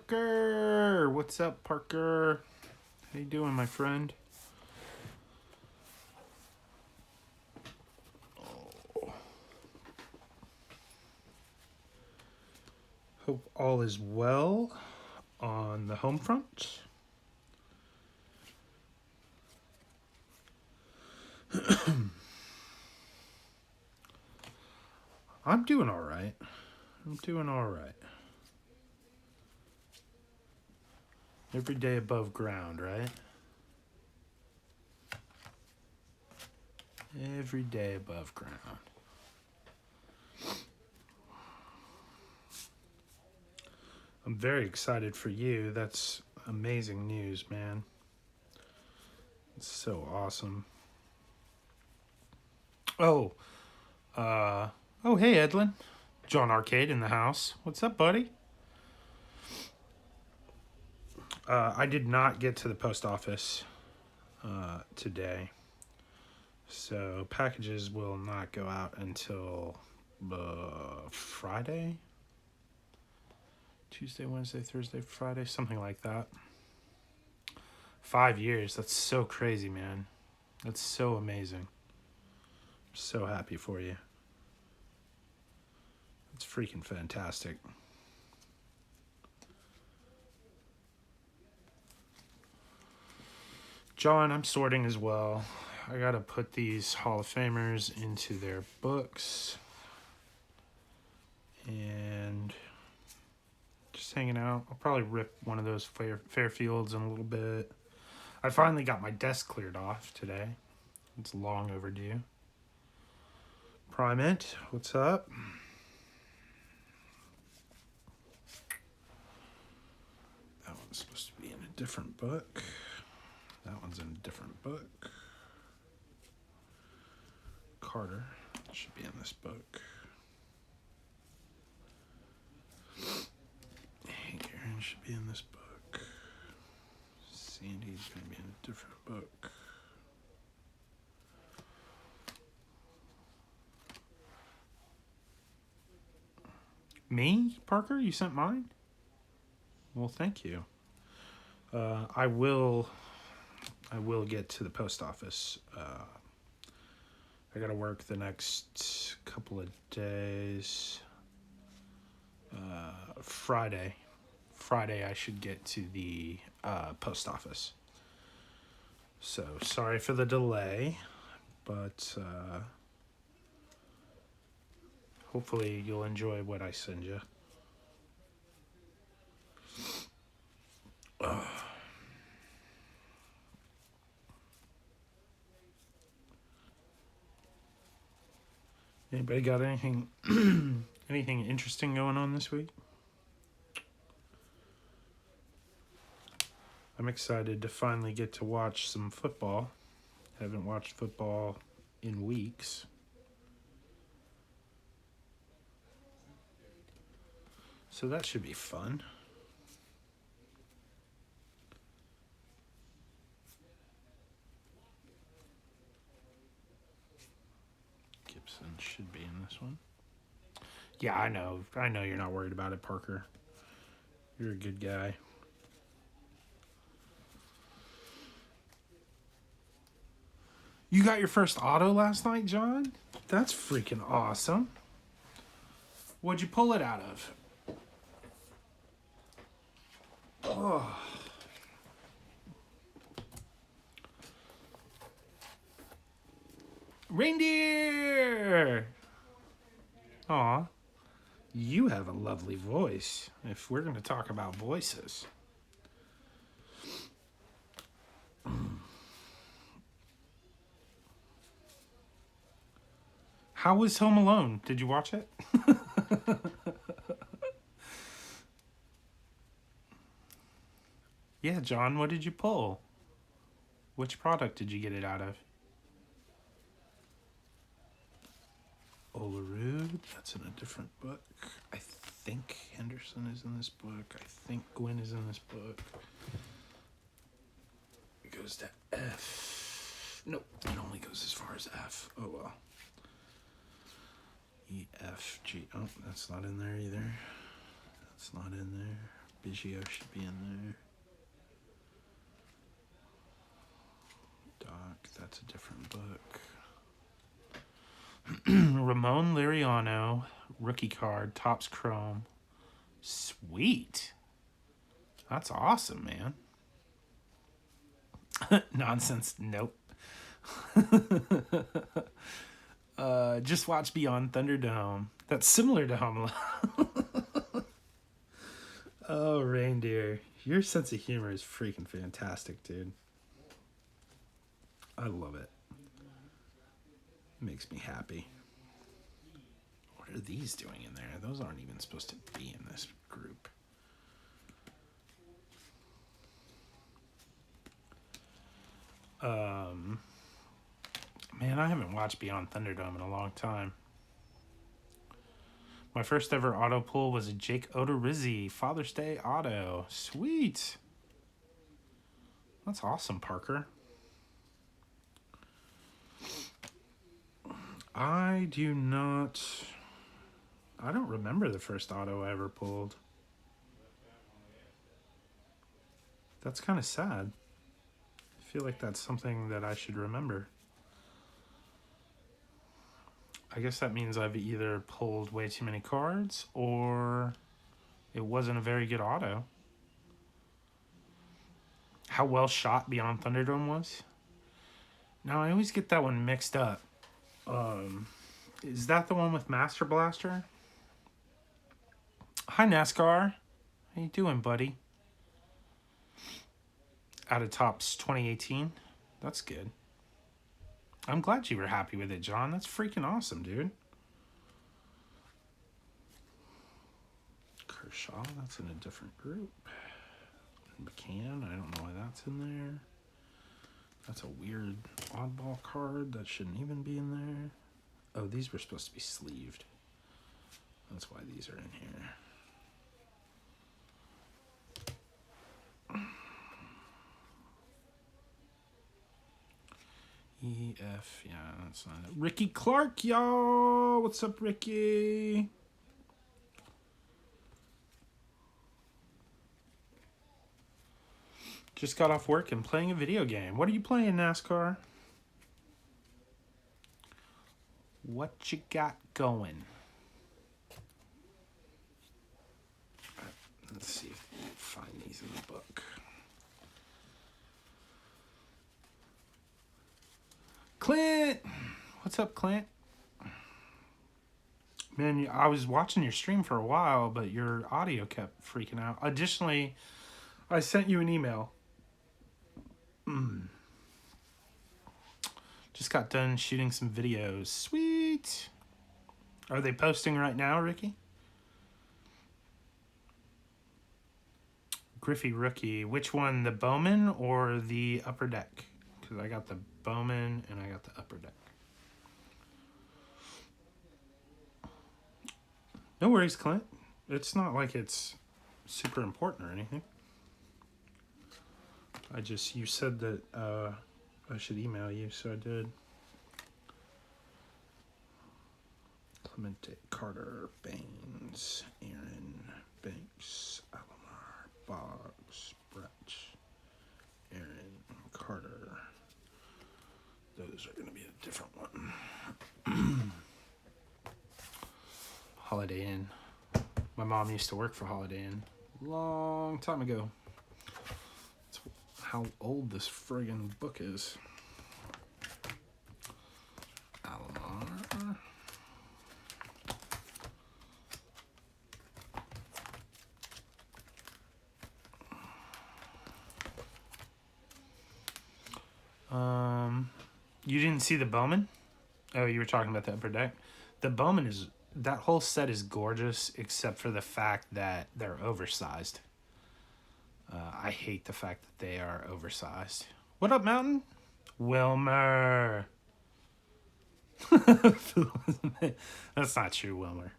Parker! What's up, Parker? How you doing, my friend? Hope all is well on the home front. I'm doing all right. Every day above ground, right? Every day above ground. I'm very excited for you. That's amazing news, man. It's so awesome. Oh, hey, Edlin. John Arcade in the house. What's up, buddy? I did not get to the post office today. So packages will not go out until Friday? Tuesday, Wednesday, Thursday, Friday, something like that. 5 years. That's so crazy, man. That's so amazing. I'm so happy for you. It's freaking fantastic. John, I'm sorting as well. I gotta put these Hall of Famers into their books. And just hanging out. I'll probably rip one of those Fairfields in a little bit. I finally got my desk cleared off today. It's long overdue. Primate, what's up? That one's supposed to be in a different book. That one's in a different book. Carter should be in this book. Hank Aaron should be in this book. Sandy's going to be in a different book. Me, Parker? You sent mine? Well, thank you. I will get to the post office. I got to work the next couple of days. Friday I should get to the post office. So sorry for the delay, but hopefully you'll enjoy what I send you. Anybody got anything anything interesting going on this week? I'm excited to finally get to watch some football. Haven't watched football in weeks. So that should be fun. Gibson should be in this one. Yeah, I know you're not worried about it, Parker. You're a good guy. You got your first auto last night, John? That's freaking awesome. What'd you pull it out of? Oh. Reindeer! Aw. You have a lovely voice, if we're going to talk about voices. How was Home Alone? Did you watch it? Yeah, John, what did you pull? Which product did you get it out of? Olerud, that's in a different book. I think Henderson is in this book. I think Gwyn is in this book. It goes to F. Nope, it only goes as far as F. Oh well. E, F, G. Oh, that's not in there either. That's not in there. Biggio should be in there. Doc, that's a different book. Ramon Liriano, rookie card, Topps Chrome. Sweet. That's awesome, man. Nonsense. Nope. Just watch Beyond Thunderdome. That's similar to Home Alone. Oh, Reindeer. Your sense of humor is freaking fantastic, dude. I love it. Makes me happy. What are these doing in there? Those aren't even supposed to be in this group. Man, I haven't watched Beyond Thunderdome in a long time. My first ever auto pull was a Jake Odorizzi Father's Day auto. Sweet. That's awesome, Parker. I don't remember the first auto I ever pulled. That's kind of sad. I feel like that's something that I should remember. I guess that means I've either pulled way too many cards or it wasn't a very good auto. How well shot Beyond Thunderdome was? Now, I always get that one mixed up. Is that the one with Master Blaster? Hi, NASCAR. How you doing, buddy? Out of Topps 2018. That's good. I'm glad you were happy with it, John. That's freaking awesome, dude. Kershaw, that's in a different group. McCann, I don't know why that's in there. That's a weird oddball card that shouldn't even be in there. Oh, these were supposed to be sleeved. That's why these are in here. EF, yeah, that's not it. Ricky Clark, y'all. What's up, Ricky? Just got off work and playing a video game. What are you playing, NASCAR? What you got going? Let's see if we can find these in the book. Clint! What's up, Clint? Man, I was watching your stream for a while, but your audio kept freaking out. Additionally, I sent you an email. Just got done shooting some videos. Sweet! Are they posting right now, Ricky? Griffey Rookie. Which one, the Bowman or the Upper Deck? Because I got the Bowman and I got the Upper Deck. No worries, Clint. It's not like it's super important or anything. You said that I should email you, so I did. Clemente, Carter, Baines, Aaron, Banks, Alomar, Boggs, Brett, Aaron, Carter. Those are going to be a different one. Holiday Inn. My mom used to work for Holiday Inn a long time ago. That's how old this friggin' book is. Alomar. You didn't see the Bowman? Oh, you were talking about the Upper Deck. The Bowman is, that whole set is gorgeous, except for the fact that they're oversized. I hate the fact that they are oversized. What up, Mountain? Wilmer. That's not true, Wilmer.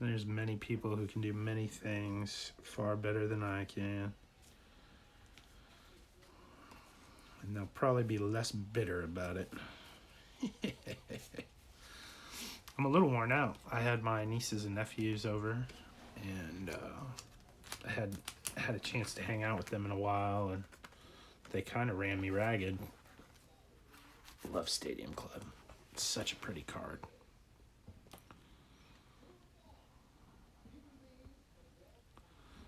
There's many people who can do many things far better than I can. And they'll probably be less bitter about it. I'm a little worn out. I had my nieces and nephews over, and I had had a chance to hang out with them in a while, and they kind of ran me ragged. Love Stadium Club. It's such a pretty card.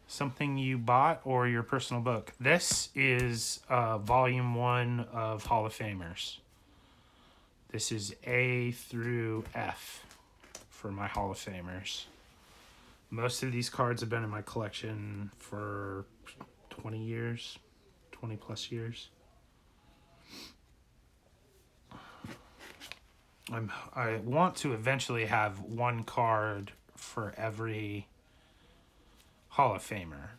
Something you bought or your personal book? This is volume 1 of Hall of Famers. This is A through F for my Hall of Famers. Most of these cards have been in my collection for 20 years, 20 plus years. I want to eventually have one card for every Hall of Famer.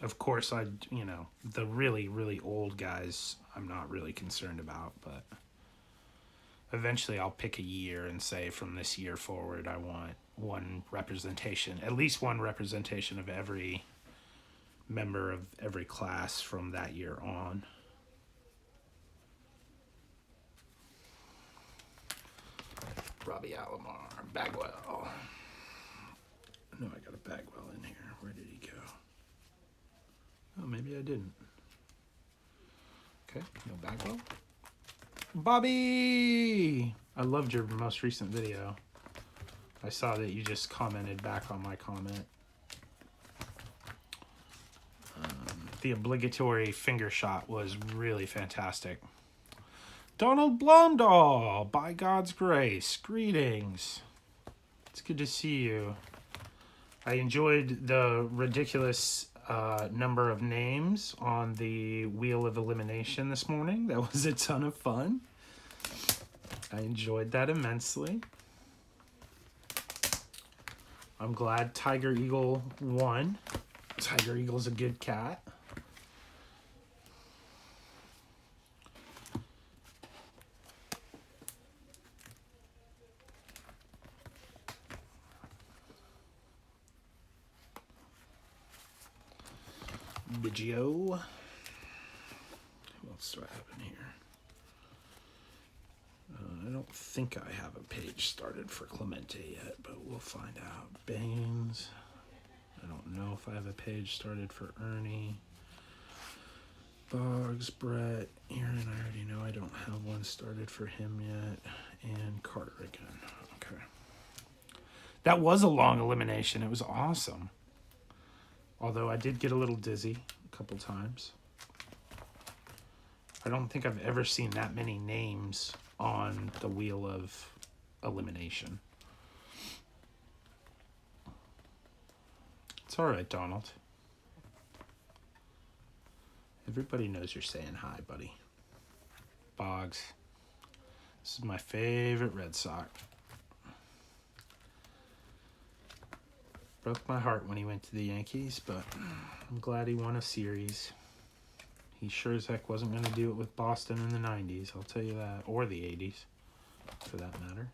Of course, the really, really old guys I'm not really concerned about, but eventually I'll pick a year and say from this year forward I want one representation, at least one representation of every member of every class from that year on. Robbie Alomar, Bagwell. No, I got a Bagwell in here. Where did he go? Oh, maybe I didn't. Okay, no Bagwell. Bobby! I loved your most recent video. I saw that you just commented back on my comment. The obligatory finger shot was really fantastic. Donald Blomdahl, by God's grace, greetings. It's good to see you. I enjoyed the ridiculous number of names on the Wheel of Elimination this morning. That was a ton of fun. I enjoyed that immensely. I'm glad Tiger Eagle won. Tiger Eagle's a good cat. Biggio. Who else do I have in here? I don't think I have a page started for Clemente yet, but we'll find out. Baines. I don't know if I have a page started for Ernie. Boggs, Brett, Aaron, I already know I don't have one started for him yet. And Carter again. Okay. That was a long elimination. It was awesome. Although I did get a little dizzy a couple times. I don't think I've ever seen that many names on the Wheel of Elimination. It's all right, Donald. Everybody knows you're saying hi, buddy. Boggs. This is my favorite Red Sox. Broke my heart when he went to the Yankees, but I'm glad he won a series. He sure as heck wasn't going to do it with Boston in the 90s, I'll tell you that. Or the 80s, for that matter.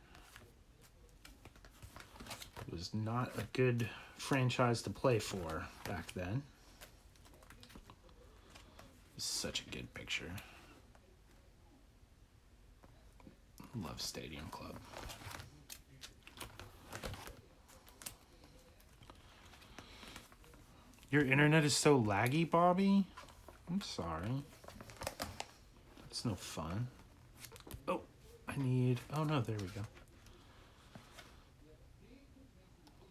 It was not a good franchise to play for back then. It's such a good picture. Love Stadium Club. Your internet is so laggy, Bobby? I'm sorry. That's no fun. Oh, oh no, there we go.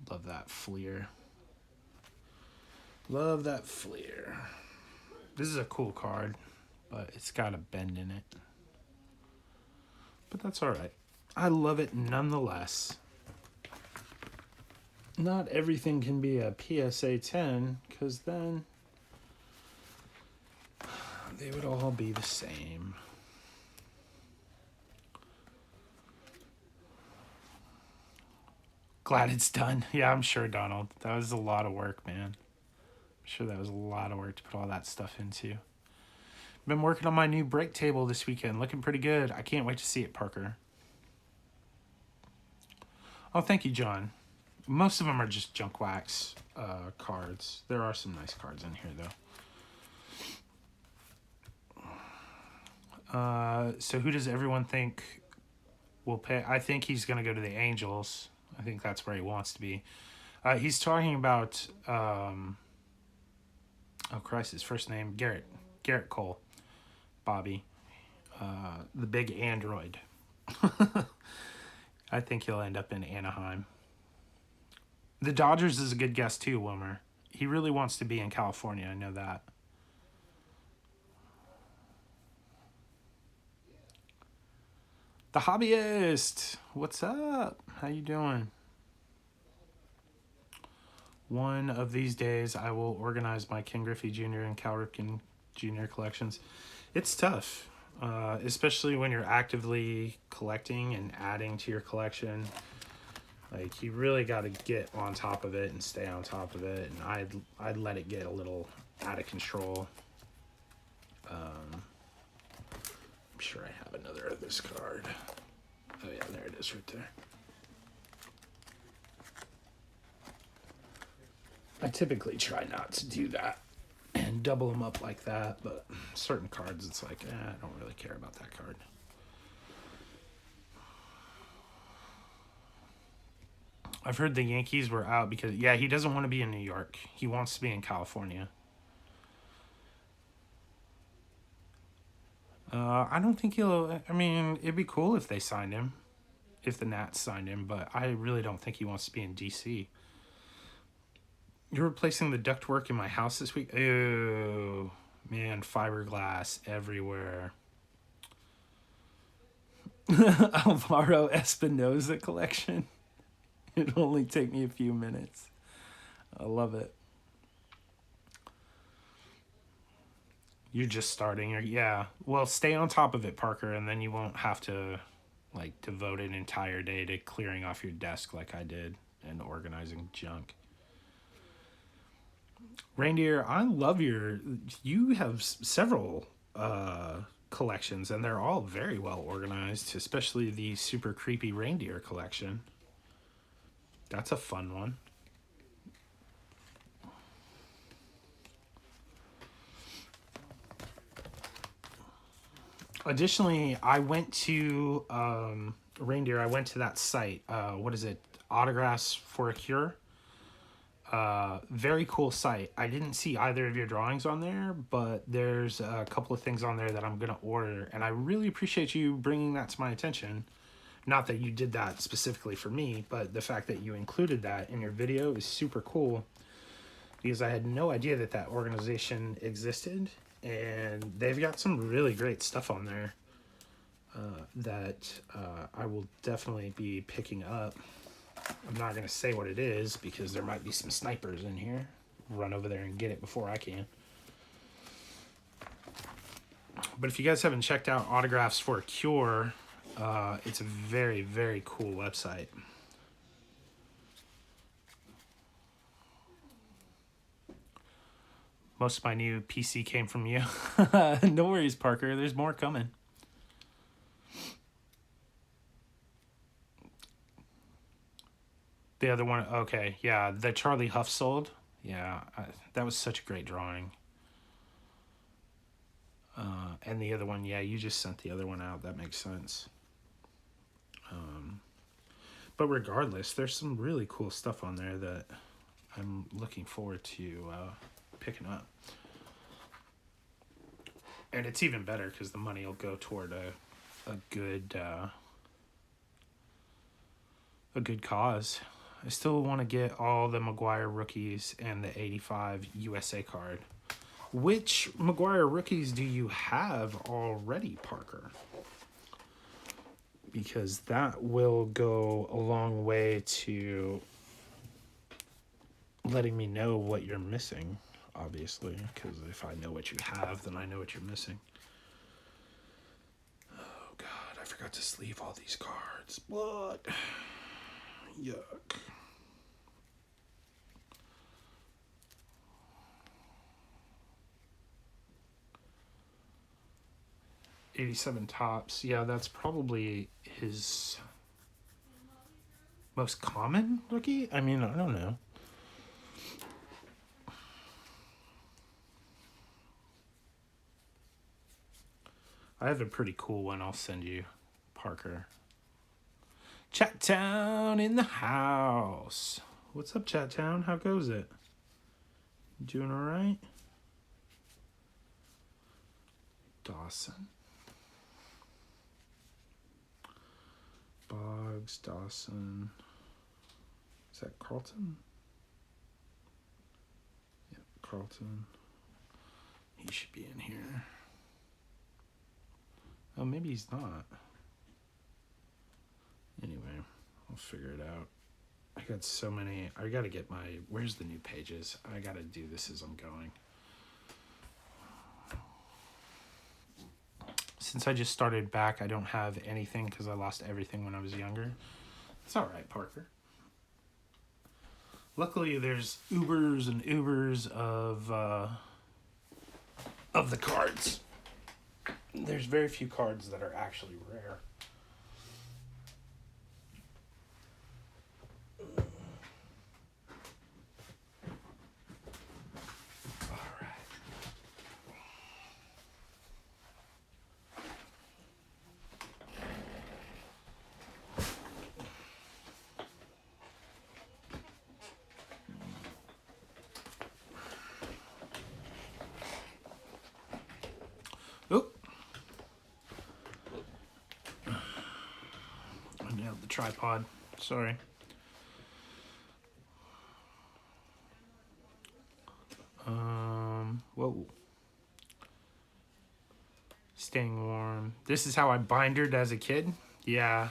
Love that Fleer. Love that Fleer. This is a cool card, but it's got a bend in it. But that's all right. I love it nonetheless. Not everything can be a PSA 10, because then they would all be the same. Glad it's done. Yeah, I'm sure, Donald. That was a lot of work, man. I'm sure that was a lot of work to put all that stuff into. Been working on my new break table this weekend. Looking pretty good. I can't wait to see it, Parker. Oh, thank you, John. Most of them are just junk wax cards. There are some nice cards in here, though. So who does everyone think will pay? I think he's going to go to the Angels. I think that's where he wants to be. He's talking about oh Christ, his first name Garrett Cole, Bobby, the big android. I think he'll end up in Anaheim. The Dodgers is a good guess too, Wilmer. He really wants to be in California. I know that. The Hobbyist, what's up? How you doing? One of these days, I will organize my Ken Griffey Jr. and Cal Ripken Jr. collections. It's tough, especially when you're actively collecting and adding to your collection. Like, you really got to get on top of it and stay on top of it. And I'd let it get a little out of control. I'm sure I have another of this card. Oh yeah, there it is right there. I typically try not to do that and double them up like that, but certain cards, it's like, I don't really care about that card. I've heard the Yankees were out because, yeah, he doesn't want to be in New York. He wants to be in California. I don't think he'll, I mean, it'd be cool if they signed him, if the Nats signed him, but I really don't think he wants to be in D.C. You're replacing the ductwork in my house this week? Ew, man, fiberglass everywhere. Alvaro Espinoza collection. It'll only take me a few minutes. I love it. You're just starting. Yeah. Well, stay on top of it, Parker, and then you won't have to, like, devote an entire day to clearing off your desk like I did and organizing junk. Reindeer, I love you have several collections, and they're all very well organized, especially the super creepy reindeer collection. That's a fun one. Additionally, I went to Reindeer. I went to that site. What is it? Autographs for a Cure. Very cool site. I didn't see either of your drawings on there, but there's a couple of things on there that I'm gonna order, and I really appreciate you bringing that to my attention. Not that you did that specifically for me, but the fact that you included that in your video is super cool, because I had no idea that that organization existed, and they've got some really great stuff on there that I will definitely be picking up. I'm not going to say what it is because there might be some snipers in here. Run over there and get it before I can. But if you guys haven't checked out Autographs for a Cure, it's a very, very cool website. Most of my new PC came from you. No worries, Parker. There's more coming. The other one, okay, yeah, the Charlie Huff sold. Yeah, that was such a great drawing. And the other one, yeah, you just sent the other one out. That makes sense. But regardless, there's some really cool stuff on there that I'm looking forward to picking up. And it's even better because the money will go toward a good cause. I still want to get all the Maguire rookies and the 85 USA card. Which Maguire rookies do you have already, Parker? Because that will go a long way to letting me know what you're missing, obviously. Because if I know what you have, then I know what you're missing. Oh, God, I forgot to sleeve all these cards. What? Yuck. '87 Topps. Yeah, that's probably his most common rookie. I mean, I don't know. I have a pretty cool one I'll send you, Parker. Chat Town in the house. What's up, Chat Town? How goes it? Doing all right? Dawson. Boggs, Dawson. Is that Carlton? Yep, Carlton. He should be in here. Oh, maybe he's not. Anyway, I'll figure it out. I got so many. I gotta get my. Where's the new pages? I gotta do this as I'm going. Since I just started back, I don't have anything because I lost everything when I was younger. It's all right, Parker. Luckily, there's Ubers and Ubers of the cards. There's very few cards that are actually rare. Tripod. Sorry. Whoa. Staying warm. This is how I bindered as a kid. Yeah.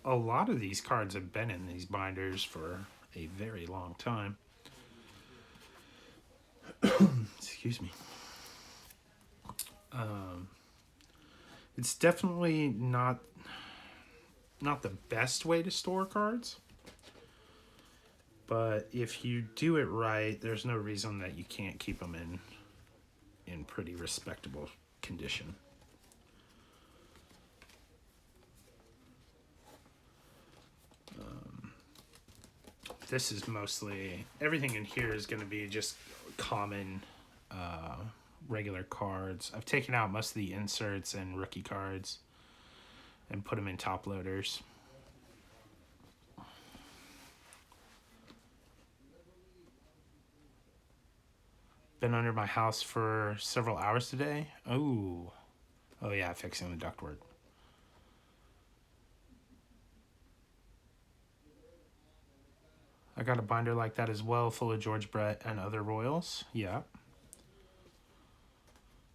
A lot of these cards have been in these binders for a very long time. Excuse me. It's definitely not the best way to store cards, but if you do it right, there's no reason that you can't keep them in pretty respectable condition. This is mostly, everything in here is going to be just common regular cards. I've taken out most of the inserts and rookie cards and put them in top loaders. Been under my house for several hours today. Oh yeah, fixing the ductwork. I got a binder like that as well, full of George Brett and other Royals. Yeah.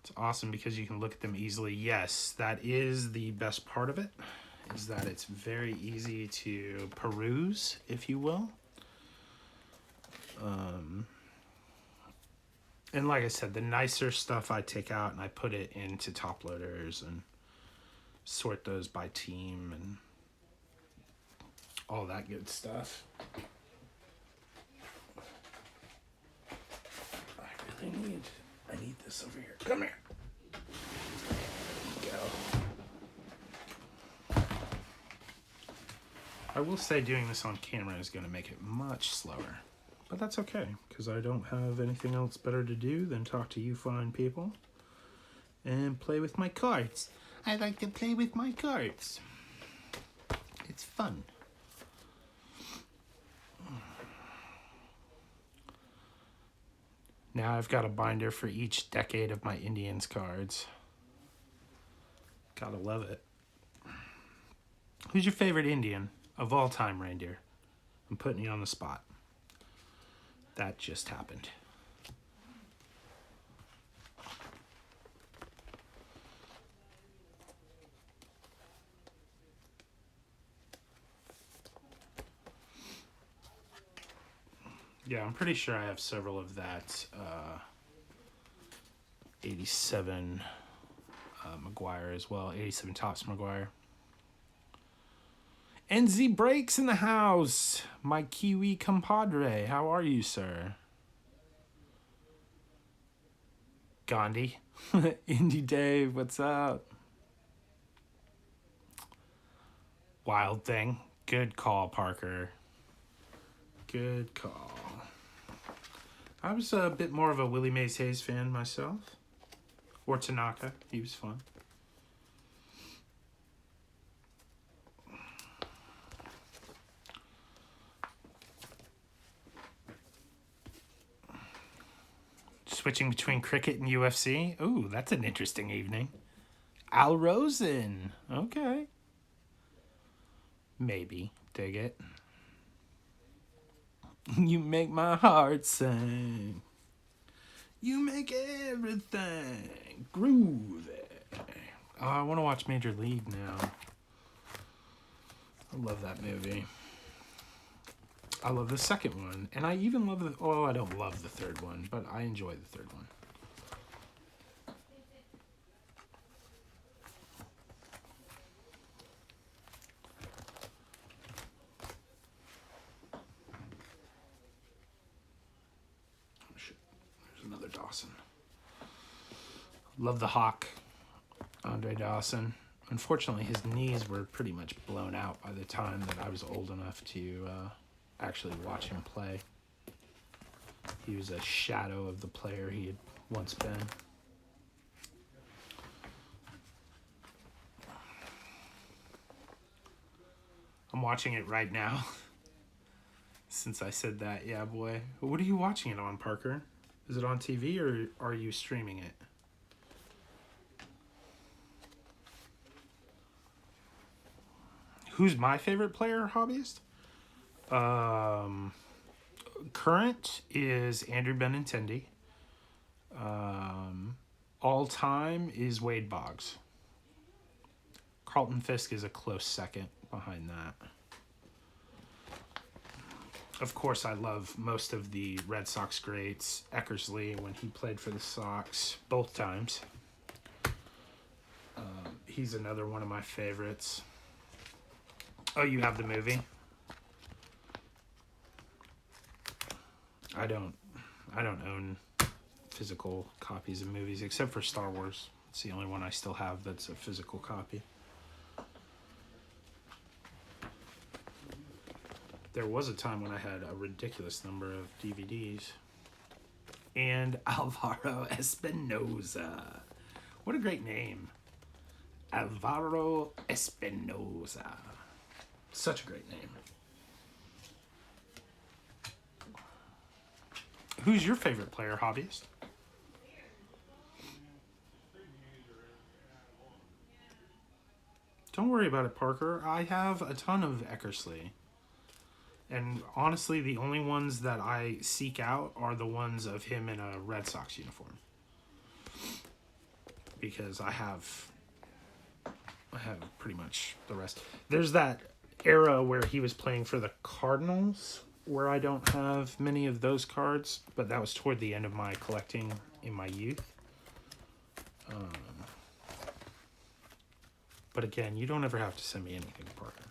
It's awesome because you can look at them easily. Yes, that is the best part of it, is that it's very easy to peruse, if you will. And like I said, the nicer stuff I take out and I put it into top loaders and sort those by team and all that good stuff. I need this over here. Come here. There you go. I will say doing this on camera is going to make it much slower. But that's okay, because I don't have anything else better to do than talk to you fine people and play with my cards. I like to play with my cards. It's fun. Now I've got a binder for each decade of my Indians cards. Gotta love it. Who's your favorite Indian of all time, Reindeer? I'm putting you on the spot. That just happened. Yeah, I'm pretty sure I have several of that 87 McGuire as well. 87 Topps McGuire. NZ Breaks in the house. My Kiwi compadre. How are you, sir? Gandhi. Indie Dave, what's up? Wild Thing. Good call, Parker. Good call. I was a bit more of a Willie Mays Hayes fan myself. Or Tanaka. He was fun. switching between cricket and UFC. Ooh, that's an interesting evening. Al Rosen. Okay. Maybe. Dig it. You make my heart sing. You make everything groovy. Oh, I want to watch Major League now. I love that movie. I love the second one. And I even love the... Oh, I don't love the third one, but I enjoy the third one. Oh, shit. There's another Dawson. Love the Hawk. Andre Dawson. Unfortunately, his knees were pretty much blown out by the time that I was old enough to actually watch him play. He was a shadow of the player he had once been. I'm watching it right now. Since I said that, yeah, boy. What are you watching it on, Parker? Is it on TV or are you streaming it? Who's my favorite player hobbyist? Current is Andrew Benintendi. All time is Wade Boggs. Carlton Fisk is a close second behind that. Of course, I love most of the Red Sox greats. Eckersley, when he played for the Sox, both times. He's another one of my favorites. Oh, you have the movie? I don't own physical copies of movies except for Star Wars. It's the only one I still have that's a physical copy. There was a time when I had a ridiculous number of DVDs. And Alvaro Espinosa. What a great name. Alvaro Espinosa. Such a great name. Who's your favorite player hobbyist? Don't worry about it, Parker. I have a ton of Eckersley. And honestly, the only ones that I seek out are the ones of him in a Red Sox uniform. Because I have pretty much the rest. There's that era where he was playing for the Cardinals, where I don't have many of those cards, but that was toward the end of my collecting in my youth. But again, you don't ever have to send me anything, Parker.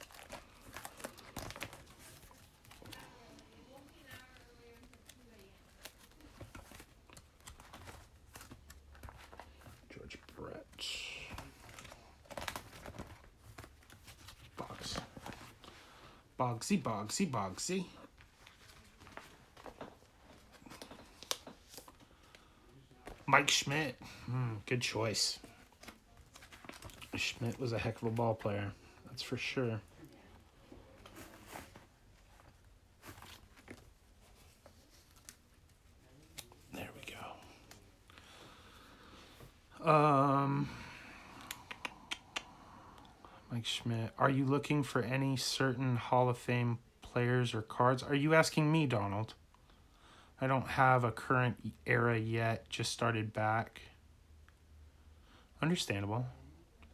George Brett. Boggs. Boggsy. Mike Schmidt. Good choice. Schmidt was a heck of a ball player. That's for sure. There we go. Mike Schmidt. Are you looking for any certain Hall of Fame players or cards? Are you asking me, Donald? I don't have a current era yet. Just started back. Understandable.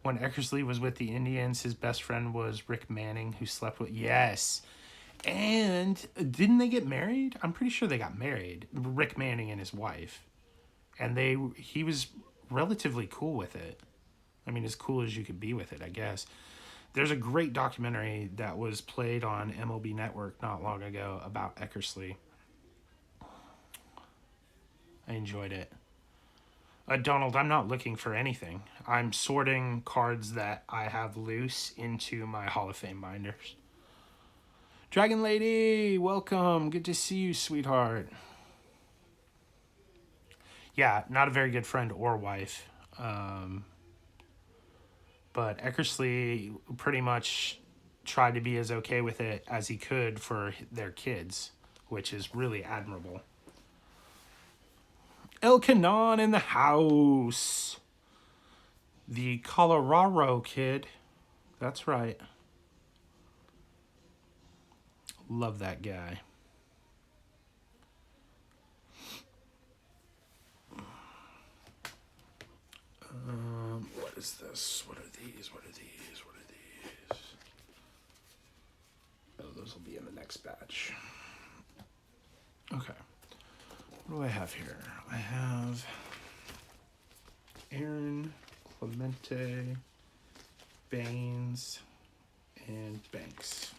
When Eckersley was with the Indians, his best friend was Rick Manning, who slept with... Yes. And didn't they get married? I'm pretty sure they got married. Rick Manning and his wife. And he was relatively cool with it. I mean, as cool as you could be with it, I guess. There's a great documentary that was played on MLB Network not long ago about Eckersley. I enjoyed it. Donald, I'm not looking for anything. I'm sorting cards that I have loose into my Hall of Fame binders. Dragon Lady, welcome. Good to see you, sweetheart. Yeah, not a very good friend or wife. But Eckersley pretty much tried to be as okay with it as he could for their kids, which is really admirable. Elkanon in the house. The Colorado kid. That's right. Love that guy. What is this? What are these? What are these? What are these? Oh, those will be in the next batch. Okay. What do I have here? I have Aaron, Clemente, Baines, and Banks.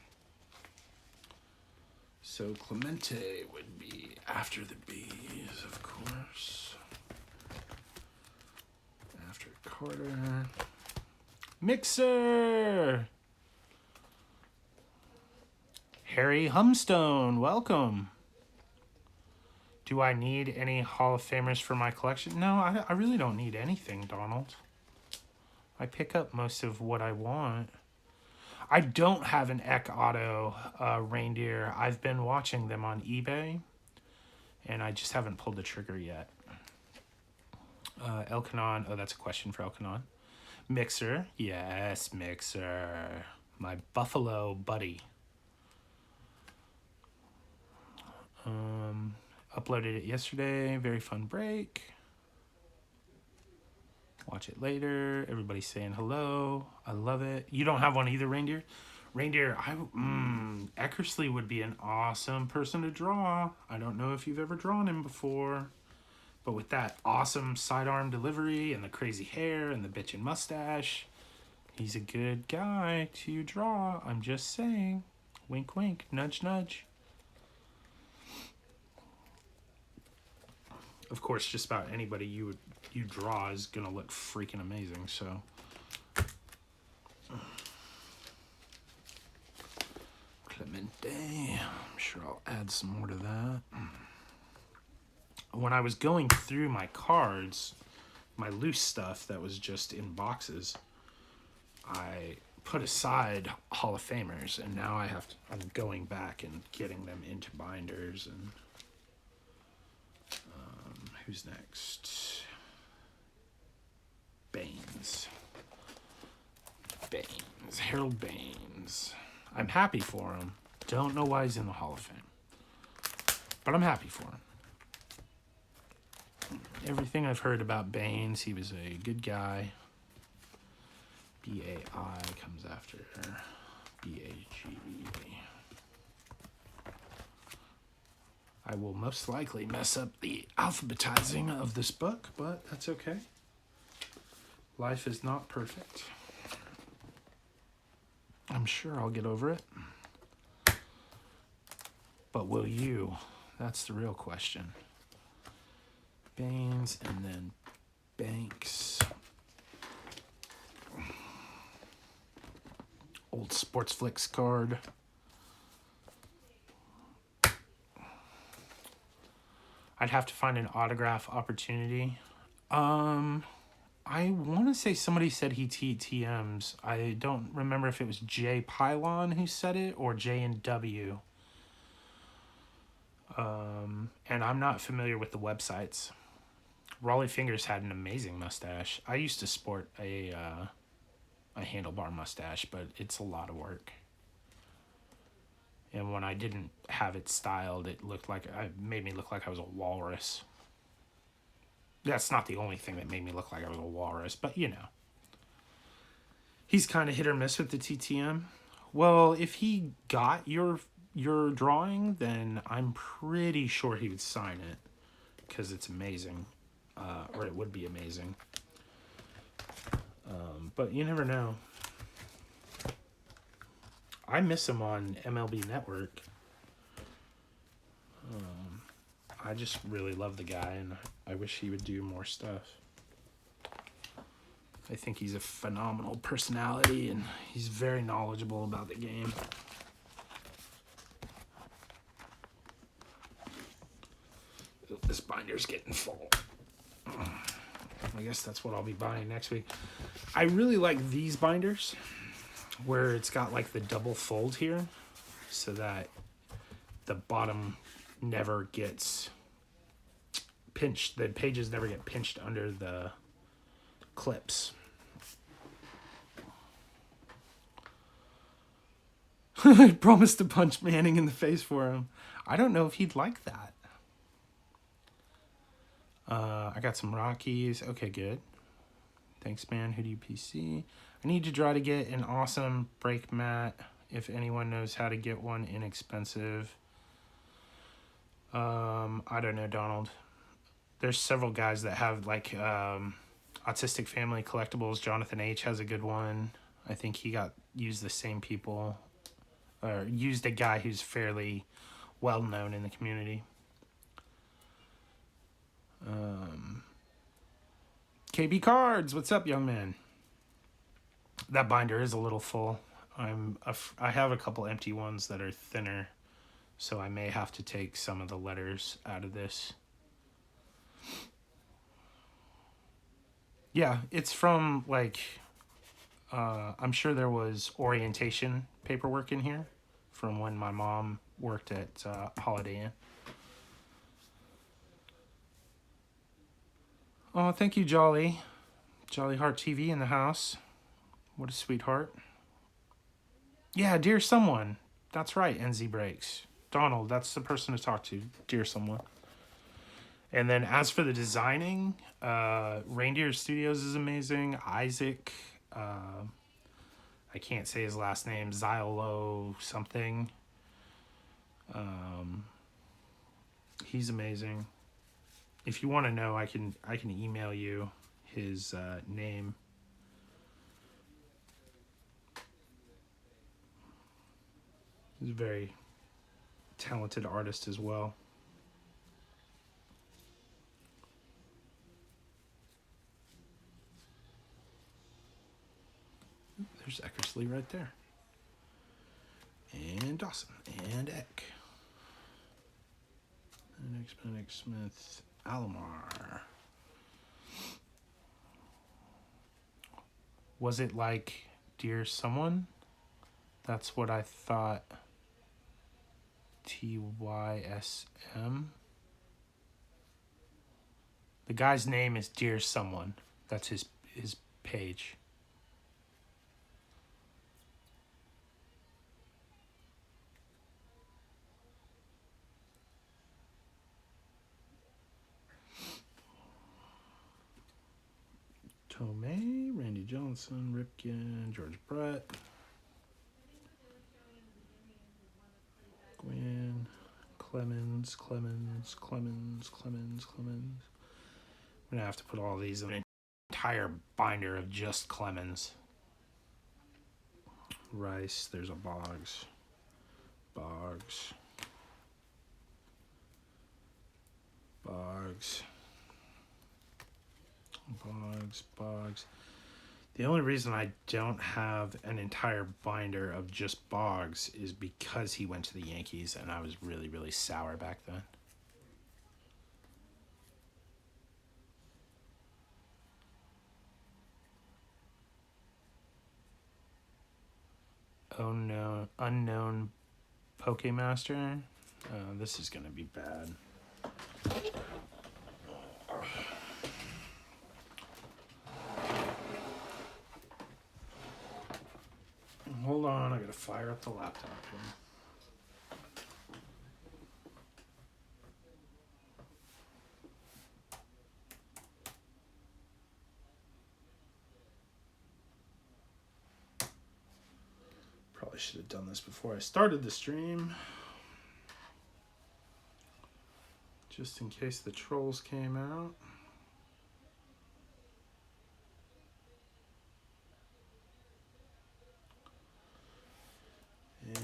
So Clemente would be after the B's, of course. After Carter. Mixer! Harry Humstone, welcome. Do I need any Hall of Famers for my collection? No, I really don't need anything, Donald. I pick up most of what I want. I don't have an Eck Auto reindeer. I've been watching them on eBay, and I just haven't pulled the trigger yet. Elkanon, oh, that's a question for Elkanon. Mixer, yes, Mixer. My Buffalo buddy. Uploaded it yesterday. Very fun break. Watch it later. Everybody's saying hello. I love it. You don't have one either, Reindeer? Reindeer, Eckersley would be an awesome person to draw. I don't know if you've ever drawn him before. But with that awesome sidearm delivery and the crazy hair and the bitchin' mustache, he's a good guy to draw. I'm just saying. Wink, wink. Nudge, nudge. Of course, just about anybody you draw is gonna look freaking amazing. So, Clemente, I'm sure I'll add some more to that. When I was going through my cards, my loose stuff that was just in boxes, I put aside Hall of Famers, and now I'm going back and getting them into binders. And who's next? Baines. Harold Baines. I'm happy for him. Don't know why he's in the Hall of Fame, but I'm happy for him. Everything I've heard about Baines, he was a good guy. B-A-I comes after B-A-G. I will most likely mess up the alphabetizing of this book, but that's okay. Life is not perfect. I'm sure I'll get over it. But will you? That's the real question. Baines and then Banks. Old Sports Flicks card. I'd have to find an autograph opportunity. I want to say somebody said he TMs. I don't remember if it was Jay Pylon who said it or J and W. And I'm not familiar with the websites. Raleigh Fingers had an amazing mustache. I used to sport a handlebar mustache, but it's a lot of work. And when I didn't have it styled, it made me look like I was a walrus. That's not the only thing that made me look like I was a walrus, but you know. He's kind of hit or miss with the TTM. Well, if he got your drawing, then I'm pretty sure he would sign it, because it's amazing, or it would be amazing. But you never know. I miss him on MLB Network. I just really love the guy, and I wish he would do more stuff. I think he's a phenomenal personality, and he's very knowledgeable about the game. This binder's getting full. I guess that's what I'll be buying next week. I really like these binders, where it's got like the double fold here, so that the bottom never gets pinched. The pages never get pinched under the clips. I promised to punch Manning in the face for him. I don't know if he'd like that. I got some Rockies. Okay, good. Thanks, man. Hoodie PC. I need to try to get an awesome brake mat. If anyone knows how to get one inexpensive. I don't know, Donald. There's several guys that have like Autistic Family Collectibles. Jonathan H has a good one. I think he used the same people. Or used a guy who's fairly well known in the community. KB Cards, what's up, young man? That binder is a little full. I have a couple empty ones that are thinner, so I may have to take some of the letters out of this. Yeah, it's from like I'm sure there was orientation paperwork in here from when my mom worked at Holiday Inn. Oh, thank you, Jolly. Jolly Heart TV in the house. What a sweetheart. Yeah, dear someone. That's right, NZ Breaks. Donald, that's the person to talk to. Dear someone. And then as for the designing, Reindeer Studios is amazing. Isaac, I can't say his last name, Zylo something. He's amazing. If you want to know, I can email you his name. He's a very talented artist as well. There's Eckersley right there. And Dawson. And Eck. And Smith. Alomar. Was it like Dear Someone? That's what I thought. TYSM. The guy's name is Dear Someone. That's his page. Tomei, Randy Johnson, Ripken, George Brett, Gwynn, Clemens. I'm gonna have to put all these in an entire binder of just Clemens. Rice, there's a Boggs. The only reason I don't have an entire binder of just Boggs is because he went to the Yankees and I was really, really sour back then. Oh no, unknown Pokemaster. This is gonna be bad. Hold on, I gotta fire up the laptop here. Probably should have done this before I started the stream. Just in case the trolls came out.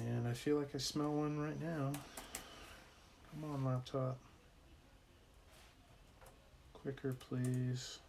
And I feel like I smell one right now. Come on, laptop. Quicker, please.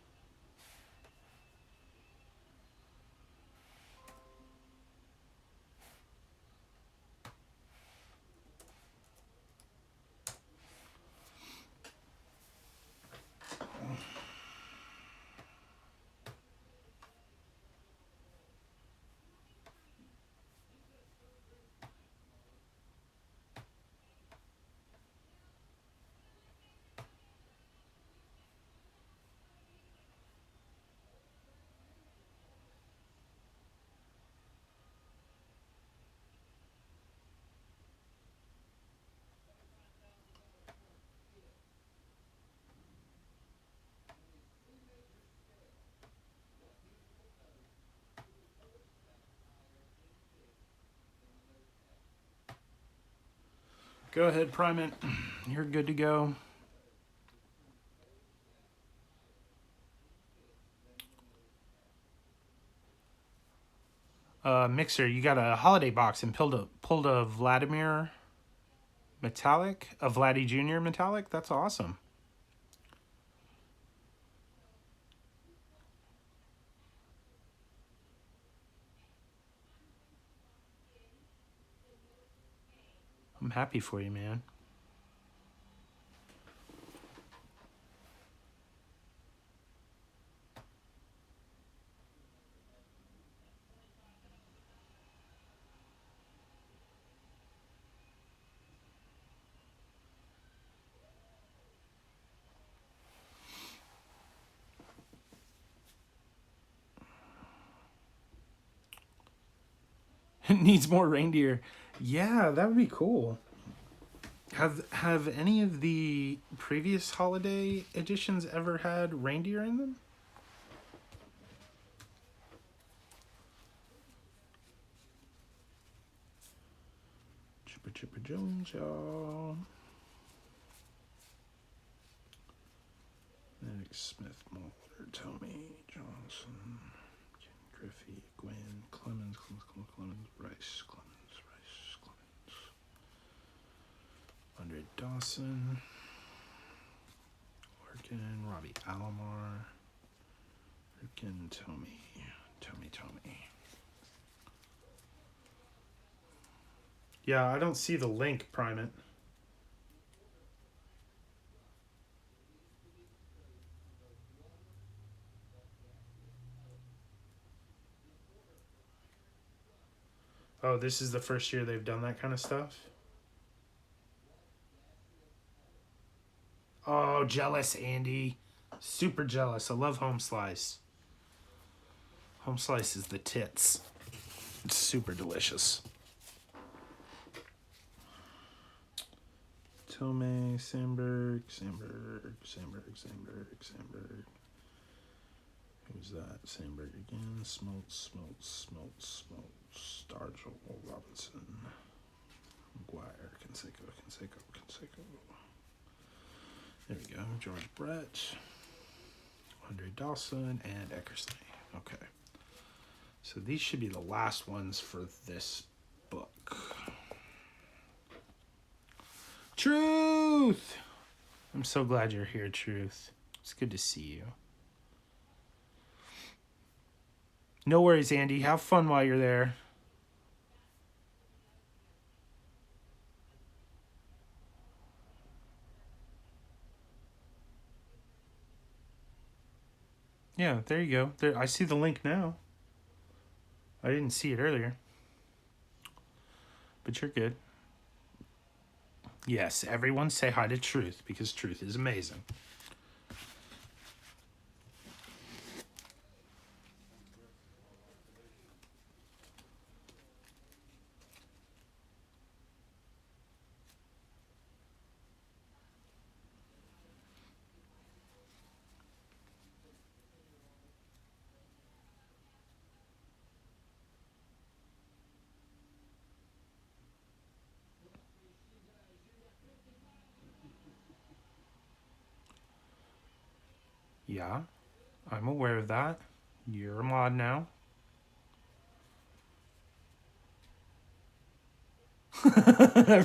Go ahead, Primate. You're good to go. Mixer, you got a holiday box and pulled a Vladimir Metallic, a Vladdy Jr. Metallic. That's awesome. I'm happy for you, man. It needs more reindeer. Yeah, that would be cool. Have any of the previous holiday editions ever had reindeer in them? Chipper Chipper Jones, y'all. Eric Smith, Mulder, Tommy Johnson, Ken Griffey, Gwen, Clemens, Rice, Andre Dawson, Larkin, Robbie Alomar, Ripken, Tommy. Yeah, I don't see the link, Primate. Oh, this is the first year they've done that kind of stuff? Oh, jealous, Andy. Super jealous. I love Home Slice. Home Slice is the tits. It's super delicious. Tomei, Sandberg. Who's that? Sandberg again. Smoltz. Stargell, Robinson. McGuire, Canseco. There we go. George Brett. Andre Dawson and Eckersley. Okay. So these should be the last ones for this book. Truth! I'm so glad you're here, Truth. It's good to see you. No worries, Andy. Have fun while you're there. Yeah, there you go. There, I see the link now. I didn't see it earlier. But you're good. Yes, everyone say hi to Truth because Truth is amazing. Yeah, I'm aware of that. You're a mod now.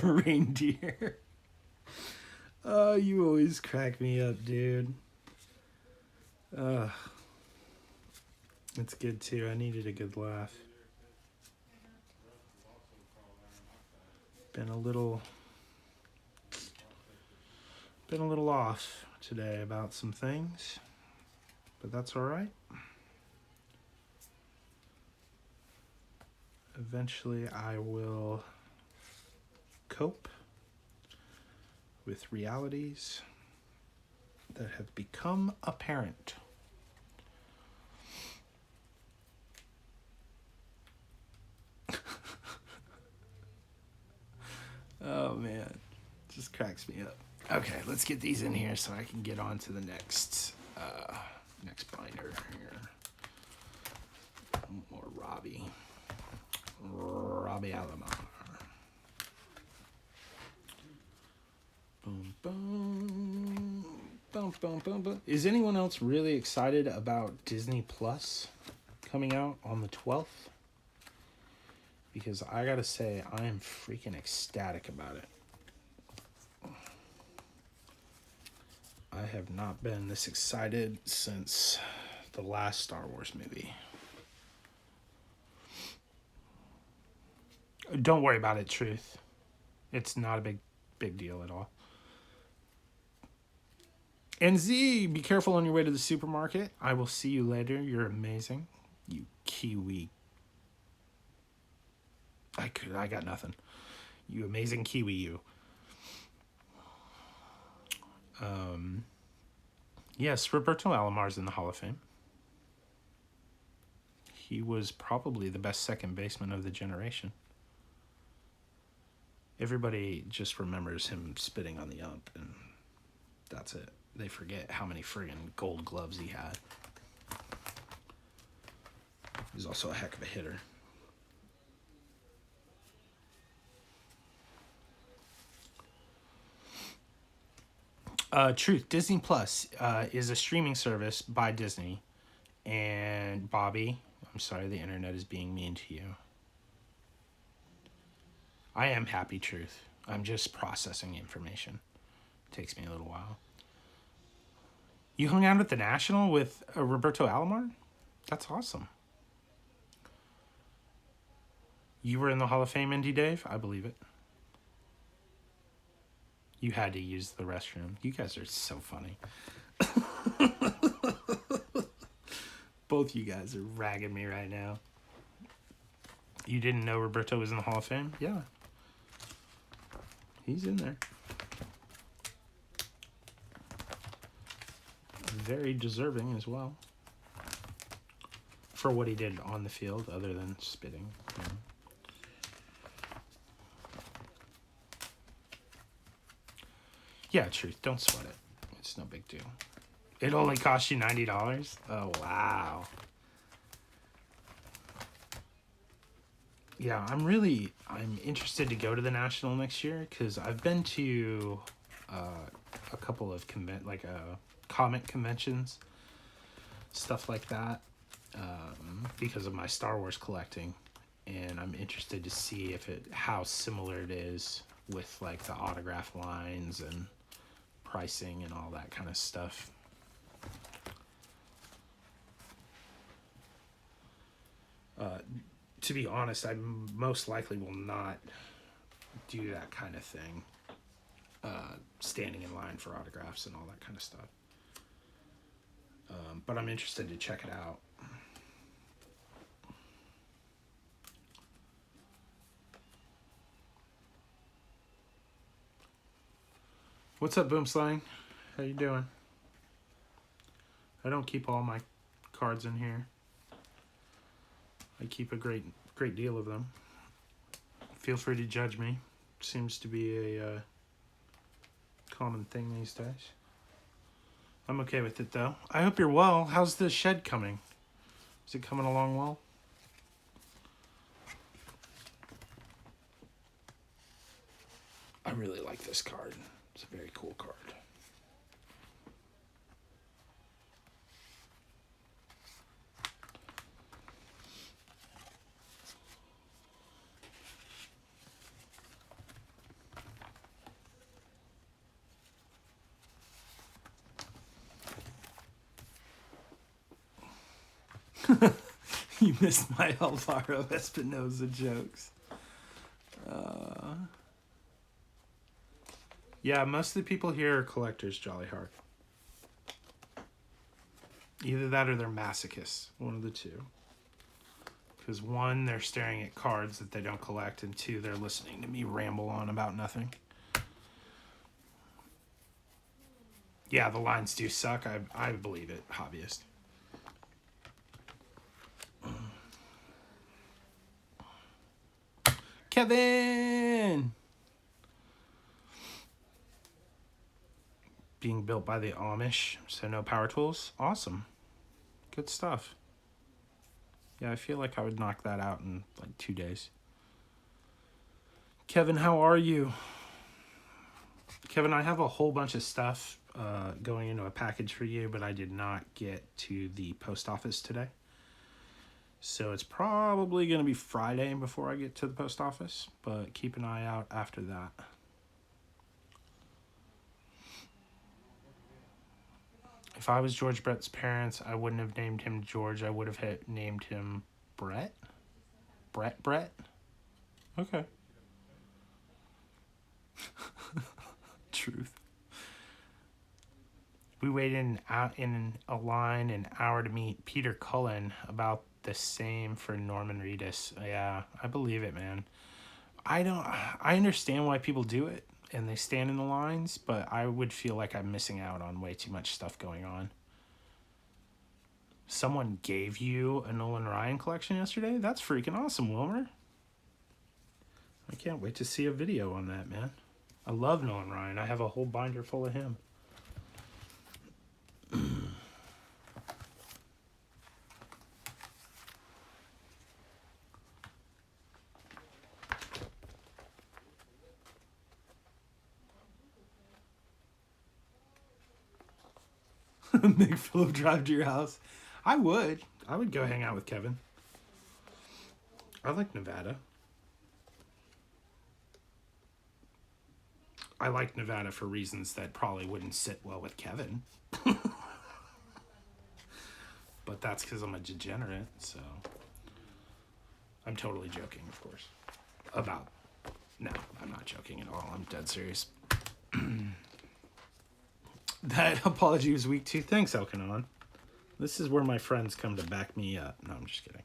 Reindeer. Oh, you always crack me up, dude. It's good too. I needed a good laugh. Been a little off today about some things, but that's all right. Eventually, I will cope with realities that have become apparent. Oh man, just cracks me up. Okay, let's get these in here so I can get on to the next binder here. More Robbie Alomar. bum, bum, bum. Is anyone else really excited about Disney Plus coming out on the 12th? Because I gotta say, I am freaking ecstatic about it. I have not been this excited since the last Star Wars movie. Don't worry about it, Truth. It's not a big deal at all. And Z, be careful on your way to the supermarket. I will see you later. You're amazing. You Kiwi. I got nothing. You amazing Kiwi, you. Yes, Roberto Alomar's in the Hall of Fame. He was probably the best second baseman of the generation. Everybody just remembers him spitting on the ump, and that's it. They forget how many friggin' gold gloves he had. He's also a heck of a hitter. Truth, Disney Plus is a streaming service by Disney. And Bobby, I'm sorry the internet is being mean to you. I am happy, Truth. I'm just processing information. It takes me a little while. You hung out at the National with Roberto Alomar? That's awesome. You were in the Hall of Fame, Indy Dave? I believe it. You had to use the restroom. You guys are so funny. Both you guys are ragging me right now. You didn't know Roberto was in the Hall of Fame? Yeah. He's in there. Very deserving as well. For what he did on the field, other than spitting. You know. Yeah, Truth. Don't sweat it. It's no big deal. It only cost you $90? Oh, wow. Yeah, I'm interested to go to the National next year because I've been to a couple of comic conventions, stuff like that, because of my Star Wars collecting, and I'm interested to see how similar it is with like the autograph lines and pricing and all that kind of stuff. To be honest, I most likely will not do that kind of thing. Standing in line for autographs and all that kind of stuff. But I'm interested to check it out. What's up, Boomslang? How you doing? I don't keep all my cards in here. I keep a great deal of them. Feel free to judge me. Seems to be a common thing these days. I'm okay with it, though. I hope you're well. How's the shed coming? Is it coming along well? I really like this card. It's a very cool card. You missed my Alvaro Espinosa jokes. Yeah, most of the people here are collectors, Jolly Heart. Either that or they're masochists. One of the two. Because one, they're staring at cards that they don't collect, and two, they're listening to me ramble on about nothing. Yeah, the lines do suck. I believe it, hobbyist. Kevin! Being built by the Amish, so no power tools. Awesome. Good stuff. Yeah, I feel like I would knock that out in like 2 days. Kevin, how are you? Kevin, I have a whole bunch of stuff going into a package for you, but I did not get to the post office today. So it's probably going to be Friday before I get to the post office, but keep an eye out after that. If I was George Brett's parents, I wouldn't have named him George. I would have named him Brett. Brett? Okay. Truth. We waited in a line an hour to meet Peter Cullen, about the same for Norman Reedus. Yeah, I believe it, man. I understand why people do it and they stand in the lines, but I would feel like I'm missing out on way too much stuff going on. Someone gave you a Nolan Ryan collection yesterday? That's freaking awesome, Wilmer. I can't wait to see a video on that, man. I love Nolan Ryan. I have a whole binder full of him. Make Philip drive to your house. I would go hang out with Kevin. I like Nevada. I like Nevada for reasons that probably wouldn't sit well with Kevin. But that's because I'm a degenerate, so. I'm totally joking, of course. No, I'm not joking at all. I'm dead serious. That apology was weak too. Thanks, Elkanon. This is where my friends come to back me up. No, I'm just kidding.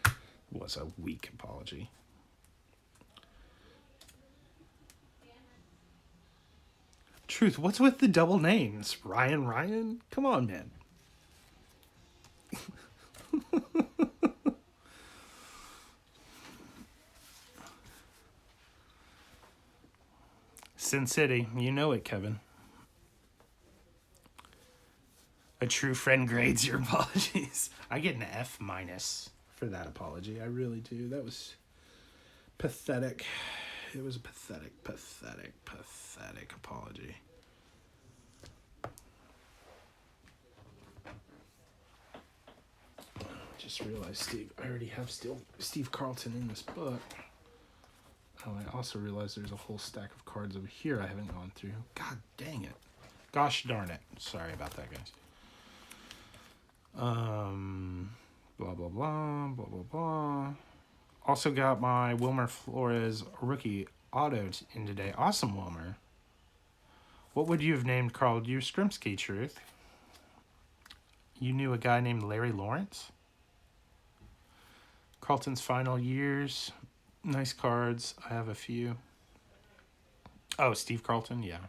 It was a weak apology. Truth, what's with the double names? Ryan? Come on, man. Sin City, you know it, Kevin. A true friend grades your apologies. I get an F- for that apology. I really do. That was pathetic. It was a pathetic apology. I just realized, I already have Steve Carlton in this book. Oh, I also realized there's a whole stack of cards over here I haven't gone through. God dang it. Gosh darn it. Sorry about that, guys. Blah, blah, blah, blah, blah, blah. Also got my Wilmer Flores rookie auto in today. Awesome, Wilmer. What would you have named Carl Yastrzemski, Truth? You knew a guy named Larry Lawrence? Carlton's final years. Nice cards. I have a few. Oh, Steve Carlton, yeah.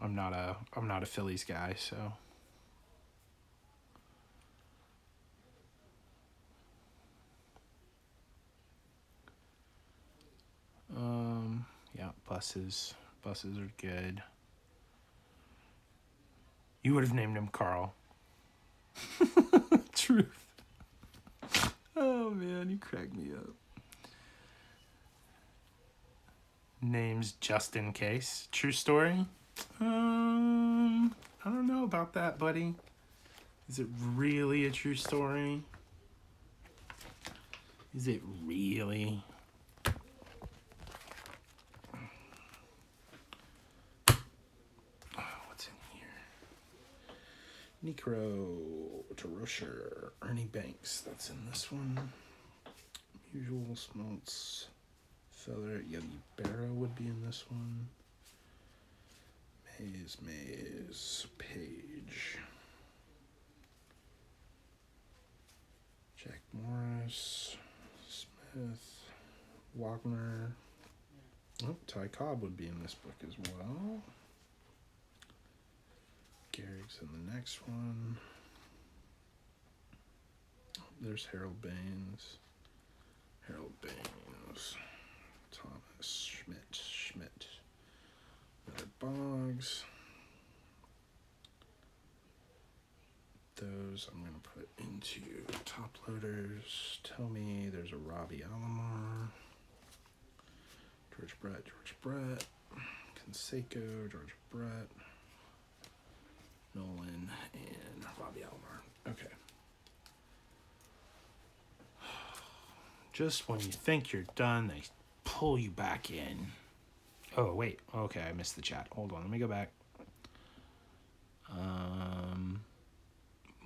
I'm not a Phillies guy, so. Yeah, buses. Buses are good. You would have named him Carl. Truth. Oh man, you cracked me up. Name's just in case. True story? I don't know about that, buddy. Is it really a true story? Is it really? What's in here? Necro, Tarosher, Ernie Banks. That's in this one. Usual Smelts. Feather. Yogi Berra would be in this one. Mays, Page. Jack Morris, Smith, Wagner. Oh, Ty Cobb would be in this book as well. Gehrig's in the next one. There's Harold Baines. Thomas Schmidt. Another Boggs. Those I'm going to put into top loaders. Tell me there's a Robbie Alomar. George Brett. Canseco, George Brett, Nolan, and Bobby Alomar. Okay. Just when you think you're done, they pull you back in. Oh, wait. Okay, I missed the chat. Hold on. Let me go back.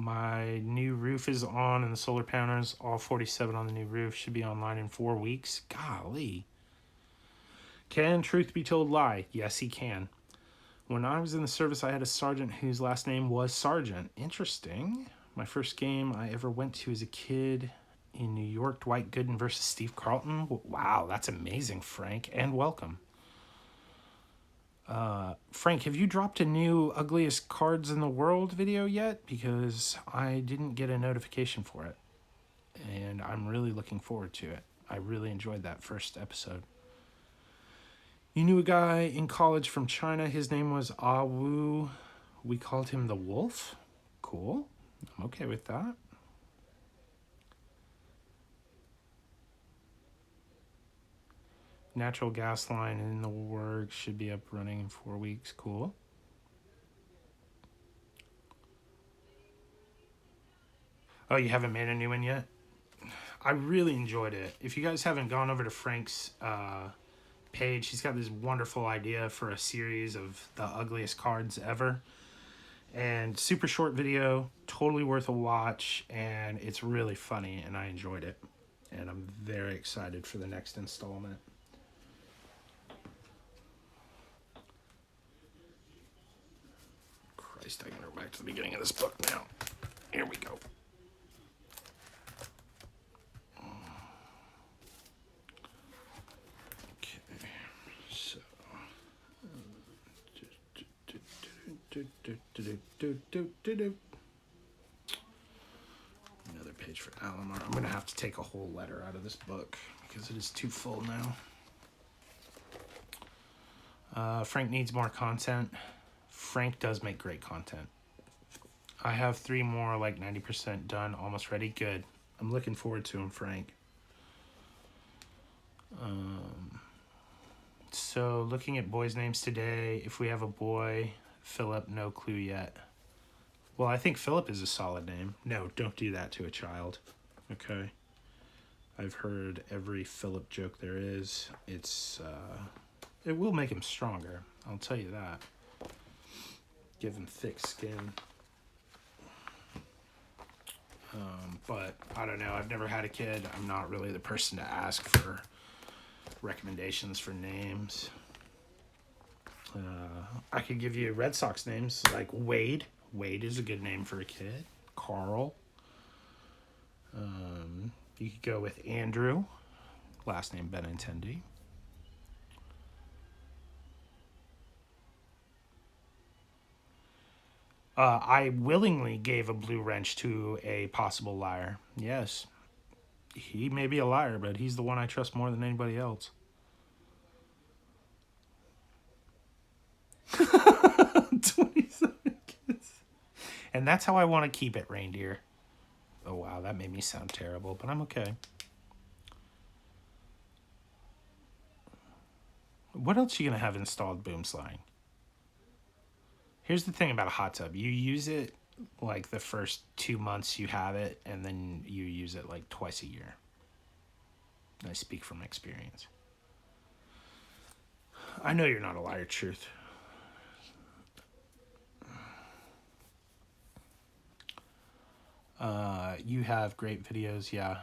My new roof is on and the solar panels, all 47 on the new roof, should be online in 4 weeks. Golly. Can truth be told lie? Yes, he can. When I was in the service, I had a sergeant whose last name was Sargent. Interesting. My first game I ever went to as a kid in New York, Dwight Gooden versus Steve Carlton. Wow, that's amazing, Frank, and welcome. Frank, have you dropped a new Ugliest Cards in the World video yet? Because I didn't get a notification for it. And I'm really looking forward to it. I really enjoyed that first episode. You knew a guy in college from China. His name was Ah Wu. We called him the Wolf. Cool. I'm okay with that. Natural gas line in the works, should be up running in 4 weeks. Cool. Oh, you haven't made a new one yet? I really enjoyed it. If you guys haven't gone over to Frank's page, he's got this wonderful idea for a series of the ugliest cards ever. And super short video, totally worth a watch, and it's really funny, and I enjoyed it. And I'm very excited for the next installment. Christ, I gotta go back to the beginning of this book now. Here we go. Okay, so... Another page for Alomar. I'm gonna have to take a whole letter out of this book because it is too full now. Frank needs more content. Frank does make great content. I have 3 more, like 90% done, almost ready. Good. I'm looking forward to him, Frank. So looking at boys' names today, if we have a boy, Philip, no clue yet. Well, I think Philip is a solid name. No, don't do that to a child. Okay. I've heard every Philip joke there is. It will make him stronger. I'll tell you that. Give him thick skin. But I don't know. I've never had a kid. I'm not really the person to ask for recommendations for names. I could give you Red Sox names like Wade. Wade is a good name for a kid. Carl. You could go with Andrew. Last name Benintendi. I willingly gave a blue wrench to a possible liar. Yes. He may be a liar, but he's the one I trust more than anybody else. 27 kids. And that's how I want to keep it, reindeer. Oh, wow, that made me sound terrible, but I'm okay. What else are you going to have installed, Boom Sliding? Here's the thing about a hot tub. You use it like the first 2 months you have it, and then you use it like twice a year. I speak from experience. I know you're not a liar, Truth. You have great videos, yeah.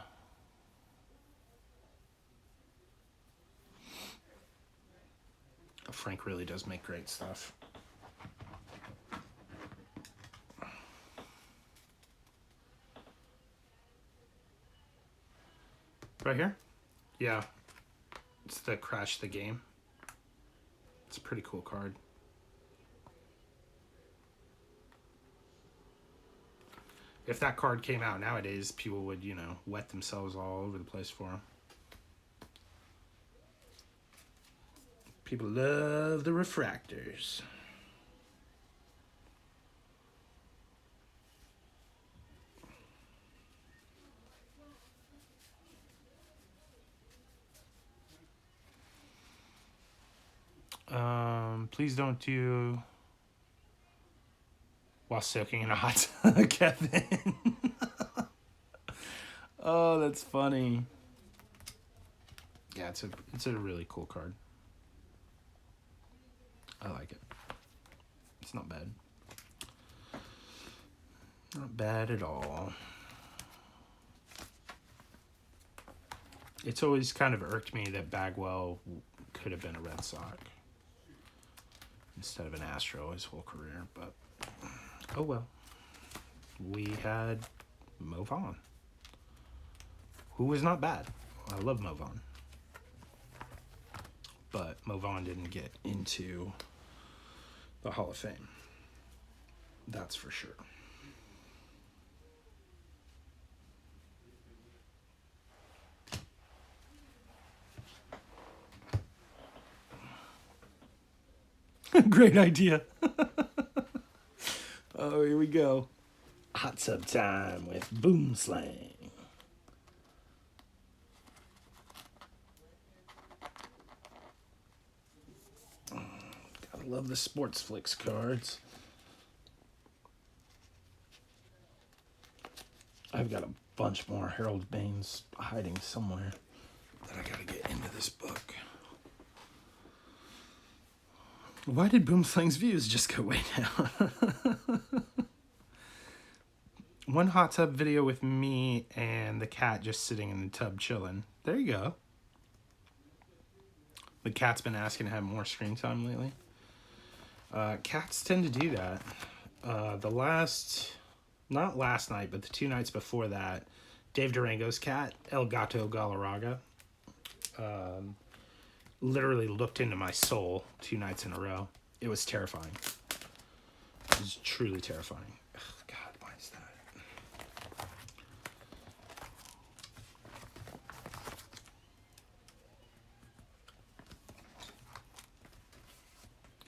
Frank really does make great stuff. Right here? Yeah. It's the Crash the Game. It's a pretty cool card. If that card came out nowadays, people would, wet themselves all over the place for them. People love the refractors. Please don't do while soaking in a hot tub, Kevin. Oh, that's funny. Yeah, it's a really cool card. I like it. It's not bad. Not bad at all. It's always kind of irked me that Bagwell could have been a Red Sox instead of an Astro his whole career, but oh well. We had Mo Vaughn, who was not bad. I love Mo Vaughn. But Mo Vaughn didn't get into the Hall of Fame. That's for sure. Great idea. Oh, here we go. Hot tub time with Boomslang. Gotta love the Sports Flicks cards. I've got a bunch more Harold Baines hiding somewhere that I gotta get into this book. Why did Boomslang's views just go way down? One hot tub video with me and the cat just sitting in the tub chilling. There you go. The cat's been asking to have more screen time lately. Cats tend to do that. Not last night, but the 2 nights before that, Dave Durango's cat, El Gato Galarraga, literally looked into my soul 2 nights in a row. It was terrifying. It was truly terrifying. Ugh, God, why is that?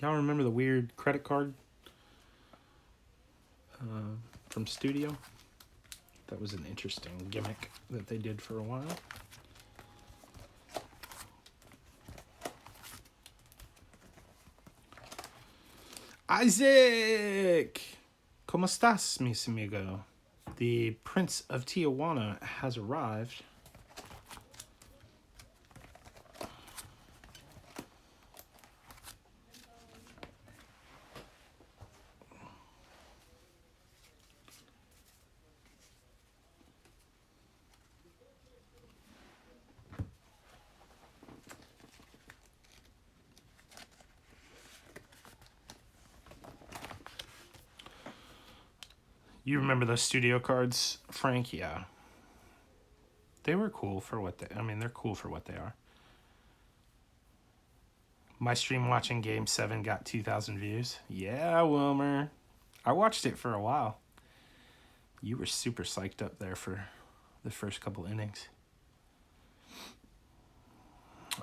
Y'all remember the weird credit card from Studio? That was an interesting gimmick that they did for a while. Isaac! ¿Cómo estás, mis amigo? The Prince of Tijuana has arrived. You remember those Studio cards, Frank? Yeah. They were cool for what they're cool for what they are. My stream watching Game 7 got 2,000 views. Yeah, Wilmer. I watched it for a while. You were super psyched up there for the first couple innings.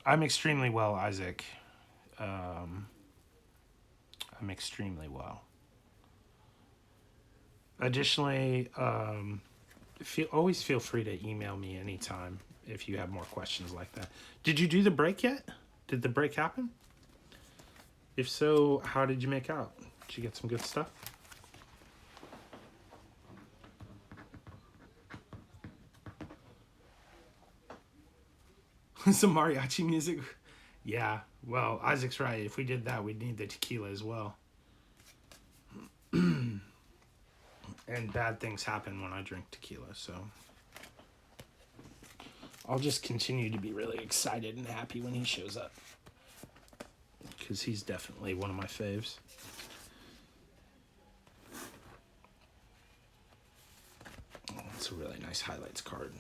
I'm extremely well, Isaac. I'm extremely well. Additionally, always feel free to email me anytime if you have more questions like that. Did you do the break yet? Did the break happen? If so, how did you make out? Did you get some good stuff? Some mariachi music? Yeah, well, Isaac's right. If we did that, we'd need the tequila as well. And bad things happen when I drink tequila, so I'll just continue to be really excited and happy when he shows up, because he's definitely one of my faves. Oh, it's a really nice highlights card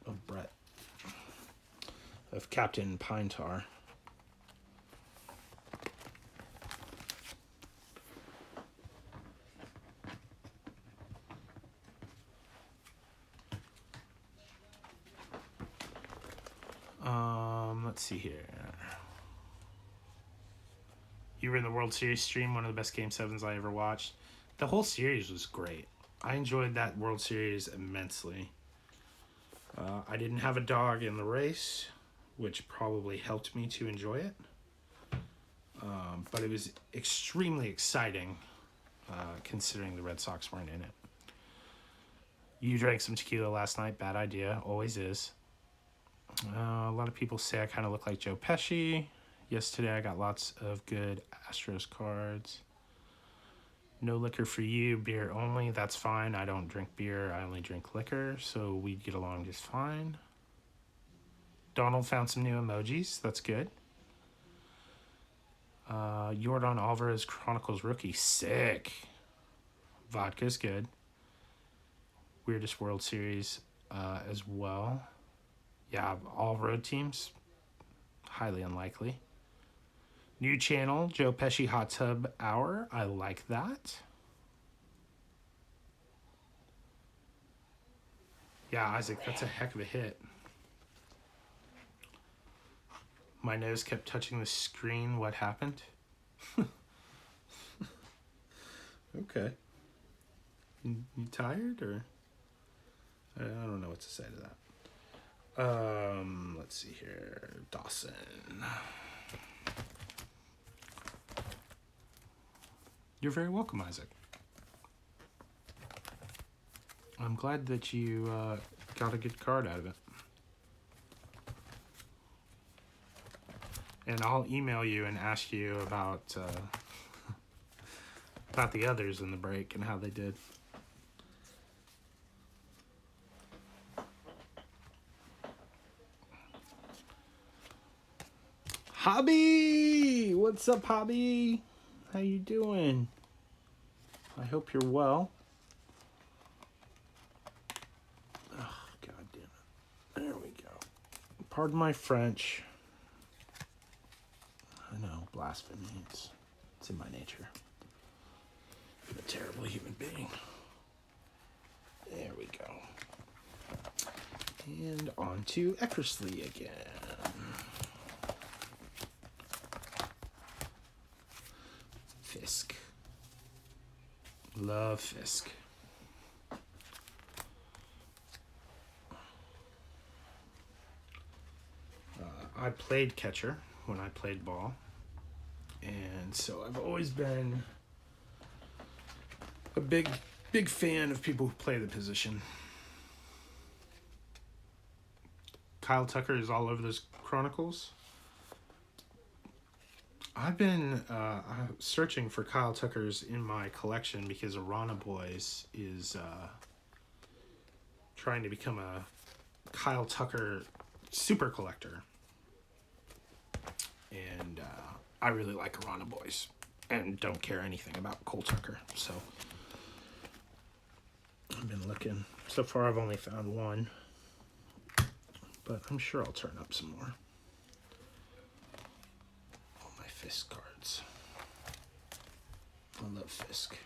of Brett, of Captain Pine Tar. Let's see here. You were in the World Series stream, one of the best Game 7s I ever watched. The whole series was great. I enjoyed that World Series immensely. I didn't have a dog in the race, which probably helped me to enjoy it. But it was extremely exciting considering the Red Sox weren't in it. You drank some tequila last night. Bad idea. Always is. A lot of people say I kind of look like Joe Pesci. Yesterday I got lots of good Astros cards. No liquor for you, beer only. That's fine. I don't drink beer. I only drink liquor, so we'd get along just fine. Donald found some new emojis. That's good. Yordan Alvarez Chronicles rookie. Sick. Vodka's good. Weirdest World Series as well. Yeah, all road teams. Highly unlikely. New channel, Joe Pesci Hot Tub Hour. I like that. Yeah, Isaac, that's a heck of a hit. My nose kept touching the screen. What happened? Okay. You tired or? I don't know what to say to that. Let's see here. Dawson. You're very welcome, Isaac. I'm glad that you got a good card out of it. And I'll email you and ask you about the others in the break and how they did. Hobby! What's up, Hobby? How you doing? I hope you're well. Oh, God damn it. There we go. Pardon my French. I know, blasphemy. It's in my nature. I'm a terrible human being. There we go. And on to Eckersley again. Fisk. Love Fisk. I played catcher when I played ball. And so I've always been a big fan of people who play the position. Kyle Tucker is all over those Chronicles. I've been searching for Kyle Tuckers in my collection because Arana Boys is trying to become a Kyle Tucker super collector. And I really like Arana Boys and don't care anything about Cole Tucker. So I've been looking. So far I've only found one, but I'm sure I'll turn up some more. All my Fisk cards. I love Fisk.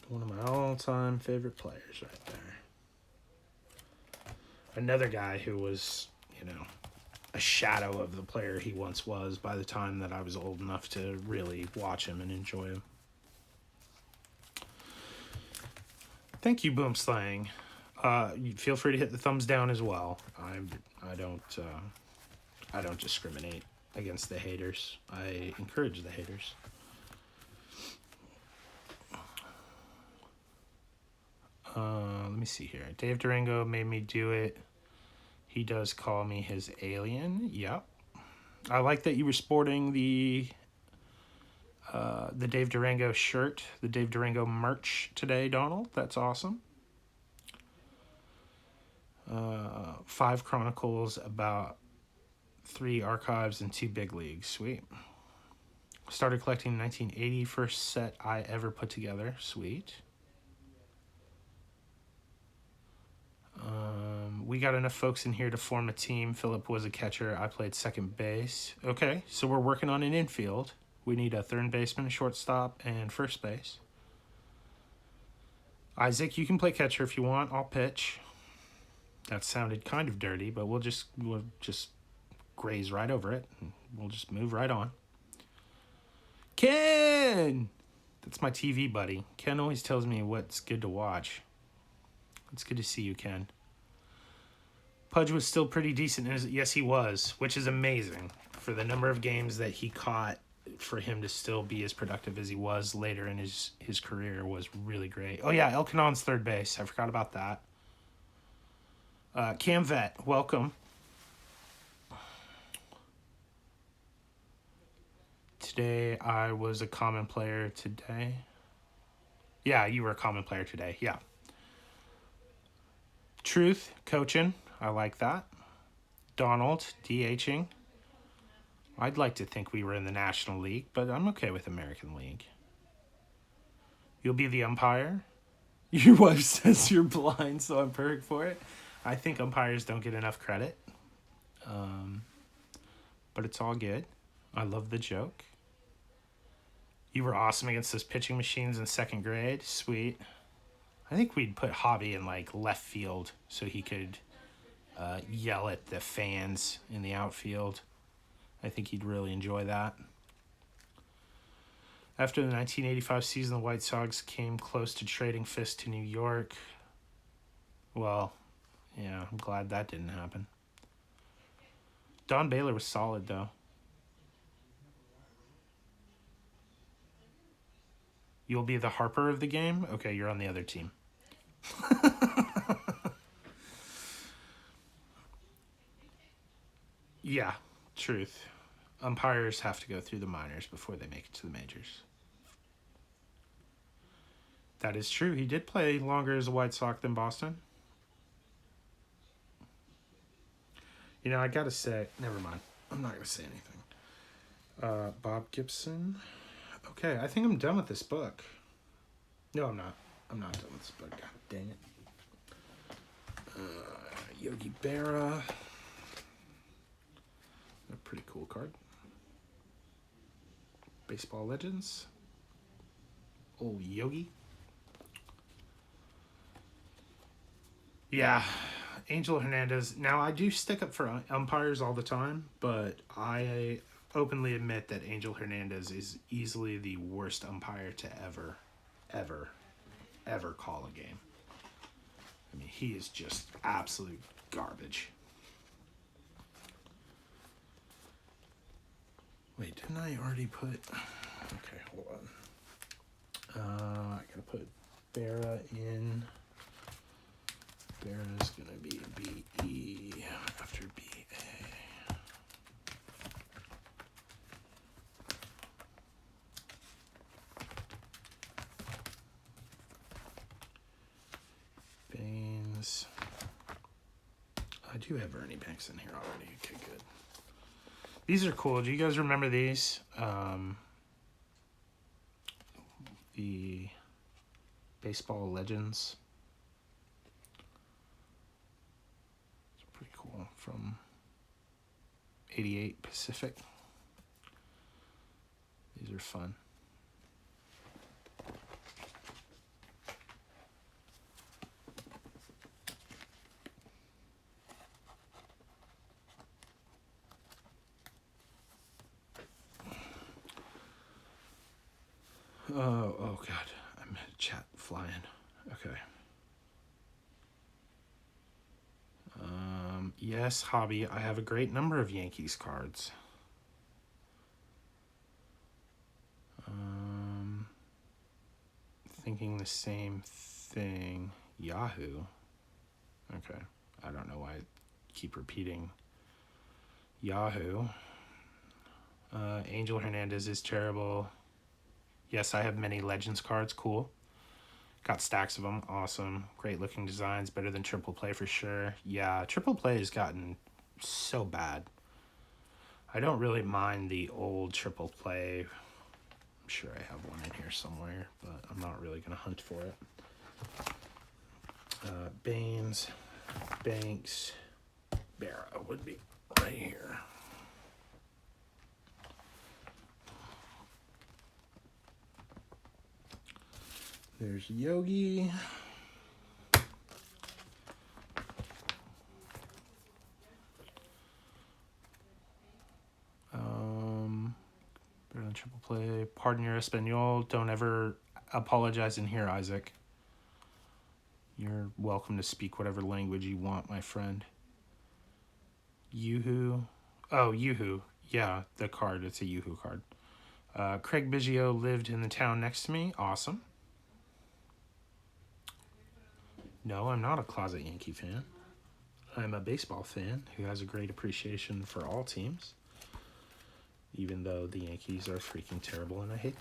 One of my all-time favorite players right there. Another guy who was, a shadow of the player he once was by the time that I was old enough to really watch him and enjoy him. Thank you, Boomslang. Feel free to hit the thumbs down as well. I don't discriminate against the haters. I encourage the haters. Let me see here. Dave Durango made me do it. He does call me his alien. Yep. I like that you were sporting the Dave Durango shirt, the Dave Durango merch today, Donald. That's awesome. 5 Chronicles, about 3 archives, and 2 big leagues. Sweet. Started collecting in 1980. First set I ever put together. Sweet. We got enough folks in here to form a team. Philip was a catcher. I played second base. Okay, so we're working on an infield. We need a third baseman, a shortstop, and first base. Isaac, you can play catcher if you want. I'll pitch. That sounded kind of dirty, but we'll just graze right over it. And we'll just move right on. Ken! That's my TV buddy. Ken always tells me what's good to watch. It's good to see you, Ken. Pudge was still pretty decent. Yes, he was, which is amazing for the number of games that he caught. For him to still be as productive as he was later in his career was really great. Oh yeah, Elkannon's third base. I forgot about that. Cam Vet, welcome. Today I was a common player today. Yeah, you were a common player today. Yeah. Truth, coaching. I like that. Donald, DHing. I'd like to think we were in the National League, but I'm okay with American League. You'll be the umpire. Your wife says you're blind, so I'm perfect for it. I think umpires don't get enough credit. But it's all good. I love the joke. You were awesome against those pitching machines in second grade. Sweet. I think we'd put Hobby in like left field so he could yell at the fans in the outfield. I think he'd really enjoy that. After the 1985 season, the White Sox came close to trading Fisk to New York. Well, yeah, I'm glad that didn't happen. Don Baylor was solid, though. You'll be the Harper of the game? Okay, you're on the other team. Yeah, truth. Umpires have to go through the minors before they make it to the majors. That is true. He did play longer as a White Sox than Boston. You know, I gotta say, never mind. I'm not gonna say anything. Bob Gibson. Okay, I think I'm done with this book. No, I'm not. I'm not done with this book. God dang it. Yogi Berra. A pretty cool card. Baseball Legends. Old Yogi. Yeah, Angel Hernandez. Now, I do stick up for umpires all the time, but I openly admit that Angel Hernandez is easily the worst umpire to ever call a game. I mean, he is just absolute garbage. Wait, didn't I already put... Okay, hold on. I gotta put Berra in. Berra's gonna be B-E after B-A. Baines. I do have Ernie Banks in here already. Okay, good. These are cool. Do you guys remember these? The Baseball Legends. It's pretty cool. From 88 Pacific. These are fun. Oh God, I'm chat flying. Okay. Yes, Hobby, I have a great number of Yankees cards. Thinking the same thing. Yahoo. Okay. I don't know why I keep repeating Yahoo. Angel Hernandez is terrible. Yes, I have many Legends cards. Cool. Got stacks of them. Awesome. Great looking designs. Better than Triple Play for sure. Yeah, Triple Play has gotten so bad. I don't really mind the old Triple Play. I'm sure I have one in here somewhere, but I'm not really going to hunt for it. Baines, Banks, Berra would be right here. There's Yogi. Better than Triple Play. Pardon your Espanol. Don't ever apologize in here, Isaac. You're welcome to speak whatever language you want, my friend. Yoo-hoo. Oh, Yoo-hoo. Yeah, the card. It's a Yoo-hoo card. Craig Biggio lived in the town next to me. Awesome. No, I'm not a closet Yankee fan. I'm a baseball fan who has a great appreciation for all teams, even though the Yankees are freaking terrible and I hate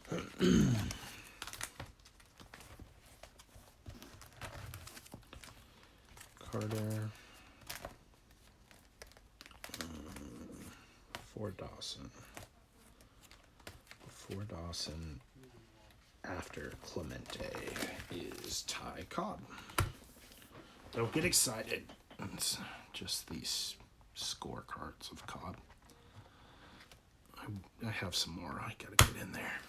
them. Carter. For Dawson. For Dawson after Clemente is Ty Cobb. Don't get excited. It's just these scorecards of Cobb. I have some more. I gotta get in there.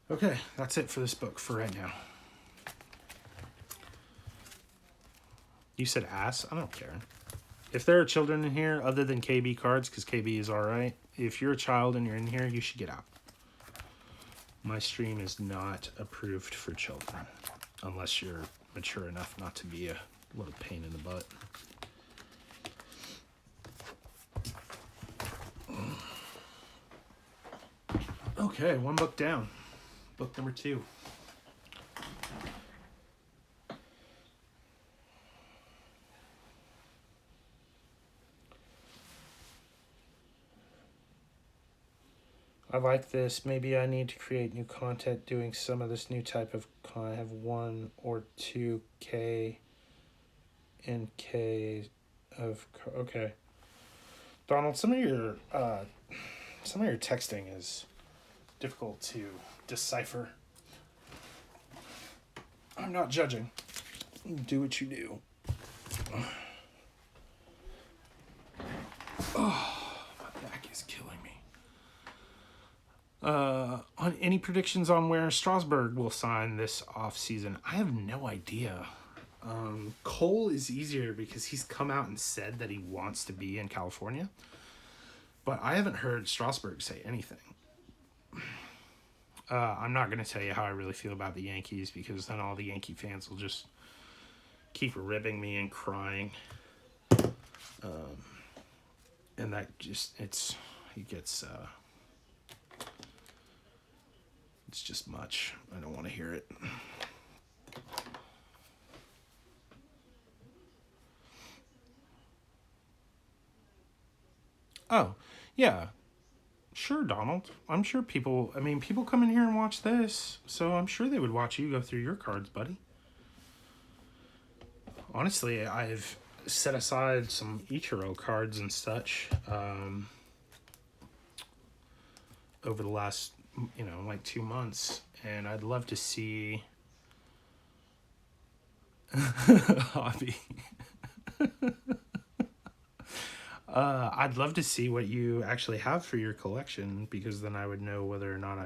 Okay, that's it for this book for right now. You said ass? I don't care. If there are children in here other than KB cards, because KB is alright, if you're a child and you're in here, you should get out. My stream is not approved for children, unless you're mature enough not to be a little pain in the butt. Okay, one book down. Book number 2. I like this. Maybe I need to create new content doing some of this new type of I have 1 or 2 K and K of okay. Donald, some of your texting is difficult to decipher. I'm not judging. Do what you do. Oh, my back is killing me. On any predictions on where Strasburg will sign this offseason? I have no idea. Cole is easier because he's come out and said that he wants to be in California. But I haven't heard Strasburg say anything. I'm not going to tell you how I really feel about the Yankees because then all the Yankee fans will just keep ribbing me and crying. And that just, it's just much. I don't want to hear it. Oh, yeah. Sure, Donald. I'm sure people come in here and watch this, so I'm sure they would watch you go through your cards, buddy. Honestly, I've set aside some Ichiro cards and such over the last, 2 months, and I'd love to see hobby. I'd love to see what you actually have for your collection, because then I would know whether or not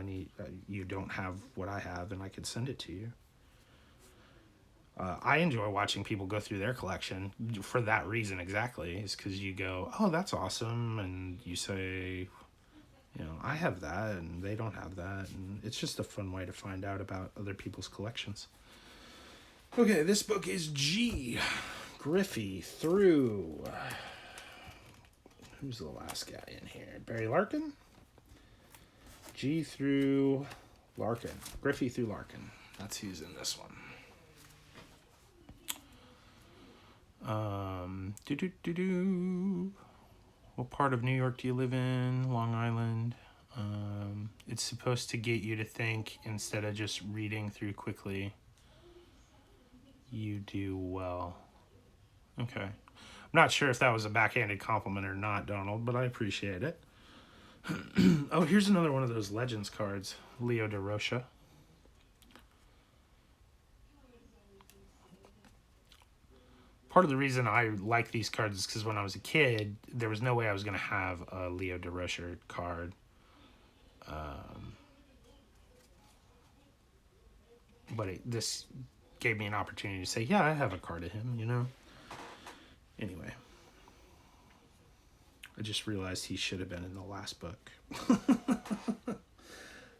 you don't have what I have, and I could send it to you. I enjoy watching people go through their collection for that reason exactly, is because you go, oh, that's awesome, and you say, I have that, and they don't have that, and it's just a fun way to find out about other people's collections. Okay, this book is G. Griffey through... Who's the last guy in here? Barry Larkin? G through Larkin. Griffey through Larkin. That's who's in this one. What part of New York do you live in? Long Island. It's supposed to get you to think instead of just reading through quickly. You do well. Okay. I'm not sure if that was a backhanded compliment or not, Donald, but I appreciate it. Oh, here's another one of those Legends cards. Leo DeRocha. Part of the reason I like these cards is because when I was a kid, there was no way I was going to have a Leo DeRocha card. But this gave me an opportunity to say, yeah, I have a card of him, Anyway. I just realized he should have been in the last book.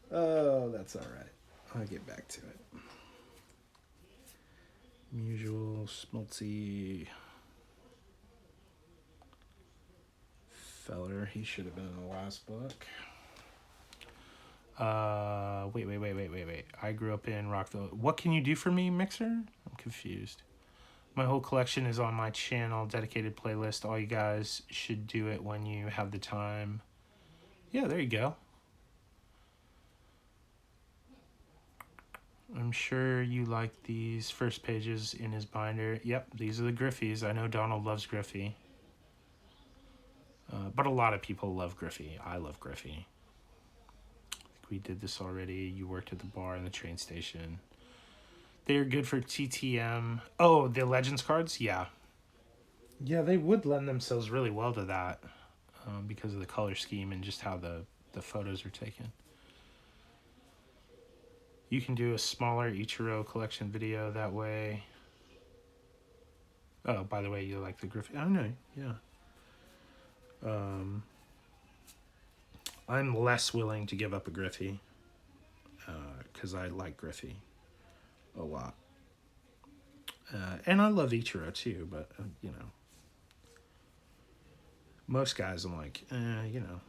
Oh, that's all right. I'll get back to it. Usual, Smoltzy. Feller. He should have been in the last book. Wait. I grew up in Rockville. What can you do for me, Mixer? I'm confused. My whole collection is on my channel, dedicated playlist. All you guys should do it when you have the time. Yeah, there you go. I'm sure you like these first pages in his binder. Yep, these are the Griffies. I know Donald loves Griffey. But a lot of people love Griffey. I love Griffey. I think we did this already. You worked at the bar and the train station. They're good for TTM. Oh, the Legends cards? Yeah. Yeah, they would lend themselves really well to that because of the color scheme and just how the photos are taken. You can do a smaller Ichiro collection video that way. Oh, by the way, you like the Griffey? I know, yeah. I'm less willing to give up a Griffey because I like Griffey a lot. And I love Ichiro too, but, you know. Most guys I'm like, you know.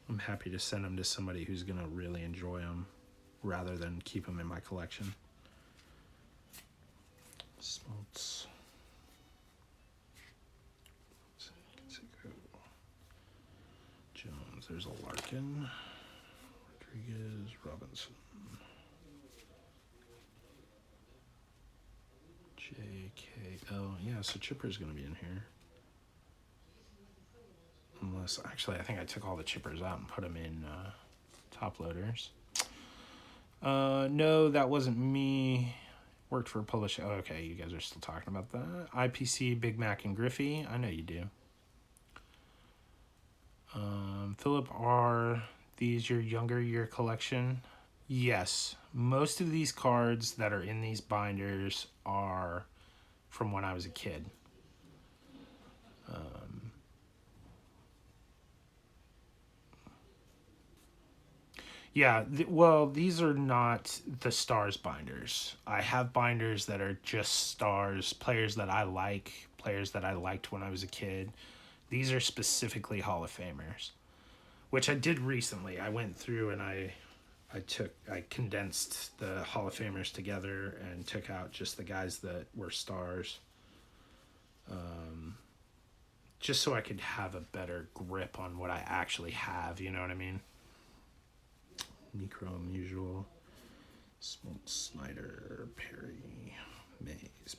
I'm happy to send them to somebody who's going to really enjoy them rather than keep them in my collection. Smoltz. Jones. There's a Larkin. Rodriguez. Robinson. JK. Oh, yeah, so Chipper's going to be in here. Unless, actually, I think I took all the Chippers out and put them in top loaders. No, that wasn't me. Worked for a publisher. Oh, okay, you guys are still talking about that. IPC, Big Mac, and Griffey. I know you do. Philip, are these your younger year collection? Yes. Most of these cards that are in these binders are from when I was a kid. Yeah, well, these are not the Stars binders. I have binders that are just Stars, players that I like, players that I liked when I was a kid. These are specifically Hall of Famers, which I did recently. I went through and I condensed the Hall of Famers together and took out just the guys that were Stars. Just so I could have a better grip on what I actually have, you know what I mean? Necrom, usual. Smoltz, Snyder, Perry, Mays.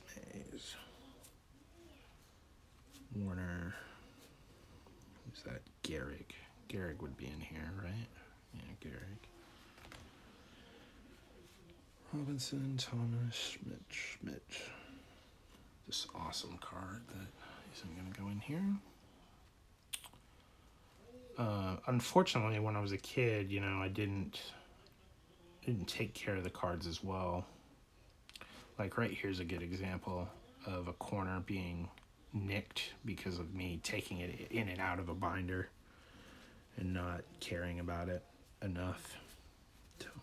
Warner. Who's that? Gehrig. Gehrig would be in here, right? Yeah, Gehrig. Robinson, Thomas, Schmidt. This awesome card that isn't going to go in here. Unfortunately, when I was a kid, you know, I didn't take care of the cards as well. Like right here's a good example of a corner being nicked because of me taking it in and out of a binder and not caring about it enough. Tony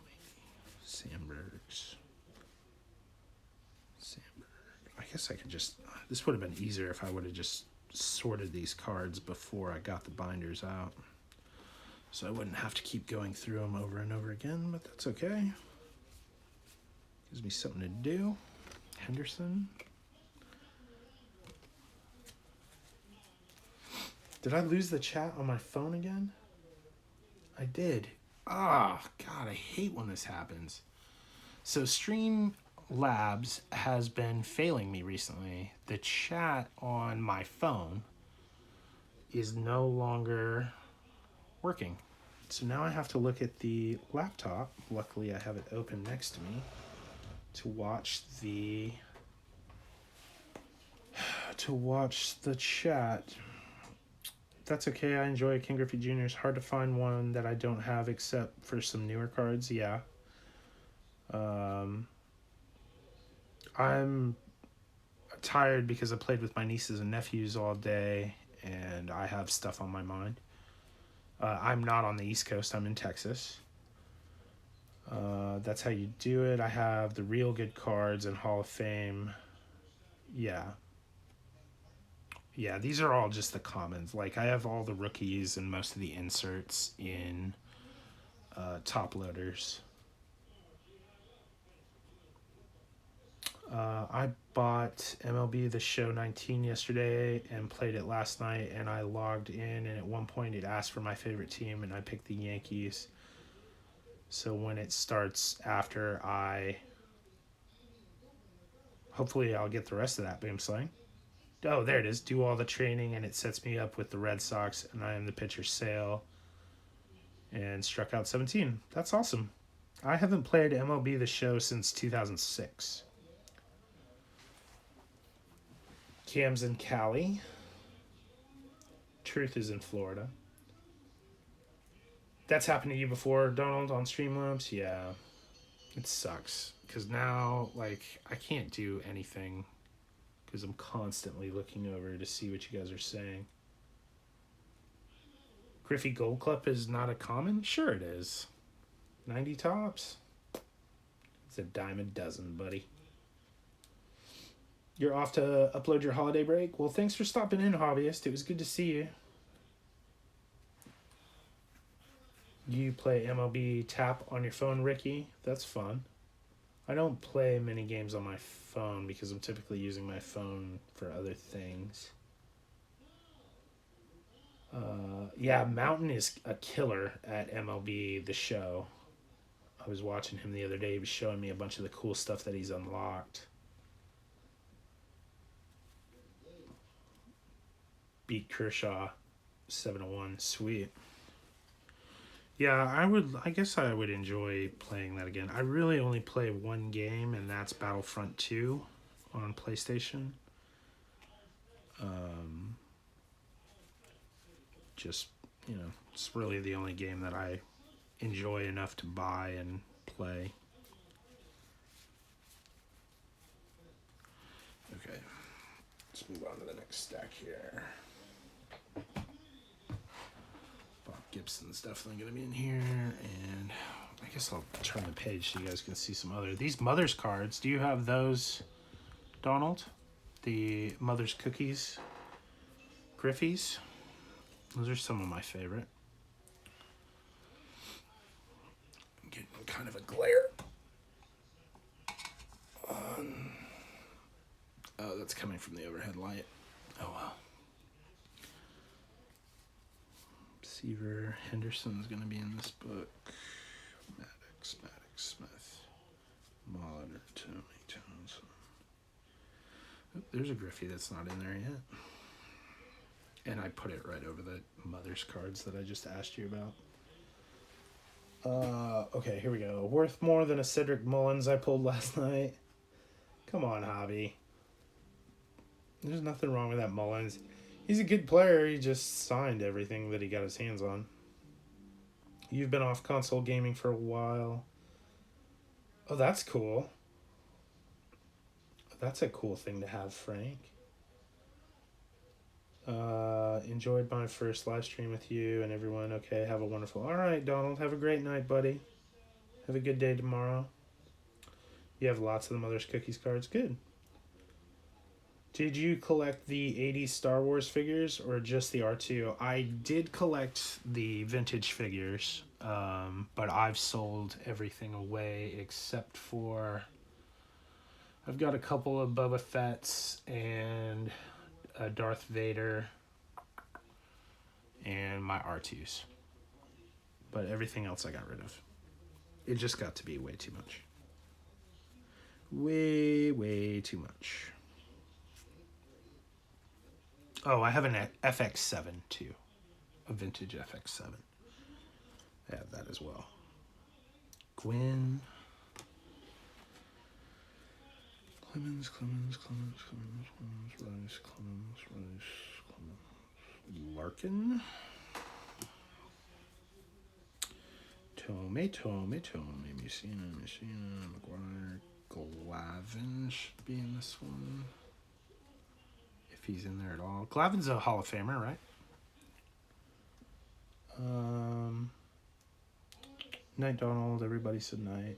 Sandberg. I guess I could just, this would have been easier if I would have just sorted these cards before I got the binders out. So I wouldn't have to keep going through them over and over again, but that's okay. Gives me something to do. Henderson. Did I lose the chat on my phone again? I did. Ah, God, I hate when this happens. So Streamlabs has been failing me recently. The chat on my phone is no longer working. So now I have to look at the laptop. Luckily, I have it open next to me to watch the chat. That's okay. I enjoy King Griffey Jr. It's hard to find one that I don't have except for some newer cards. Yeah. I'm tired because I played with my nieces and nephews all day and I have stuff on my mind. I'm not on the East Coast. I'm in Texas. That's how you do it. I have the real good cards and Hall of Fame. Yeah. Yeah, these are all just the commons. Like, I have all the rookies and most of the inserts in top loaders. I bought MLB The Show 19 yesterday and played it last night, and I logged in, and at one point it asked for my favorite team, and I picked the Yankees. So when it starts after hopefully I'll get the rest of that boom slang. Oh, there it is. Do all the training, and it sets me up with the Red Sox, and I am the pitcher Sale, and struck out 17. That's awesome. I haven't played MLB The Show since 2006. Cam's in Cali. Truth is in Florida. That's happened to you before, Donald, on Streamlabs? Yeah. It sucks. Because now, like, I can't do anything because I'm constantly looking over to see what you guys are saying. Griffey Gold Club is not a common? Sure it is. 90 tops? It's a dime a dozen, buddy. You're off to upload your holiday break? Well, thanks for stopping in, hobbyist. It was good to see you. You play MLB Tap on your phone, Ricky? That's fun. I don't play many games on my phone because I'm typically using my phone for other things. Yeah, Mountain is a killer at MLB The Show. I was watching him the other day. He was showing me a bunch of the cool stuff that he's unlocked. Beat Kershaw 7-1. Sweet. Yeah, I guess I would enjoy playing that again. I really only play one game, and that's Battlefront 2 on PlayStation. Just, it's really the only game that I enjoy enough to buy and play. Okay, let's move on to the next stack here. Bob Gibson's definitely going to be in here, and I guess I'll turn the page so you guys can see some other. These Mother's cards, do you have those, Donald? The Mother's Cookies Griffies? Those are some of my favorite. I'm getting kind of a glare. Oh, that's coming from the overhead light. Oh, well. Seaver Henderson's going to be in this book. Maddox, Smith. Molitor, Tony Townsend. Oh, there's a Griffey that's not in there yet. And I put it right over the Mother's cards that I just asked you about. Okay, here we go. Worth more than a Cedric Mullins I pulled last night. Come on, hobby. There's nothing wrong with that Mullins. He's a good player. He just signed everything that he got his hands on. You've been off console gaming for a while. Oh, that's cool. That's a cool thing to have, Frank. Enjoyed my first live stream with you and everyone. Okay, have a wonderful... All right, Donald. Have a great night, buddy. Have a good day tomorrow. You have lots of the Mother's Cookies cards. Good. Did you collect the 80s Star Wars figures or just the R2? I did collect the vintage figures, but I've sold everything away except for... I've got a couple of Boba Fett's and a Darth Vader and my R2s. But everything else I got rid of. It just got to be way too much. Way too much. Oh, I have an FX7 too. A vintage FX7. I have that as well. Gwyn. Clemens, Rice. Larkin. Tome, Messina, McGuire. Glavin should be in this one. If he's in there at all. Glavin's a Hall of Famer, right? Night, Donald. Everybody said night.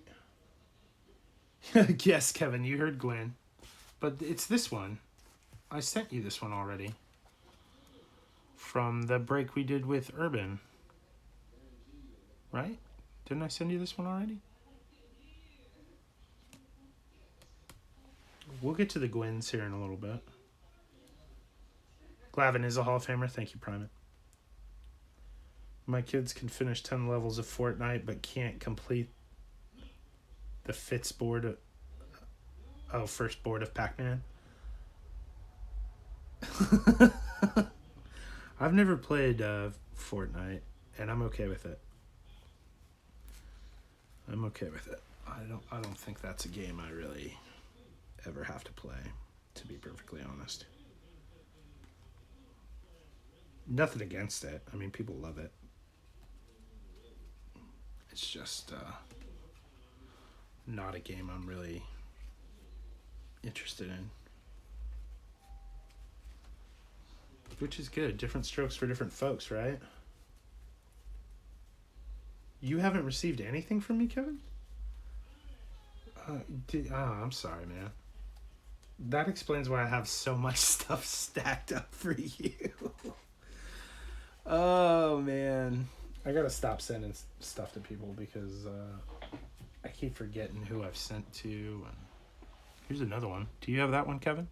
Yes, Kevin, you heard Gwen. But it's this one. I sent you this one already. from the break we did with Urban. Right? Didn't I send you this one already? We'll get to the Gwens here in a little bit. Glavin is a Hall of Famer. Thank you, Primate. My kids can finish 10 levels of Fortnite, but can't complete the Fitz board. First board of Pac-Man. I've never played Fortnite, and I'm okay with it. I'm okay with it. I don't think that's a game I really ever have to play, to be perfectly honest. Nothing against it. I mean, people love it. It's just not a game I'm really interested in. Which is good. Different strokes for different folks, right? You haven't received anything from me, Kevin? I'm sorry, man. That explains why I have so much stuff stacked up for you. Oh, man. I gotta stop sending stuff to people because I keep forgetting who I've sent to. And here's another one. Do you have that one, Kevin?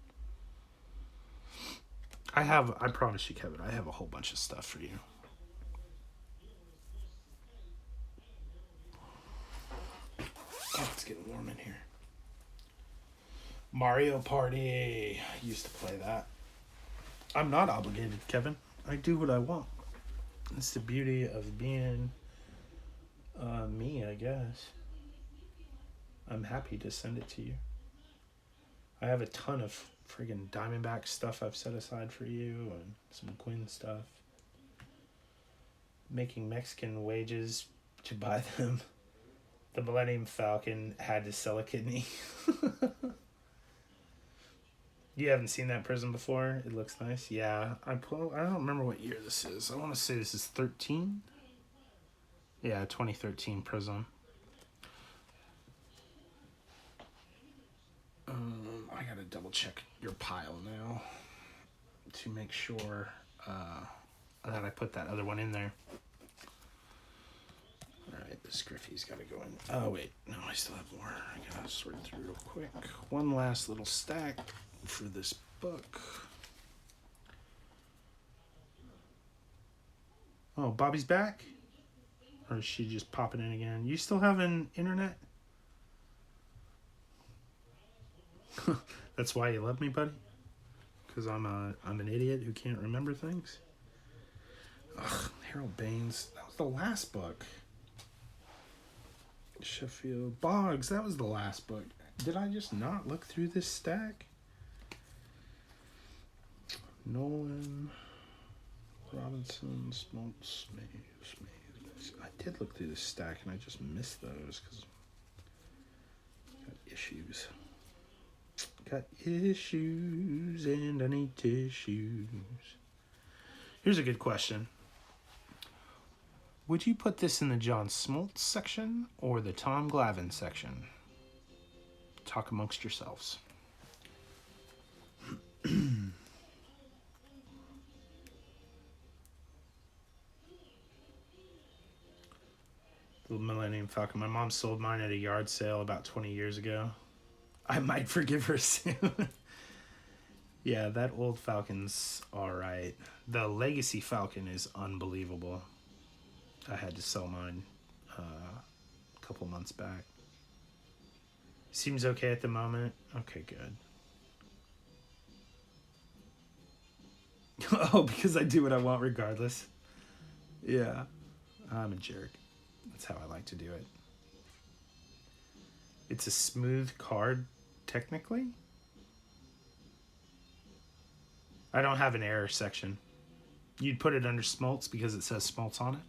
I promise you, Kevin, I have a whole bunch of stuff for you. Oh, it's getting warm in here. Mario Party. I used to play that. I'm not obligated, Kevin. I do what I want. It's the beauty of being me, I guess. I'm happy to send it to you. I have a ton of friggin' Diamondback stuff I've set aside for you and some Quinn stuff. Making Mexican wages to buy them. The Millennium Falcon had to sell a kidney. You haven't seen that Prism before? It looks nice. Yeah, I don't remember what year this is. I want to say this is 13. Yeah, 2013 Prism. I gotta double check your pile now to make sure that I put that other one in there. Alright, this Griffey's gotta go in. Oh, wait. No, I still have more. I gotta sort through real quick. One last little stack for this book. Oh, Bobby's back? Or is she just popping in again? You still have an internet? That's why you love me, buddy? Because I'm an idiot who can't remember things? Ugh, Harold Baines. That was the last book. Sheffield Boggs. That was the last book. Did I just not look through this stack? Nolan, Robinson, Smoltz, Mays. I did look through this stack and I just missed those because got issues. Got issues and I need tissues. Here's a good question. Would you put this in the John Smoltz section or the Tom Glavin section? Talk amongst yourselves. The Millennium Falcon. My mom sold mine at a yard sale about 20 years ago. I might forgive her soon. Yeah, that old Falcon's alright. The Legacy Falcon is unbelievable. I had to sell mine a couple months back. Seems okay at the moment. Okay, good. Oh, because I do what I want regardless. Yeah, I'm a jerk. That's how I like to do it. It's a smooth card, technically. I don't have an error section. You'd put it under Smoltz because it says Smoltz on it.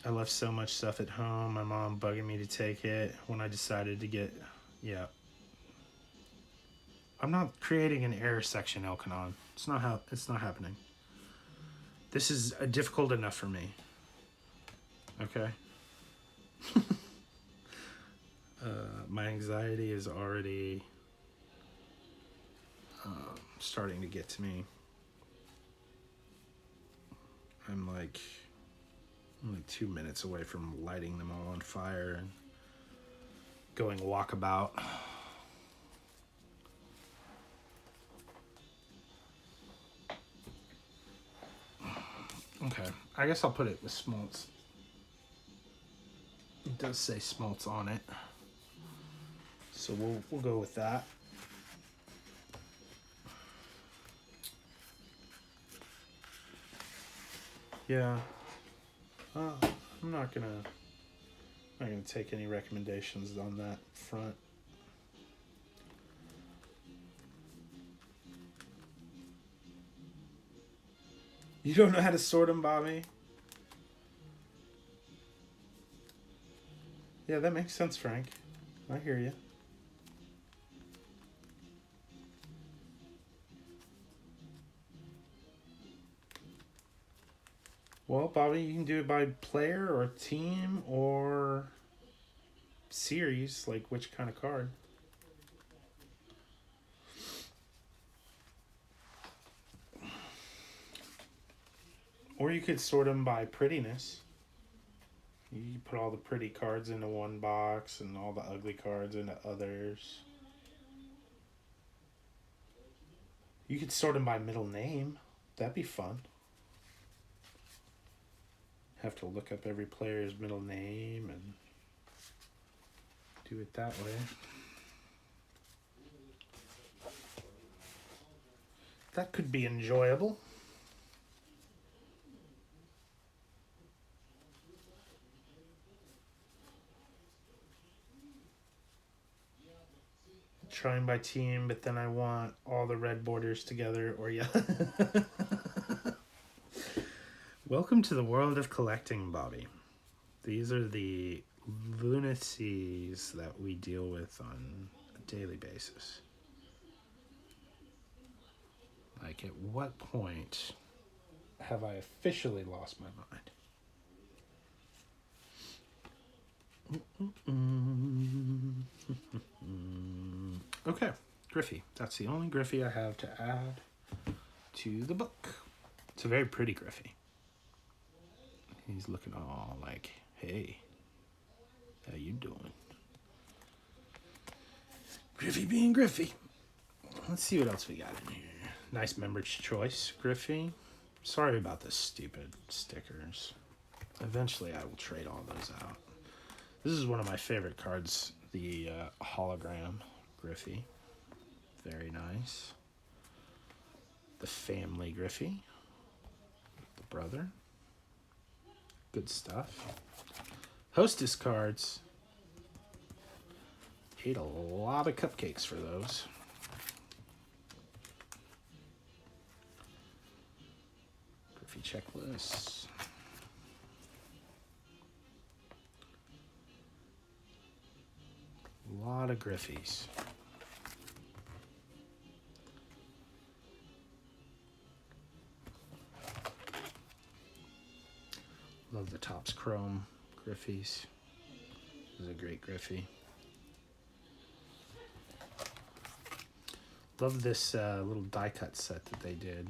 I left so much stuff at home. My mom bugging me to take it when I decided to get... Yeah. I'm not creating an error section, Elkanon. It's not happening. This is difficult enough for me. Okay? My anxiety is already starting to get to me. I'm like only 2 minutes away from lighting them all on fire and going walkabout. Okay, I guess I'll put it with smoltz. It does say smoltz on it, so we'll go with that. Yeah, I'm not gonna take any recommendations on that front. You don't know how to sort them, Bobby? Yeah, that makes sense, Frank. I hear you. Well, Bobby, you can do it by player or team or series, like which kind of card. Or you could sort them by prettiness. You put all the pretty cards into one box and all the ugly cards into others. You could sort them by middle name. That'd be fun. Have to look up every player's middle name and do it that way. That could be enjoyable. Trying by team, but then I want all the red borders together, or yeah. Welcome to the world of collecting, Bobby. These are the lunacies that we deal with on a daily basis. Like, at what point have I officially lost my mind? Okay, Griffey. That's the only Griffey I have to add to the book. It's a very pretty Griffey. He's looking all like, hey, how you doing? Griffey being Griffey. Let's see what else we got in here. Nice member's choice, Griffey. Sorry about the stupid stickers. Eventually I will trade all those out. This is one of my favorite cards, the hologram Griffey. Very nice. The family Griffey. The brother. Good stuff. Hostess cards. Ate a lot of cupcakes for those. Griffey checklist. A lot of Griffies. Love the Topps Chrome Griffies. This is a great Griffey. Love this little die cut set that they did.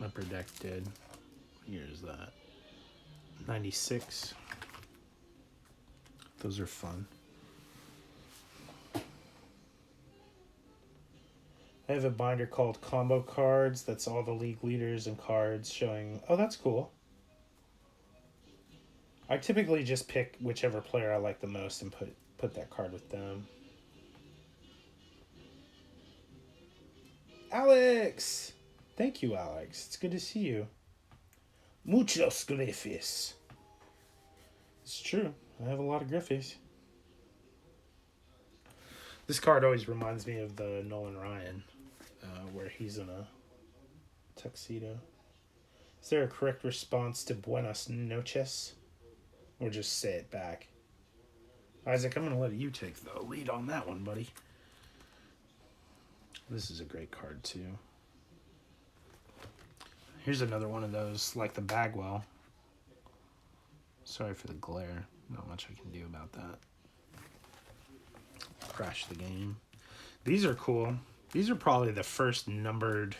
Upper Deck did. What year is that? 96. Those are fun. I have a binder called Combo Cards. That's all the league leaders and cards showing. Oh, that's cool. I typically just pick whichever player I like the most and put that card with them. Alex! Thank you, Alex. It's good to see you. Muchos Griffis. It's true. I have a lot of Griffies. This card always reminds me of the Nolan Ryan, where he's in a tuxedo. Is there a correct response to Buenas noches? Or just say it back? Isaac, I'm going to let you take the lead on that one, buddy. This is a great card, too. Here's another one of those, like the Bagwell. Sorry for the glare. Not much I can do about that. Crash the game. These are cool. These are probably the first numbered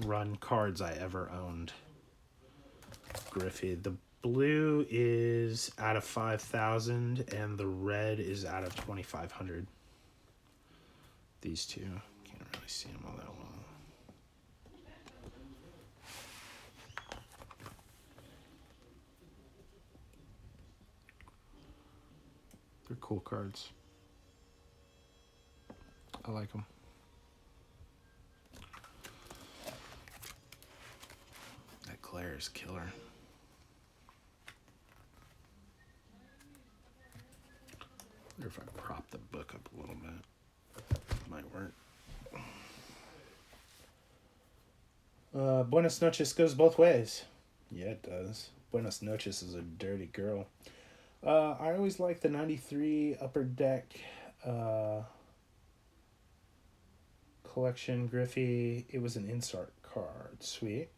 run cards I ever owned. Griffey. The blue is out of 5,000 and the red is out of 2,500. These two. Can't really see them all that well. They're cool cards. I like them. That glare is killer. I wonder if I prop the book up a little bit. Might work. Buenas noches goes both ways. Yeah, it does. Buenas noches is a dirty girl. I always like the 93 Upper Deck collection Griffey. It was an insert card. Sweet.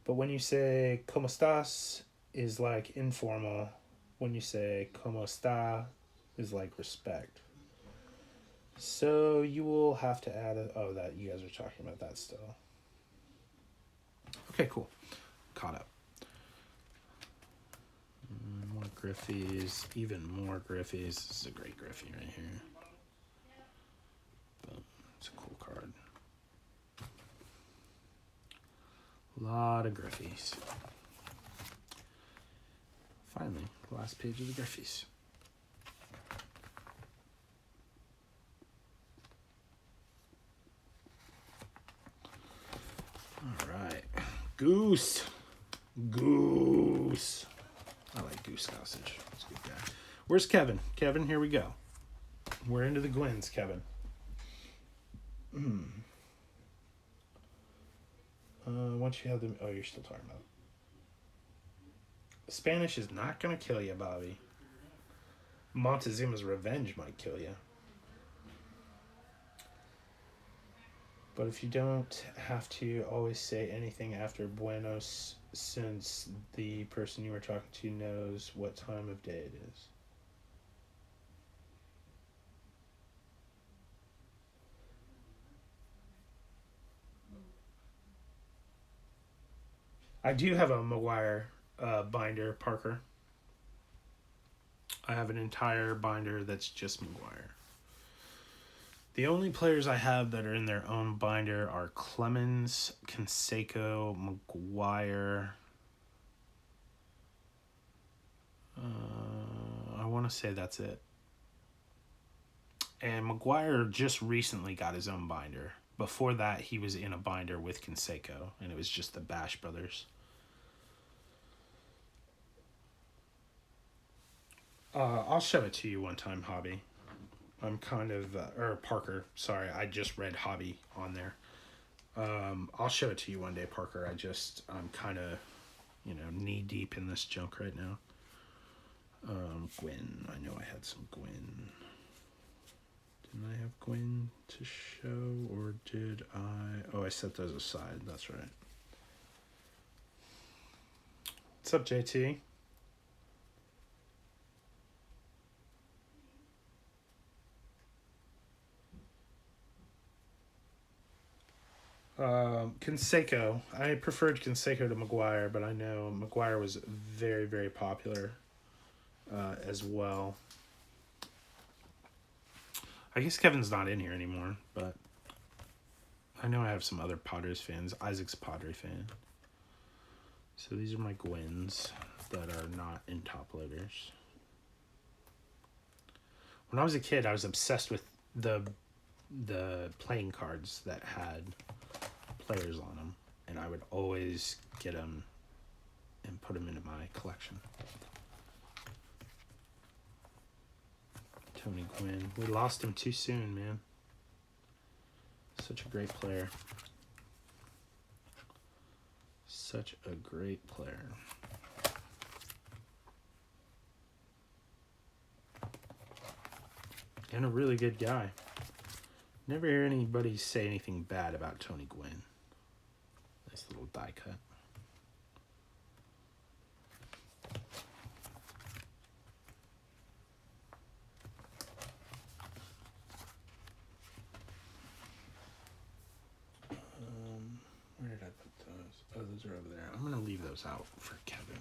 But when you say ¿Cómo estás? Is like informal. When you say ¿Cómo está? Is like respect. So you will have to add that you guys are talking about that still. Okay, cool. Caught up. More Griffies, even more Griffies. This is a great Griffey right here. Boom. It's a cool card. A lot of Griffies. Finally, last page of the Griffies. All right. Goose. Goose. I like Goose Gossage. That's a good guy. Where's Kevin? Kevin, here we go. We're into the Gwens, Kevin. Once you have them... Oh, you're still talking about... Spanish is not going to kill you, Bobby. Montezuma's Revenge might kill you. But if you don't have to always say anything after Buenos, since the person you were talking to knows what time of day it is. I do have a Maguire binder, Parker. I have an entire binder that's just Maguire. The only players I have that are in their own binder are Clemens, Canseco, Maguire. I want to say that's it. And Maguire just recently got his own binder. Before that, he was in a binder with Canseco, and it was just the Bash Brothers. I'll show it to you one time, Hobby. I'm kind of, or Parker, sorry, I just read Hobby on there. I'll show it to you one day, Parker. I'm kind of, knee deep in this junk right now. Gwen, I know I had some Gwen. Didn't I have Gwen to show, or did I? Oh, I set those aside, that's right. What's up, JT? Canseco. I preferred Canseco to Maguire, but I know Maguire was very, very popular as well. I guess Kevin's not in here anymore, but I know I have some other Padres fans. Isaac's a Padre fan. So these are my Gwens that are not in top loaders. When I was a kid, I was obsessed with the playing cards that had players on them, and I would always get them and put them into my collection. Tony Gwynn. We lost him too soon, man. Such a great player. Such a great player. And a really good guy. Never hear anybody say anything bad about Tony Gwynn. Nice little die cut. Those are over there. I'm going to leave those out for Kevin.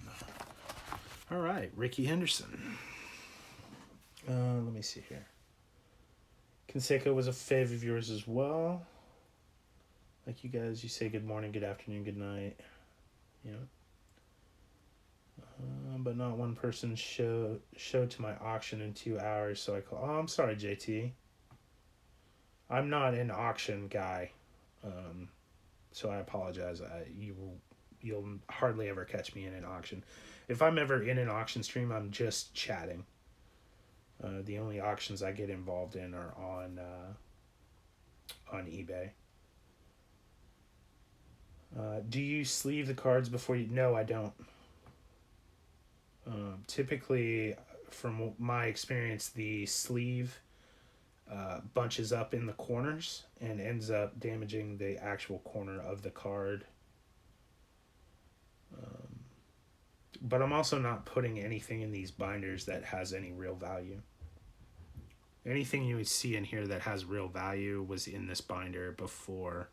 All right, Ricky Henderson. Let me see here. Canseco was a fave of yours as well. Like you guys, you say good morning, good afternoon, good night. Yeah. But not one person showed to my auction in 2 hours, so I call. Oh, I'm sorry, JT. I'm not an auction guy, so I apologize. You'll hardly ever catch me in an auction. If I'm ever in an auction stream, I'm just chatting. The only auctions I get involved in are on eBay. Do you sleeve the cards before you? No, I don't. Typically, from my experience, the sleeve bunches up in the corners and ends up damaging the actual corner of the card. But I'm also not putting anything in these binders that has any real value. Anything you would see in here that has real value was in this binder before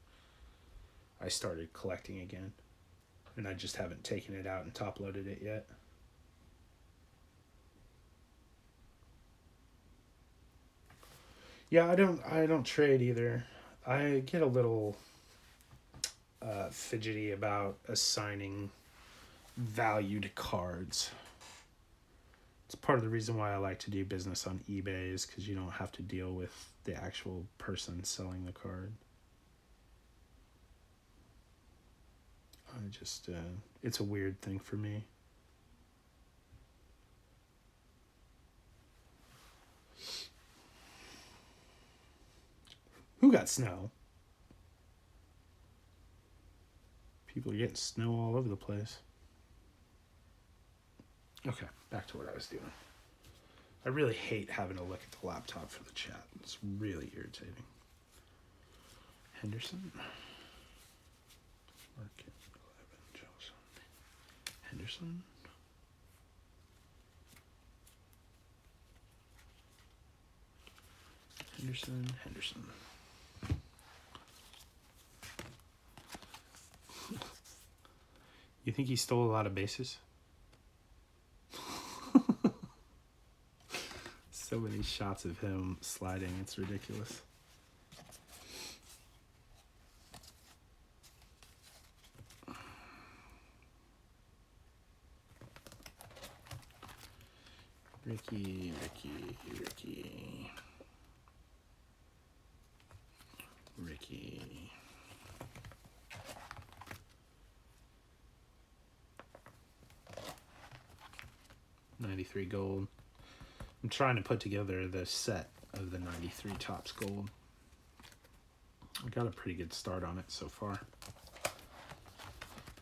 I started collecting again. And I just haven't taken it out and top loaded it yet. Yeah, I don't trade either. I get a little fidgety about assigning value to cards. It's part of the reason why I like to do business on eBay is because you don't have to deal with the actual person selling the card. It's a weird thing for me. Who got snow? People are getting snow all over the place. Okay, back to what I was doing. I really hate having to look at the laptop for the chat. It's really irritating. Henderson. Market 11, Joseph. Henderson. Henderson. You think he stole a lot of bases? So many shots of him sliding, it's ridiculous. Ricky. 93 gold. I'm trying to put together the set of the 93 Topps gold. I got a pretty good start on it so far.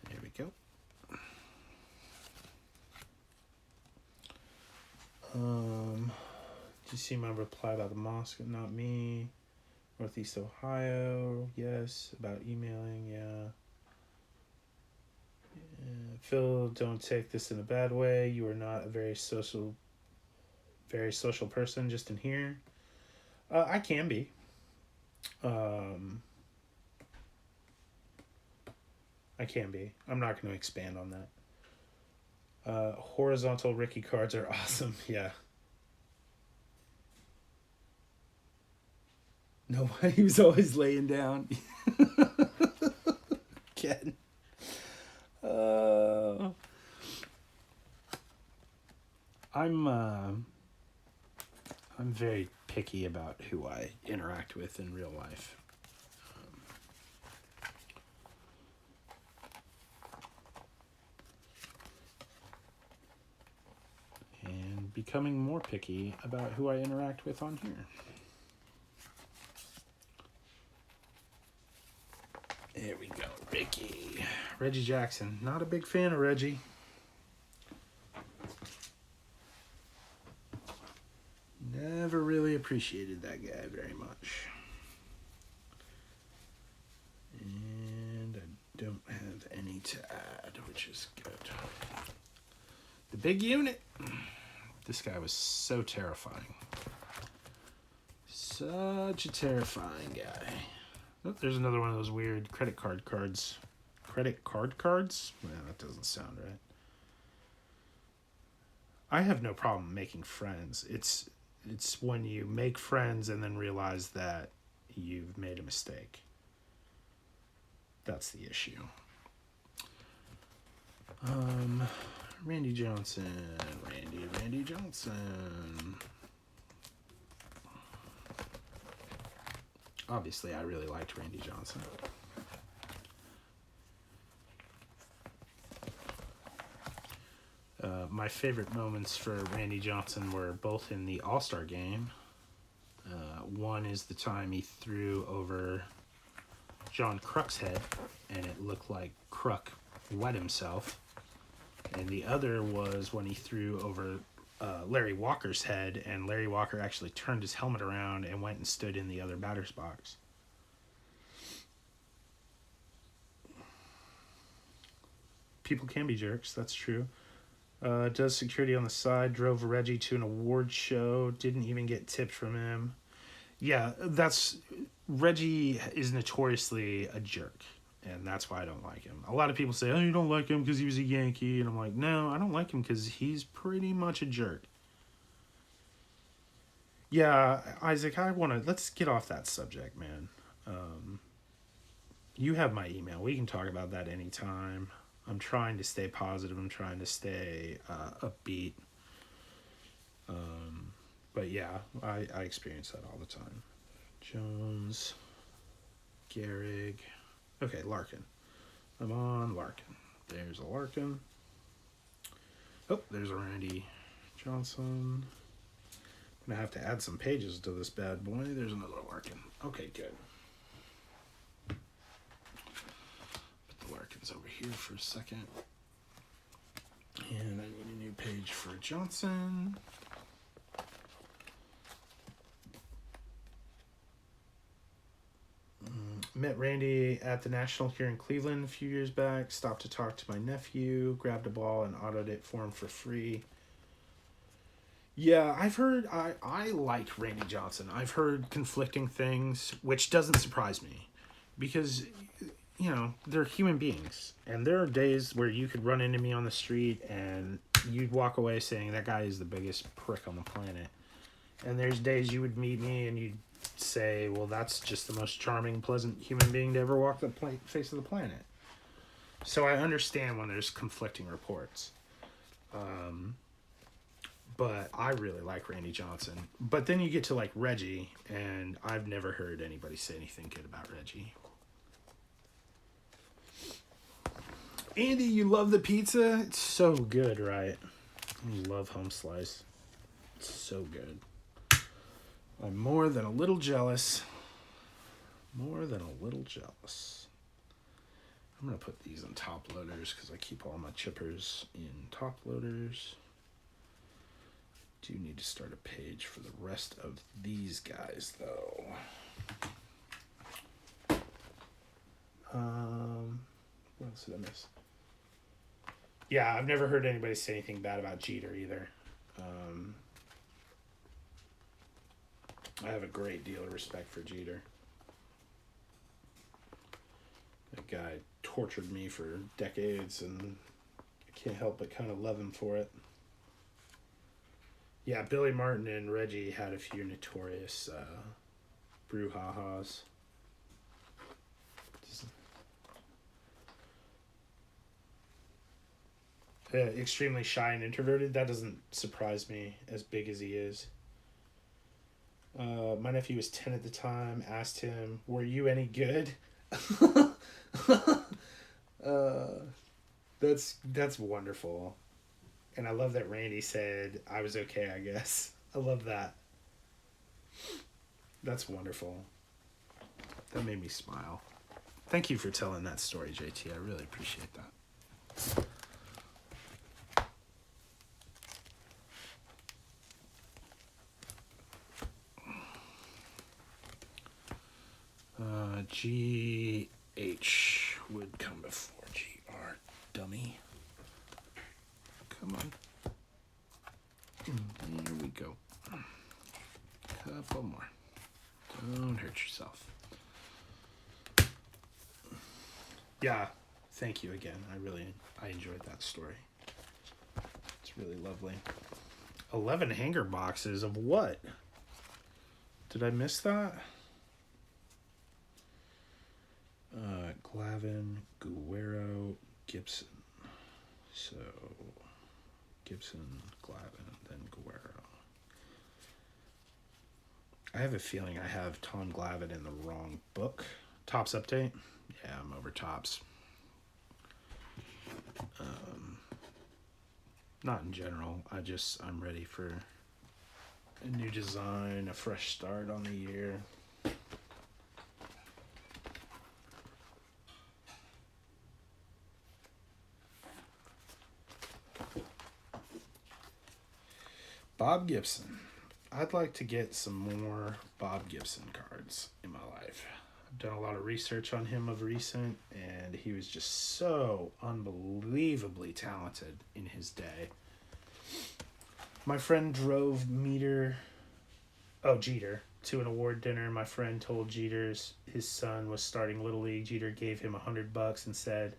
There we go. Did you see my reply about the mosque? Not me. Northeast Ohio. Yes. About emailing. Yeah. Phil, don't take this in a bad way. You are not a very social person, just in here. I can be. I can be. I'm not going to expand on that. Horizontal Ricky cards are awesome. Yeah. No, he was always laying down. Ken. I'm very picky about who I interact with in real life. And becoming more picky about who I interact with on here. There we go, Ricky. Reggie Jackson. Not a big fan of Reggie. Never really appreciated that guy very much. And I don't have any to add, which is good. The big unit. This guy was so terrifying. Such a terrifying guy. Oh, there's another one of those weird credit card cards. credit card cards? Well, that doesn't sound right. I have no problem making friends. It's when you make friends and then realize that you've made a mistake. That's the issue. Randy Johnson. Randy Johnson. Obviously, I really liked Randy Johnson. My favorite moments for Randy Johnson were both in the All-Star game. One is the time he threw over John Kruk's head, and it looked like Kruk wet himself. And the other was when he threw over Larry Walker's head, and Larry Walker actually turned his helmet around and went and stood in the other batter's box. People can be jerks, that's true. Does security on the side, drove Reggie to an award show, didn't even get tipped from him. Yeah, Reggie is notoriously a jerk, and that's why I don't like him. A lot of people say, oh, you don't like him because he was a Yankee, and I'm like, no, I don't like him because he's pretty much a jerk. Yeah, Isaac, let's get off that subject, man. You have my email. We can talk about that anytime. I'm trying to stay positive. I'm trying to stay upbeat. But yeah, I experience that all the time. Jones, Gehrig. Okay, Larkin. I'm on Larkin. There's a Larkin. Oh, there's a Randy Johnson. I'm going to have to add some pages to this bad boy. There's another Larkin. Okay, good. Put the Larkins over here for a second. And I need a new page for Johnson. Met Randy at the National here in Cleveland a few years back. Stopped to talk to my nephew. Grabbed a ball and autoed it for him for free. Yeah, I've heard... I like Randy Johnson. I've heard conflicting things, which doesn't surprise me. Because, you know, they're human beings. And there are days where you could run into me on the street and you'd walk away saying, that guy is the biggest prick on the planet. And there's days you would meet me and you'd say, well, that's just the most charming, pleasant human being to ever walk the face of the planet. So I understand when there's conflicting reports. But I really like Randy Johnson. But then you get to like Reggie, and I've never heard anybody say anything good about Reggie. Andy, you love the pizza? It's so good, right? I love Home Slice. It's so good. I'm more than a little jealous. More than a little jealous. I'm going to put these in top loaders because I keep all my chippers in top loaders. Do need to start a page for the rest of these guys, though. What else did I miss? Yeah, I've never heard anybody say anything bad about Jeter either. I have a great deal of respect for Jeter. That guy tortured me for decades, and I can't help but kind of love him for it. Yeah, Billy Martin and Reggie had a few notorious brouhahas. Extremely shy and introverted. That doesn't surprise me, as big as he is. My nephew was 10 at the time. Asked him, were you any good? That's wonderful. And I love that Randy said, I was okay, I guess. I love that. That's wonderful. That made me smile. Thank you for telling that story, JT. I really appreciate that. GH would come before GR, dummy. Come on. There we go. Couple more. Don't hurt yourself. Yeah, thank you again. I enjoyed that story. It's really lovely. 11 hanger boxes of what? Did I miss that? Glavin, Guerrero, Gibson. So, Gibson, Glavin, then Guerrero. I have a feeling I have Tom Glavin in the wrong book. Topps update? Yeah, I'm over Topps. Not in general. I'm ready for a new design, a fresh start on the year. Bob Gibson. I'd like to get some more Bob Gibson cards in my life. I've done a lot of research on him of recent, and he was just so unbelievably talented in his day. My friend drove Jeter, to an award dinner. My friend told Jeter's his son was starting Little League. Jeter gave him $100 and said,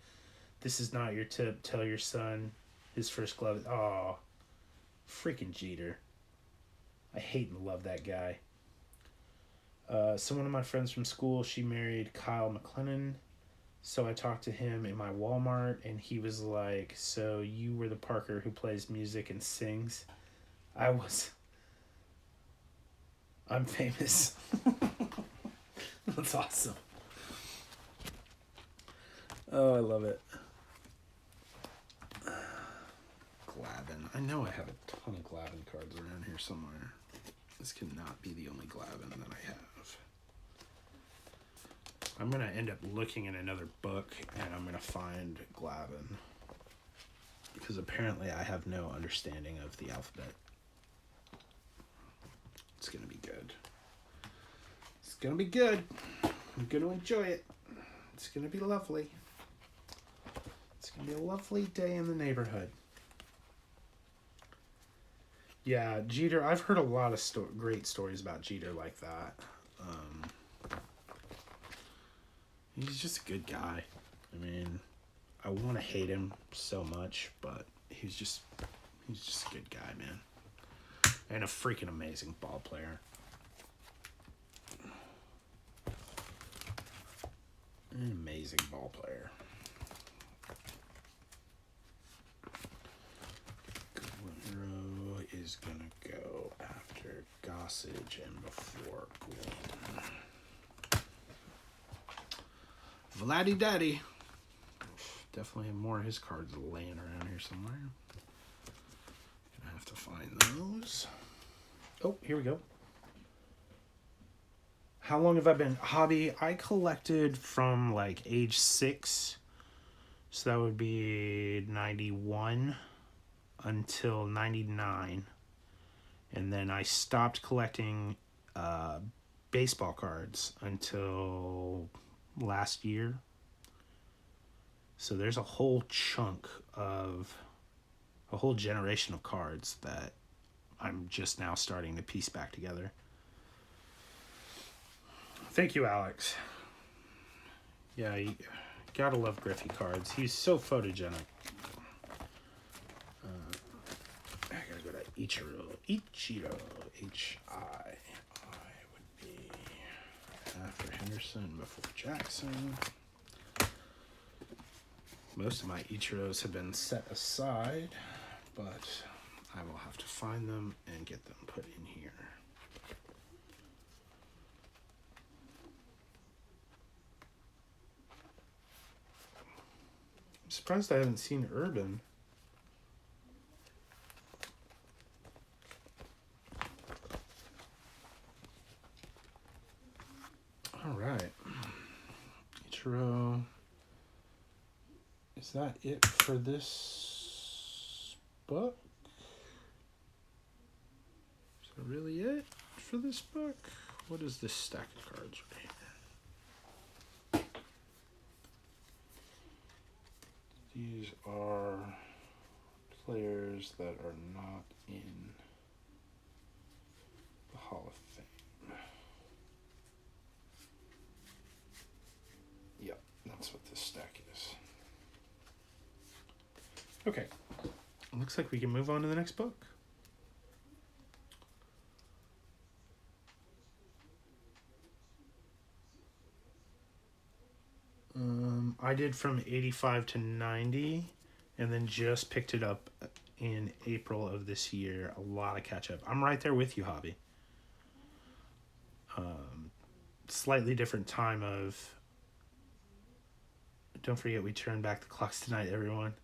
"This is not your tip. Tell your son his first glove." Oh, freaking Jeter. I hate and love that guy. So one of my friends from school, she married Kyle McLennan. So I talked to him in my Walmart, and he was like, "So you were the Parker who plays music and sings?" I'm famous. That's awesome. Oh, I love it. Glavin. I know I have a ton of Glavin cards around here somewhere. This cannot be the only Glavin that I have. I'm going to end up looking in another book, and I'm going to find Glavin. Because apparently I have no understanding of the alphabet. It's going to be good. It's going to be good. I'm going to enjoy it. It's going to be lovely. It's going to be a lovely day in the neighborhood. Yeah, Jeter, I've heard a lot of great stories about Jeter like that. He's just a good guy. I mean, I want to hate him so much, but he's just a good guy, man. And a freaking amazing ball player. An amazing ball player. Guerrero is going to go after Gossage and before Gwynn. Vladdy Daddy. Definitely have more of his cards laying around here somewhere. Gonna have to find those. Oh, here we go. How long have I been hobby? I collected from like age 6. So that would be 91 until 99. And then I stopped collecting baseball cards until last year. So there's a whole generation of cards that I'm just now starting to piece back together. Thank you, Alex. Yeah, you gotta love Griffey cards. He's so photogenic. I gotta go to Ichiro. H-I would be after Henderson, before Jackson. Most of my Ichiros have been set aside, but I will have to find them and get them put in here. I'm surprised I haven't seen Urban. All right. Ichiro. Is that it for this book? Is that really it for this book? What is this stack of cards right here? These are players that are not in the Hall of Fame. Yep, that's what this stack is. Okay. Looks like we can move on to the next book. I did from 85 to 90, and then just picked it up in April of this year. A lot of catch up. I'm right there with you, Hobby. Slightly different time of. Don't forget we turn back the clocks tonight, everyone.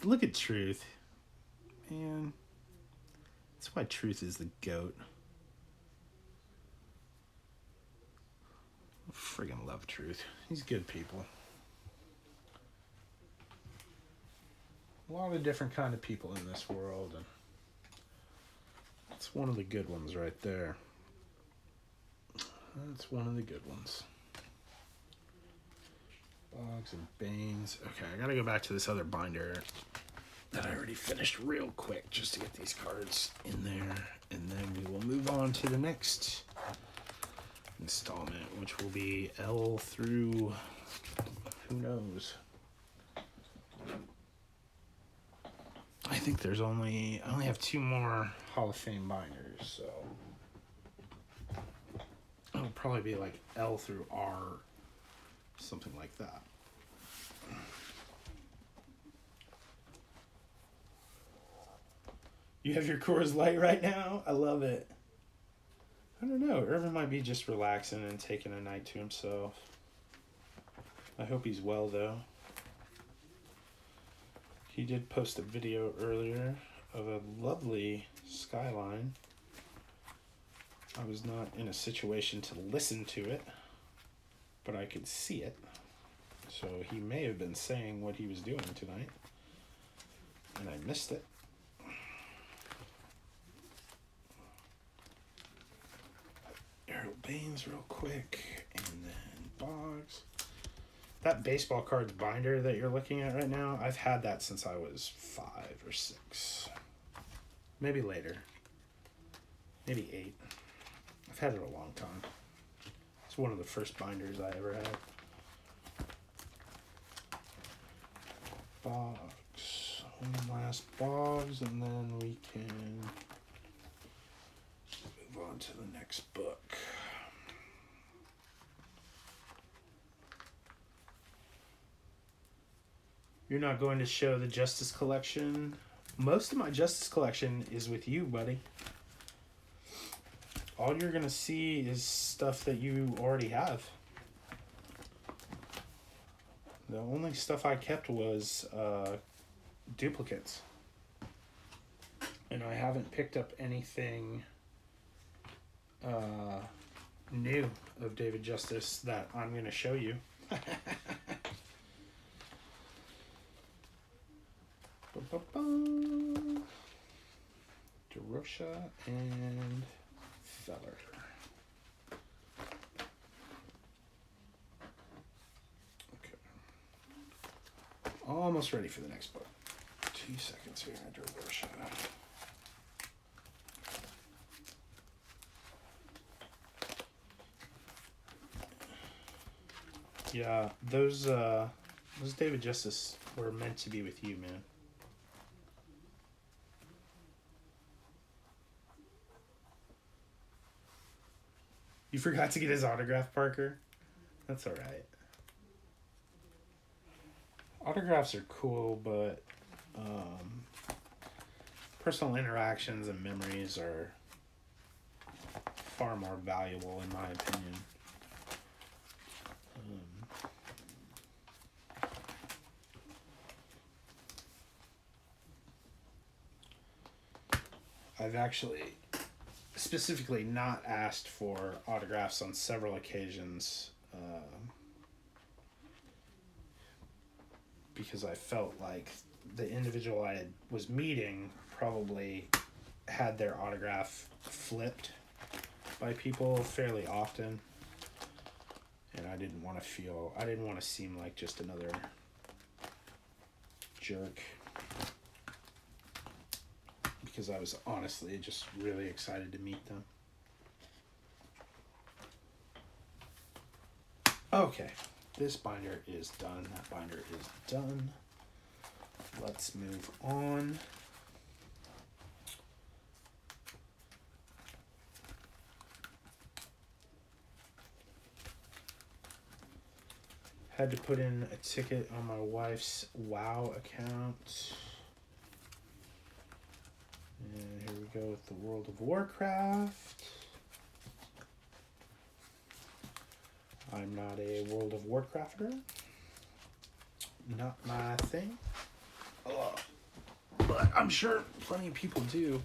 Look at Truth. Man. That's why Truth is the GOAT. I friggin' love Truth. He's good people. A lot of different kind of people in this world, and it's one of the good ones right there. That's one of the good ones. Boggs and Baines. Okay, I gotta go back to this other binder that I already finished real quick just to get these cards in there, and then we will move on to the next installment, which will be L through who knows. I think I only have 2 more Hall of Fame binders, so it'll probably be like L through R, something like that. You have your Coors Light right now? I love it. I don't know. Irvin might be just relaxing and taking a night to himself. I hope he's well, though. He did post a video earlier of a lovely skyline. I was not in a situation to listen to it, but I could see it. So he may have been saying what he was doing tonight, and I missed it. Errol Baines real quick, and then Boggs. That baseball cards binder that you're looking at right now, I've had that since I was 5 or 6. Maybe later. Maybe 8. I've had it a long time. It's one of the first binders I ever had. Boggs. One last Boggs, and then we can move on to the next book. You're not going to show the Justice collection? Most of my Justice collection is with you, buddy. All you're going to see is stuff that you already have. The only stuff I kept was duplicates. And I haven't picked up anything new of David Justice that I'm going to show you. DeRocha and Feller. Okay. Almost ready for the next book. 2 seconds here, DeRocha. Yeah, those David Justice were meant to be with you, man. You forgot to get his autograph, Parker? That's alright. Autographs are cool, but personal interactions and memories are far more valuable, in my opinion. I've actually specifically not asked for autographs on several occasions because I felt like the individual I was meeting probably had their autograph flipped by people fairly often, and I didn't want to seem like just another jerk, because I was honestly just really excited to meet them. Okay, this binder is done. That binder is done. Let's move on. Had to put in a ticket on my wife's WoW account. And here we go with the World of Warcraft. I'm not a World of Warcrafter. Not my thing. But I'm sure plenty of people do.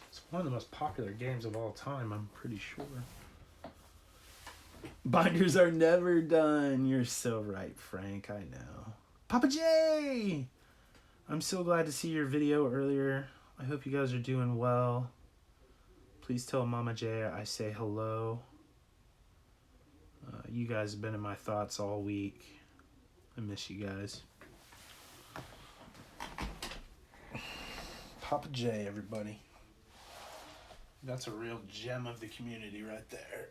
It's one of the most popular games of all time, I'm pretty sure. Binders are never done. You're so right, Frank. I know. Papa J! I'm so glad to see your video earlier. I hope you guys are doing well. Please tell Mama J I say hello. You guys have been in my thoughts all week. I miss you guys. Papa J, everybody. That's a real gem of the community right there.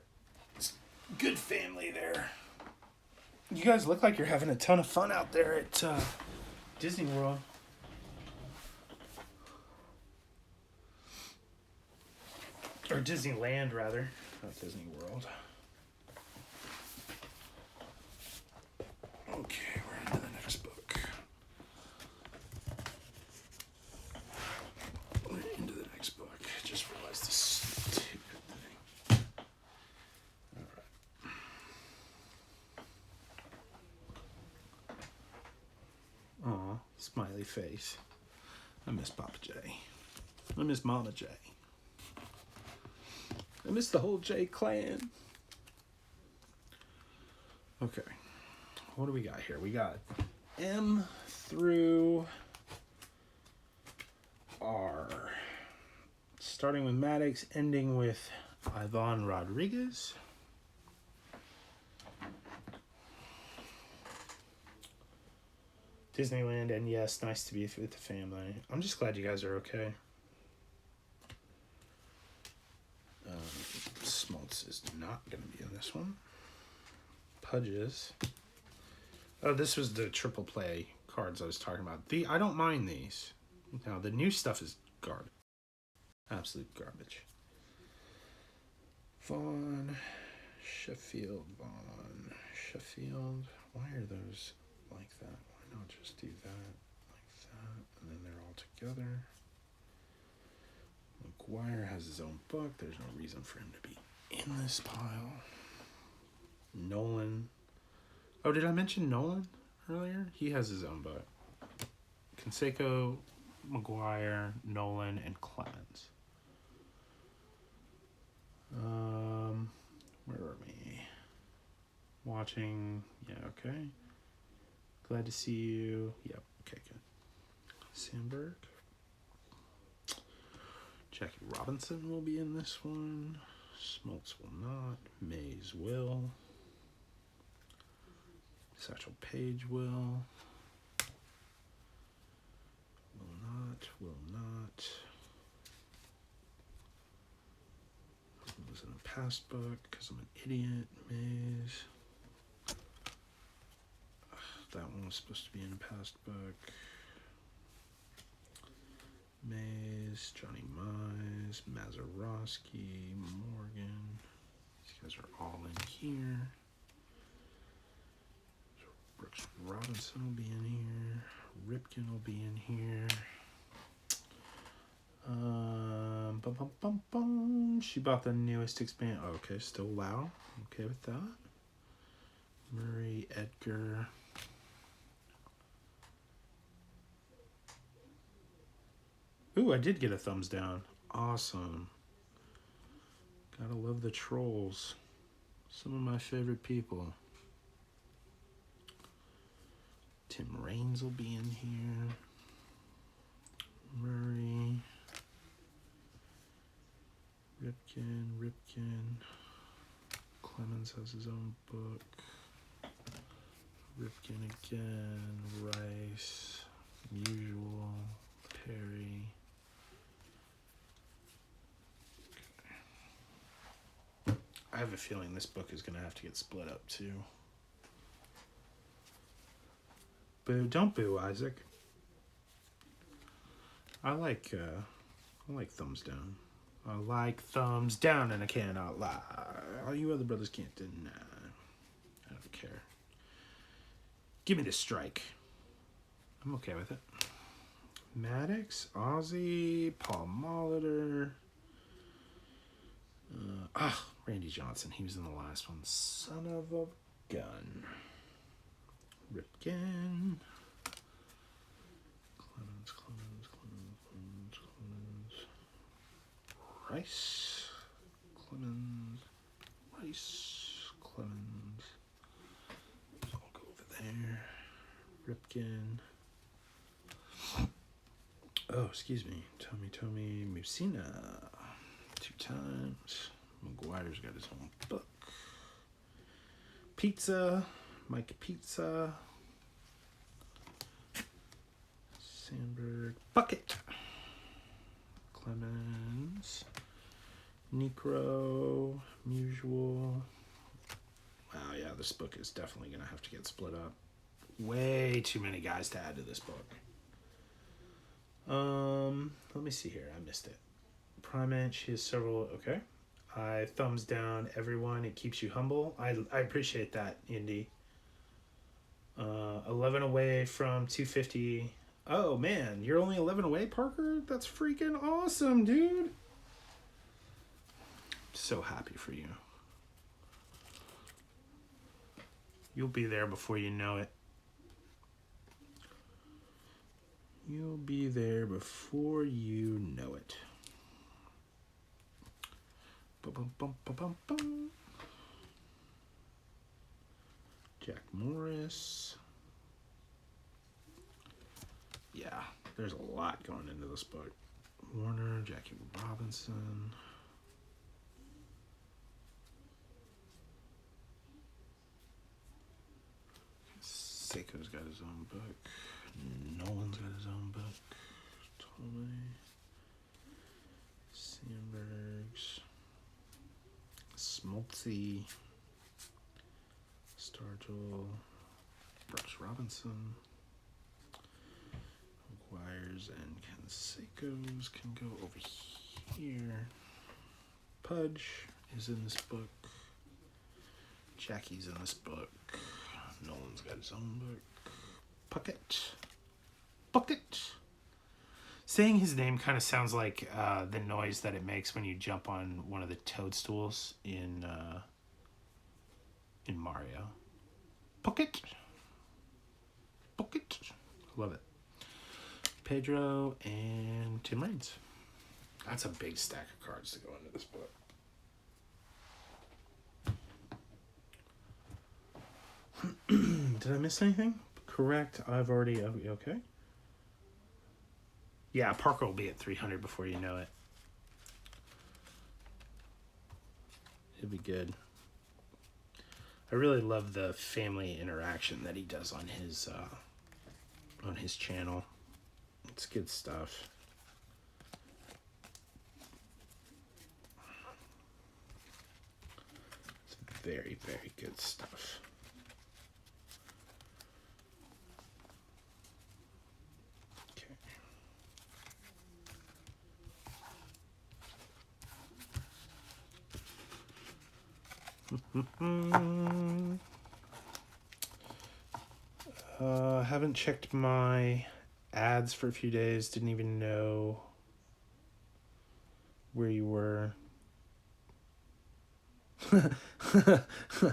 It's good family there. You guys look like you're having a ton of fun out there at Disney World. Or Disneyland, rather. Not Disney World. Okay, we're into the next book. We're into the next book. Just realized this stupid thing. Alright. Aw, smiley face. I miss Papa J. I miss Mama J. I miss the whole J clan. Okay. What do we got here? We got M through R. Starting with Maddox, ending with Ivan Rodriguez. Disneyland, and yes, nice to be with the family. I'm just glad you guys are okay. Smoltz is not going to be in this one. Pudges. Oh, this was the triple play cards I was talking about. I don't mind these. Now, the new stuff is garbage. Absolute garbage. Vaughn. Sheffield. Why are those like that? Why not just do that like that? And then they're all together. McGuire has his own book. There's no reason for him to be in this pile. Nolan. Oh, did I mention Nolan earlier? He has his own book. Canseco, McGuire, Nolan, and Clemens. Where are we? Watching. Yeah, okay. Glad to see you. Yep, okay, good. Sandberg. Jackie Robinson will be in this one. Smoltz will not. Mays will. Satchel Paige will. Will not. It was in a past book because I'm an idiot. Mays. That one was supposed to be in a past book. Mays, Johnny Mize, Mazeroski, Morgan. These guys are all in here. So Brooks Robinson will be in here. Ripken will be in here. She bought the newest expand. Oh, okay, still WoW. Okay with that. Murray, Edgar. Ooh, I did get a thumbs down. Awesome. Gotta love the trolls. Some of my favorite people. Tim Raines will be in here. Murray. Ripken. Clemens has his own book. Ripken again. Rice. Usual. Perry. I have a feeling this book is going to have to get split up too. Boo, don't boo, Isaac. I like thumbs down. I like thumbs down, and I cannot lie. All you other brothers can't deny. I don't care. Give me the strike. I'm okay with it. Maddox, Ozzy, Paul Molitor. Randy Johnson. He was in the last one. Son of a gun. Ripken. Clemens. Rice. Clemens. So I'll go over there. Ripken. Oh, excuse me. Tommy Musina. 2 times. McGuire's got his own book. Pizza. Mike Pizza. Sandberg. Bucket. Clemens. Necro. Mutual. Wow, yeah, this book is definitely going to have to get split up. Way too many guys to add to this book. Let me see here. I missed it. Primate, she has several. Okay. I thumbs down everyone. It keeps you humble. I appreciate that, Indy. 11 away from 250. Oh, man. You're only 11 away, Parker? That's freaking awesome, dude. So happy for you. You'll be there before you know it. You'll be there before you know it. Bum. Jack Morris. Yeah, there's a lot going into this book. Warner, Jackie Robinson. Seiko's got his own book. Nolan's got his own book. Tommy. Sandbergs. Smoltzy. Stargell. Brooks Robinson. McGuire's and Canseco's can go over here. Pudge is in this book. Jackie's in this book. Nolan's got his own book. Bucket. Saying his name kind of sounds like the noise that it makes when you jump on one of the toadstools in Mario. Bucket. Love it. Pedro and Tim Raines. That's a big stack of cards to go into this book. Did I miss anything? Correct. I've already... Okay. Yeah, Parker will be at 300 before you know it. It'll be good. I really love the family interaction that he does on his channel. It's good stuff. It's very, very good stuff. Haven't checked my ads for a few days. Didn't even know where you were.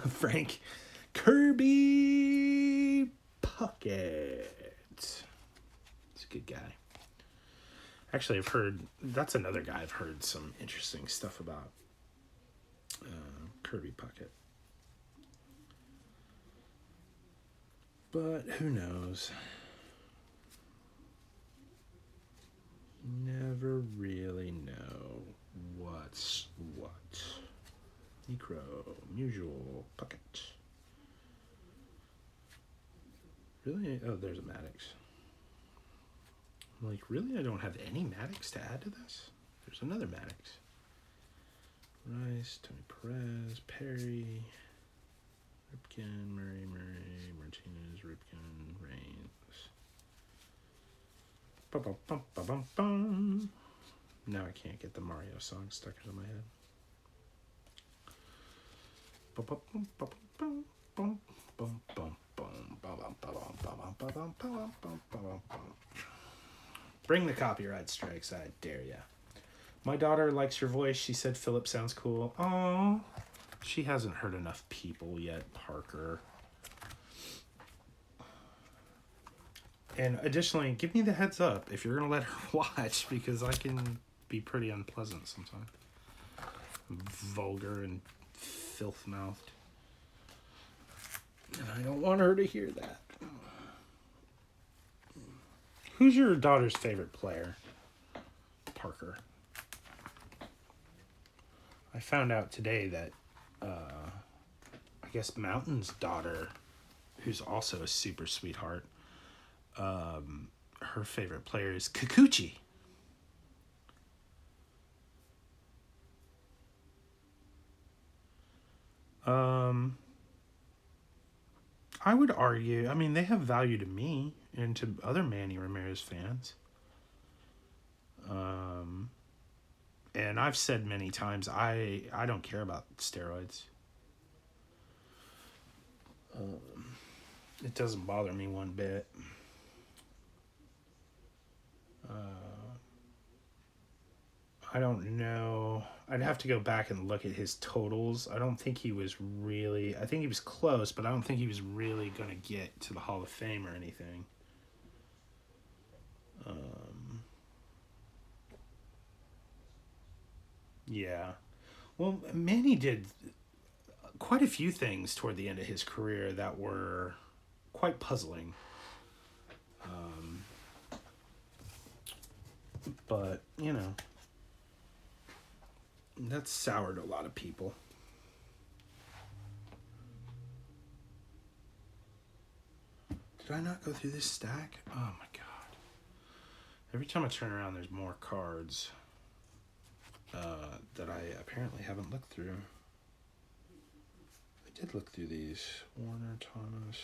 Frank Kirby Puckett. He's a good guy. Actually, that's another guy I've heard some interesting stuff about. Kirby Puckett. But who knows? Never really know what's what. Necro, Mutual, Puckett. Really? Oh, there's a Maddox. I'm like, really? I don't have any Maddox to add to this? There's another Maddox. Rice, Tony Perez, Perry, Ripken, Murray, Martinez, Ripken, Raines. Ba-bum-bum-ba-bum-bum. Now I can't get the Mario song stuck into my head. Bring the copyright strikes, I dare ya. My daughter likes your voice. She said Philip sounds cool. Oh, she hasn't heard enough people yet, Parker. And additionally, give me the heads up if you're going to let her watch, because I can be pretty unpleasant sometimes. Vulgar and filth-mouthed. And I don't want her to hear that. Who's your daughter's favorite player? Parker. I found out today that, I guess Mountain's daughter, who's also a super sweetheart, her favorite player is Kikuchi. I would argue, I mean, they have value to me and to other Manny Ramirez fans. And I've said many times, I don't care about steroids. It doesn't bother me one bit. I don't know. I'd have to go back and look at his totals. I don't think he was really... I think he was close, but I don't think he was really going to get to the Hall of Fame or anything. Yeah. Well, Manny did quite a few things toward the end of his career that were quite puzzling. But, you know, that's soured a lot of people. Did I not go through this stack? Oh my god. Every time I turn around, there's more cards that I apparently haven't looked through. I did look through these. Warner, Thomas.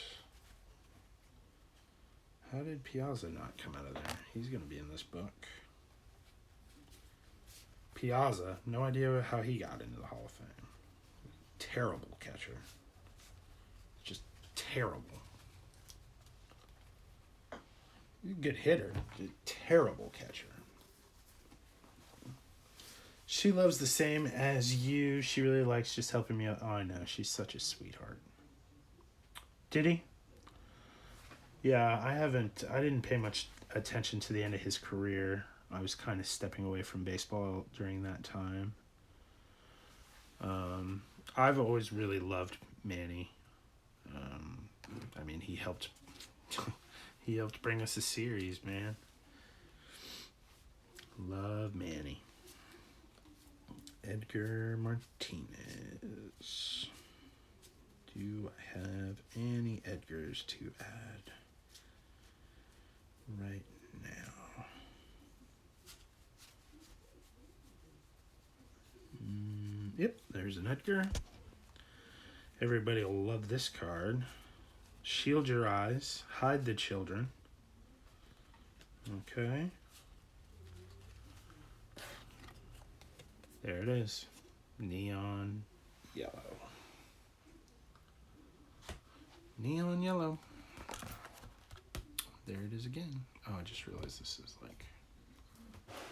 How did Piazza not come out of there? He's going to be in this book. Piazza, no idea how he got into the Hall of Fame. Terrible catcher. Just terrible. Good hitter. Terrible catcher. She loves the same as you. She really likes just helping me out. Oh, I know. She's such a sweetheart. Did he? Yeah, I didn't pay much attention to the end of his career. I was kind of stepping away from baseball during that time. I've always really loved Manny. I mean, he helped bring us a series, man. Love Manny. Edgar Martinez. Do I have any Edgars to add right now? Yep, there's an Edgar. Everybody will love this card. Shield your eyes. Hide the children. Okay. There it is. Neon yellow. Neon yellow. There it is again. Oh, I just realized this is like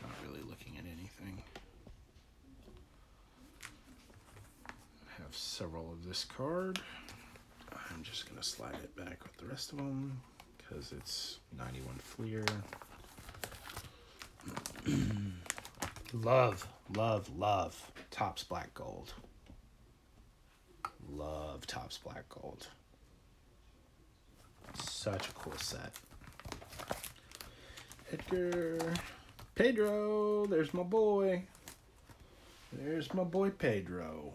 not really looking at anything. I have several of this card. I'm just going to slide it back with the rest of them because it's 91 Fleer. Love Topps Black Gold. Love Topps Black Gold. Such a cool set. Edgar. Pedro. There's my boy. There's my boy Pedro.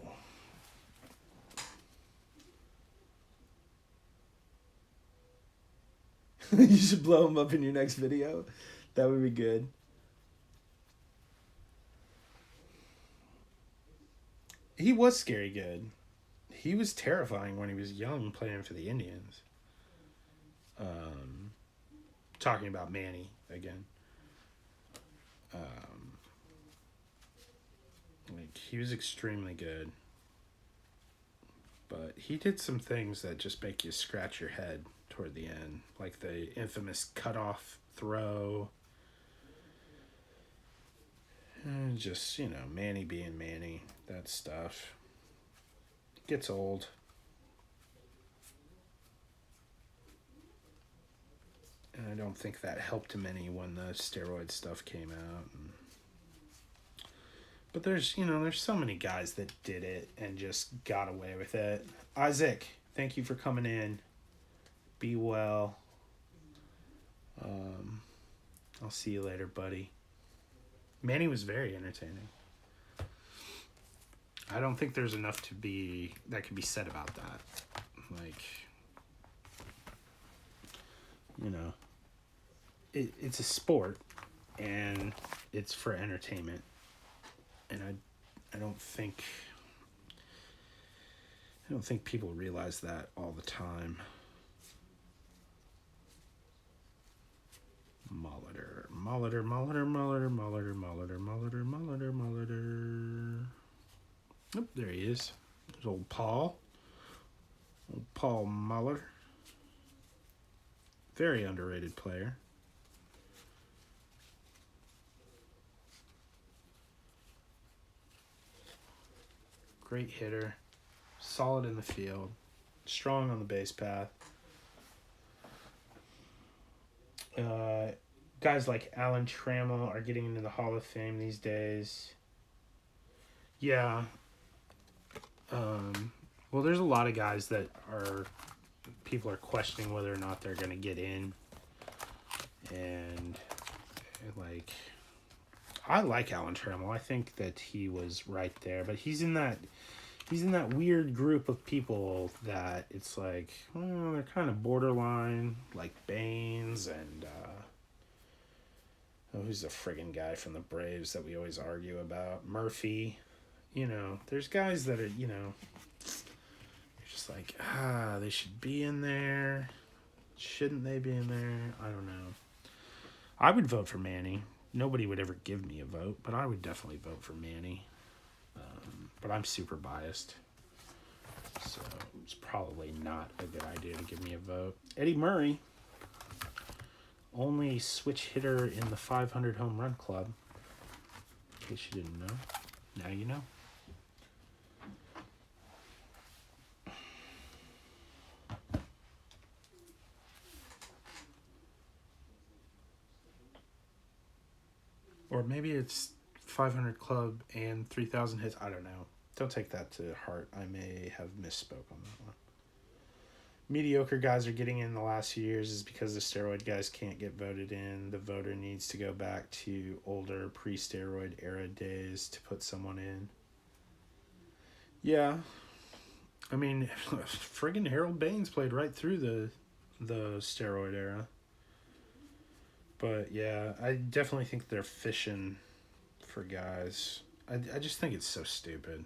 You should blow him up in your next video. That would be good. He was scary good. He was terrifying when he was young playing for the Indians. Talking about Manny again. Like, he was extremely good. But he did some things that just make you scratch your head toward the end. Like the infamous cutoff throw. And just, Manny being Manny. That stuff gets old. And I don't think that helped him any when the steroid stuff came out. But there's so many guys that did it and just got away with it. Isaac, thank you for coming in. Be well. I'll see you later, buddy. Manny was very entertaining. I don't think there's enough that can be said about that. Like, it's a sport and it's for entertainment. And I don't think people realize that all the time. Molitor. Oh, there he is. There's old Paul. Old Paul Molitor. Very underrated player. Great hitter. Solid in the field. Strong on the base path. Guys like Alan Trammell are getting into the Hall of Fame these days. Yeah. Well, there's a lot of guys that people are questioning whether or not they're going to get in. And, like, I like Alan Trammell. I think that he was right there. But he's in that weird group of people that it's like, well, they're kind of borderline, like Baines and, who's the friggin' guy from the Braves that we always argue about? Murphy. There's guys that are, you're just like, they should be in there. Shouldn't they be in there? I don't know. I would vote for Manny. Nobody would ever give me a vote, but I would definitely vote for Manny. But I'm super biased. So it's probably not a good idea to give me a vote. Eddie Murray. Only switch hitter in the 500 home run club. In case you didn't know. Now you know. Or maybe it's 500 club and 3,000 hits. I don't know. Don't take that to heart. I may have misspoke on that one. Mediocre guys are getting in the last few years is because the steroid guys can't get voted in. The voter needs to go back to older pre-steroid era days to put someone in. Yeah. I mean, friggin' Harold Baines played right through the steroid era. But yeah, I definitely think they're fishing for guys. I just think it's so stupid.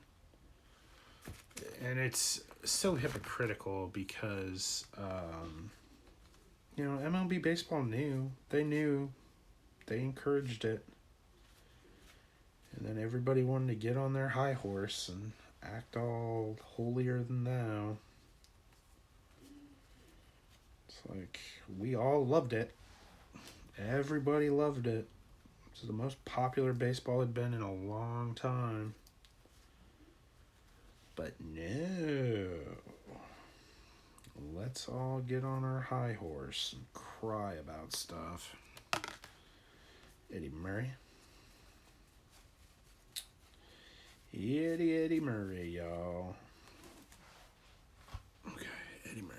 And it's so hypocritical because, MLB baseball knew. They knew. They encouraged it. And then everybody wanted to get on their high horse and act all holier than thou. It's like, we all loved it. Everybody loved it. It's the most popular baseball had been in a long time. But no. Let's all get on our high horse and cry about stuff. Eddie Murray. Eddie Murray, y'all. Okay, Eddie Murray.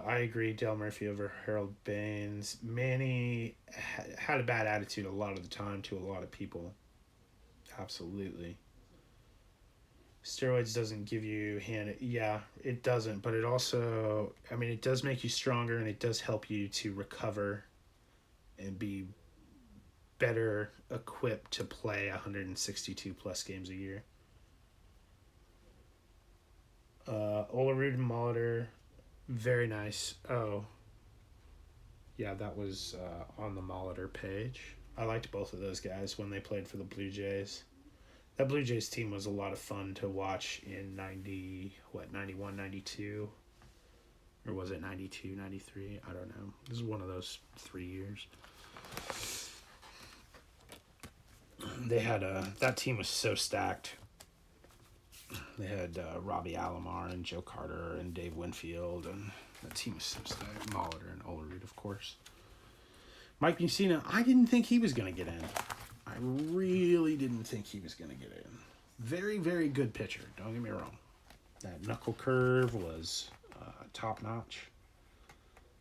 I agree. Dale Murphy over Harold Baines. Manny had a bad attitude a lot of the time to a lot of people. Absolutely. Steroids doesn't give you yeah, it doesn't, but it also, it does make you stronger and it does help you to recover and be better equipped to play 162 plus games a year. Olerud and Molitor, very nice. Oh, yeah, that was on the Molitor page. I liked both of those guys when they played for the Blue Jays. That Blue Jays team was a lot of fun to watch in 91, 92? Or was it 92, 93? I don't know. This is one of those 3 years. They had that team was so stacked. They had Robbie Alomar and Joe Carter and Dave Winfield, and that team was so stacked. Molitor and Olerud, of course. Mike Mussina, I didn't think he was going to get in. I really didn't think he was going to get in. Very, very good pitcher. Don't get me wrong. That knuckle curve was top notch.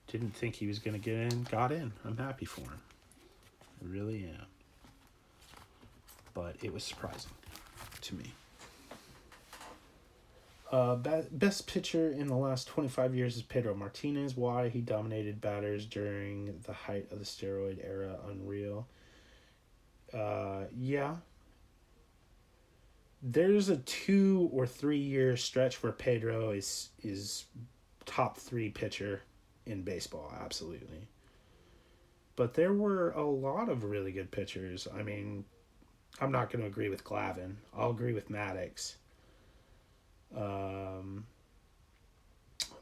Didn't think he was going to get in. Got in. I'm happy for him. I really am. But it was surprising to me. Best pitcher in the last 25 years is Pedro Martinez. Why? He dominated batters during the height of the steroid era. Unreal. Yeah. There's a 2 or 3 year stretch where Pedro is top 3 pitcher in baseball. Absolutely. But there were a lot of really good pitchers. I mean, I'm not going to agree with Glavine. I'll agree with Maddox.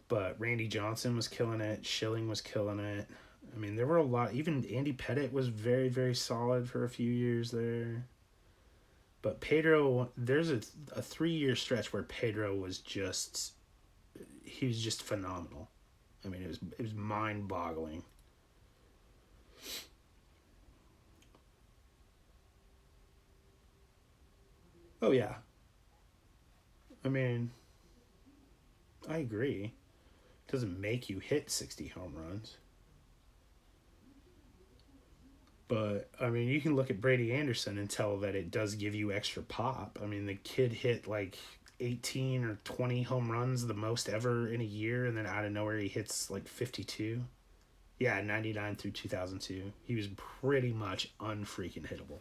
But Randy Johnson was killing it. Schilling was killing it. I mean, there were a lot. Even Andy Pettitte was very, very solid for a few years there. But Pedro, there's a 3 year stretch where Pedro was just, he was just phenomenal. I mean, it was mind boggling. Oh yeah. I mean, I agree. It doesn't make you hit 60 home runs. But, I mean, you can look at Brady Anderson and tell that it does give you extra pop. I mean, the kid hit like 18 or 20 home runs, the most ever in a year, and then out of nowhere he hits like 52. Yeah, 99 through 2002. He was pretty much unfreaking hittable.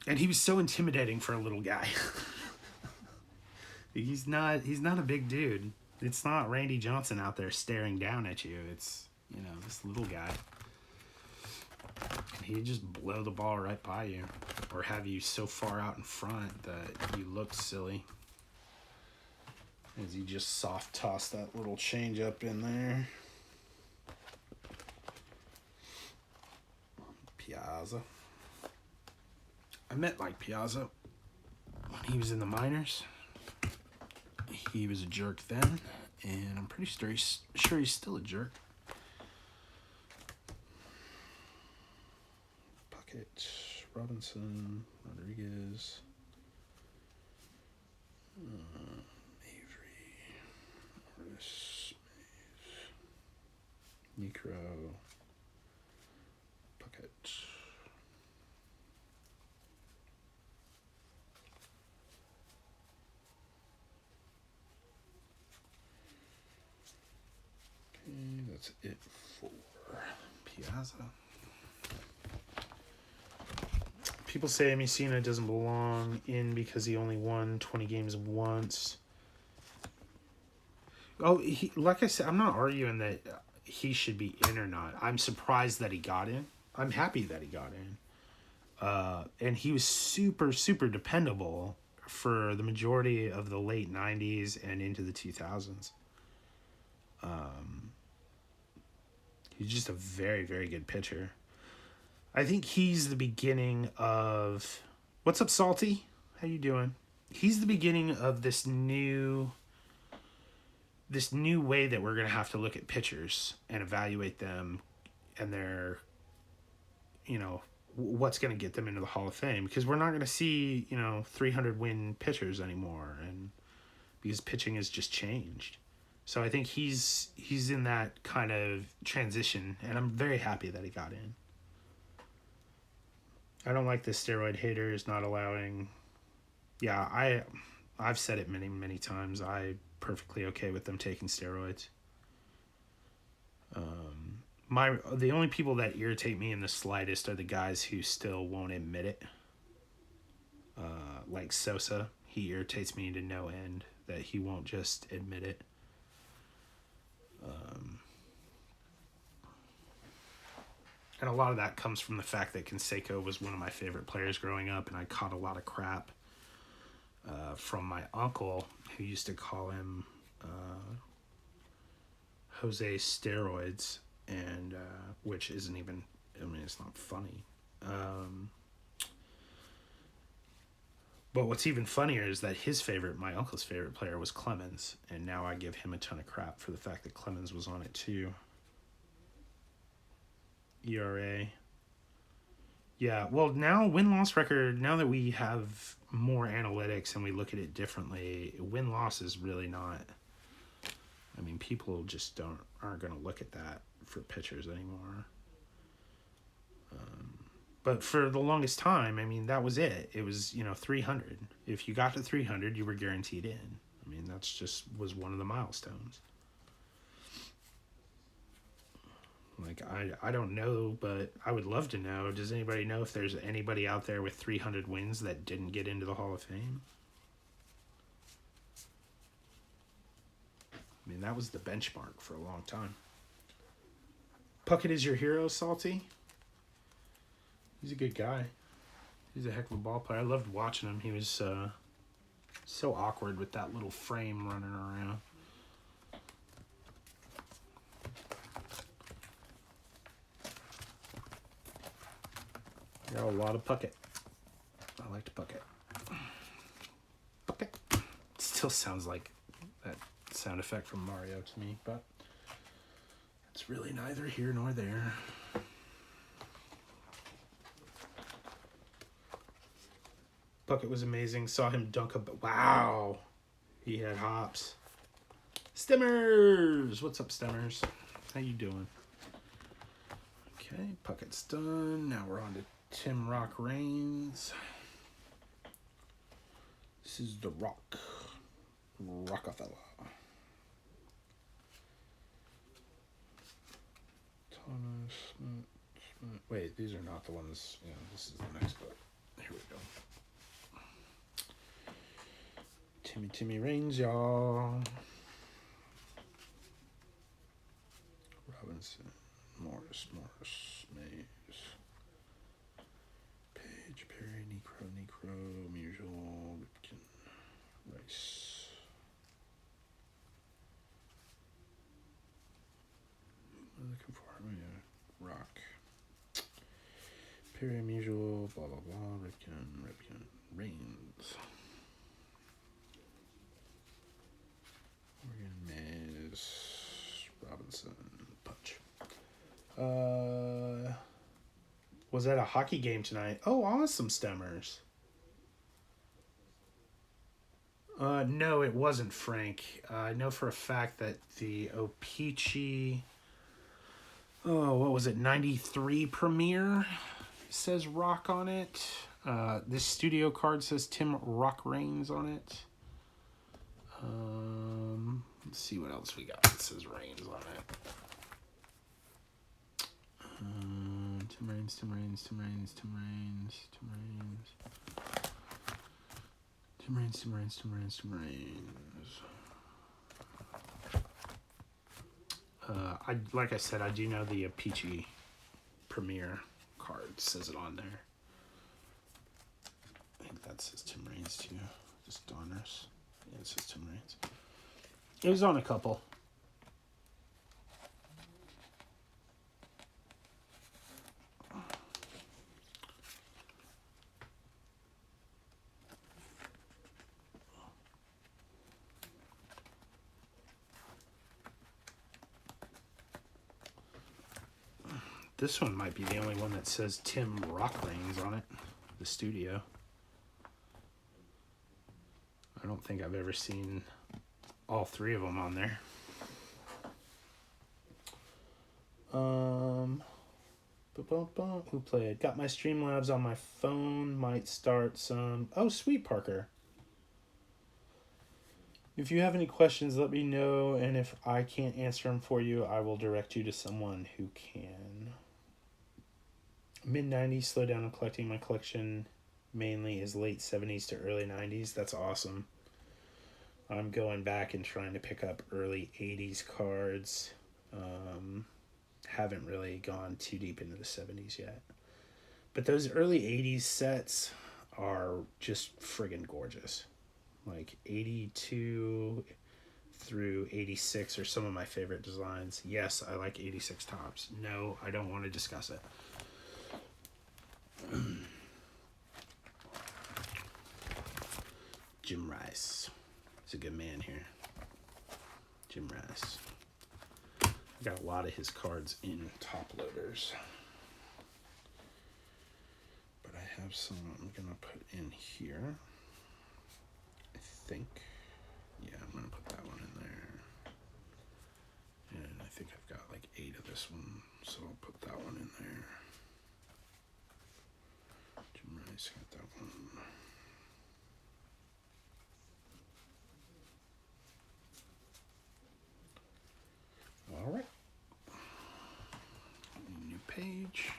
And he was so intimidating for a little guy. He's not a big dude. It's not Randy Johnson out there staring down at you. It's, this little guy. And he'd just blow the ball right by you. Or have you so far out in front that you look silly. As you just soft toss that little change up in there. Piazza. I met Mike Piazza when he was in the minors. He was a jerk then, and I'm pretty sure he's still a jerk. Puckett, Robinson, Rodriguez, Avery, Morris, Necro, Puckett. That's it for Piazza. People say Mussina doesn't belong in because he only won 20 games once. Oh, like I said, I'm not arguing that he should be in or not. I'm surprised that he got in. I'm happy that he got in. And he was super, super dependable for the majority of the late 90s and into the 2000s. He's just a very, very good pitcher. I think he's the beginning of... What's up, Salty? How you doing? He's the beginning of this new way that we're going to have to look at pitchers and evaluate them and their, what's going to get them into the Hall of Fame. Because we're not going to see, 300-win pitchers anymore. And because pitching has just changed. So I think he's in that kind of transition, and I'm very happy that he got in. I don't like the steroid haters not allowing. Yeah, I've said it many, many times. I'm perfectly okay with them taking steroids. The only people that irritate me in the slightest are the guys who still won't admit it. Like Sosa, He irritates me to no end that he won't just admit it. And a lot of that comes from the fact that Canseco was one of my favorite players growing up, and I caught a lot of crap from my uncle, who used to call him Jose Steroids, and which isn't even, I mean, it's not funny. But what's even funnier is that my uncle's favorite player was Clemens, and now I give him a ton of crap for the fact that Clemens was on it too. ERA. Yeah, well, now win-loss record, now that we have more analytics and we look at it differently, win-loss is really not, I mean, people just aren't going to look at that for pitchers anymore. But for the longest time, I mean, that was it. It was, 300. If you got to 300, you were guaranteed in. I mean, that's just was one of the milestones. Like, I don't know, but I would love to know. Does anybody know if there's anybody out there with 300 wins that didn't get into the Hall of Fame? I mean, that was the benchmark for a long time. Puckett is your hero, Salty? He's a good guy. He's a heck of a ball player. I loved watching him. He was so awkward with that little frame running around. Got a lot of Puckett. I liked Puckett. Puckett. Still sounds like that sound effect from Mario to me, but it's really neither here nor there. Puckett was amazing. Saw him dunk a... Wow. He had hops. Stemmers! What's up, Stemmers? How you doing? Okay, Puckett's done. Now we're on to Tim Rock Raines. This is the Rock. Rockefeller. Thomas Smith. Wait, these are not the ones. Yeah, this is the next book. Here we go. Timmy Raines, y'all. Robinson, Morris, Mays, Page, Perry, Necro, Musial, Ripken, Rice. What am I looking for? Oh yeah, Rock. Perry, Musial, blah blah blah, Ripken, Raines. Mays, Robinson, Punch. Was that a hockey game tonight? Oh, awesome, Stemmers. No, it wasn't, Frank. I know for a fact that the O-Pee-Chee, what was it, 93 premiere says Rock on it. This studio card says Tim Rock Raines on it. Let's see what else we got. It says Raines on it. Tim Like I said, I do know the Peachy Premiere card says it on there. I think that says Tim Raines too. Just Donners. Yeah, it says Tim Raines. It was on a couple. This one might be the only one that says Tim Rock Raines on it. The studio. I don't think I've ever seen all three of them on there. Who played? Got my Streamlabs on my phone. Might start some... Oh, sweet, Parker. If you have any questions, let me know. And if I can't answer them for you, I will direct you to someone who can. Mid-90s, slow down on collecting my collection. mainly is late 70s to early 90s. That's awesome. I'm going back and trying to pick up early 80s cards. Haven't really gone too deep into the 70s yet. But those early 80s sets are just friggin' gorgeous. Like 82 through 86 are some of my favorite designs. Yes, I like 86 Topps. No, I don't want to discuss it. Jim Rice. He's a good man here. Jim Rice. I got a lot of his cards in top loaders. But I have some I'm going to put in here. I think. Yeah, I'm going to put that one in there. And I think I've got like 8 of this one, so I'll put that one in there. Jim Rice got that one. All right. New page.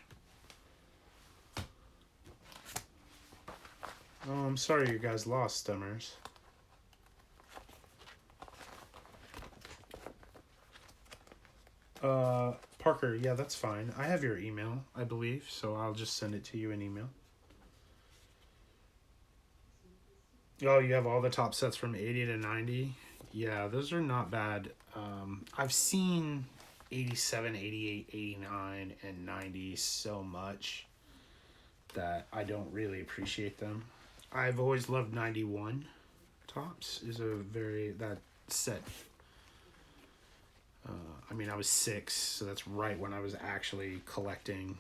Oh, I'm sorry you guys lost, Stemmers. Parker, yeah, that's fine. I have your email, I believe, so I'll just send it to you in email. Oh, you have all the top sets from 80 to 90? Yeah, those are not bad. I've seen 87, 88, 89, and 90 so much that I don't really appreciate them. I've always loved 91 Topps. Is a very, that set. I mean, I was 6, so that's right when I was actually collecting,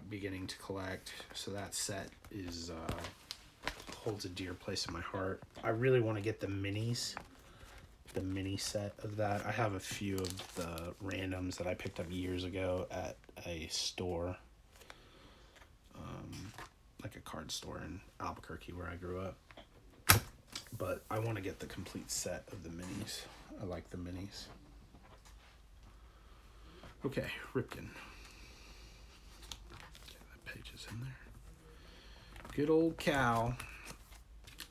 beginning to collect. So that set is holds a dear place in my heart. I really want to get the minis, the mini set of that. I have a few of the randoms that I picked up years ago at a store, like a card store in Albuquerque where I grew up. But I want to get the complete set of the minis. I like the minis. Okay, Ripken. Okay, that page is in there. Good old Cal.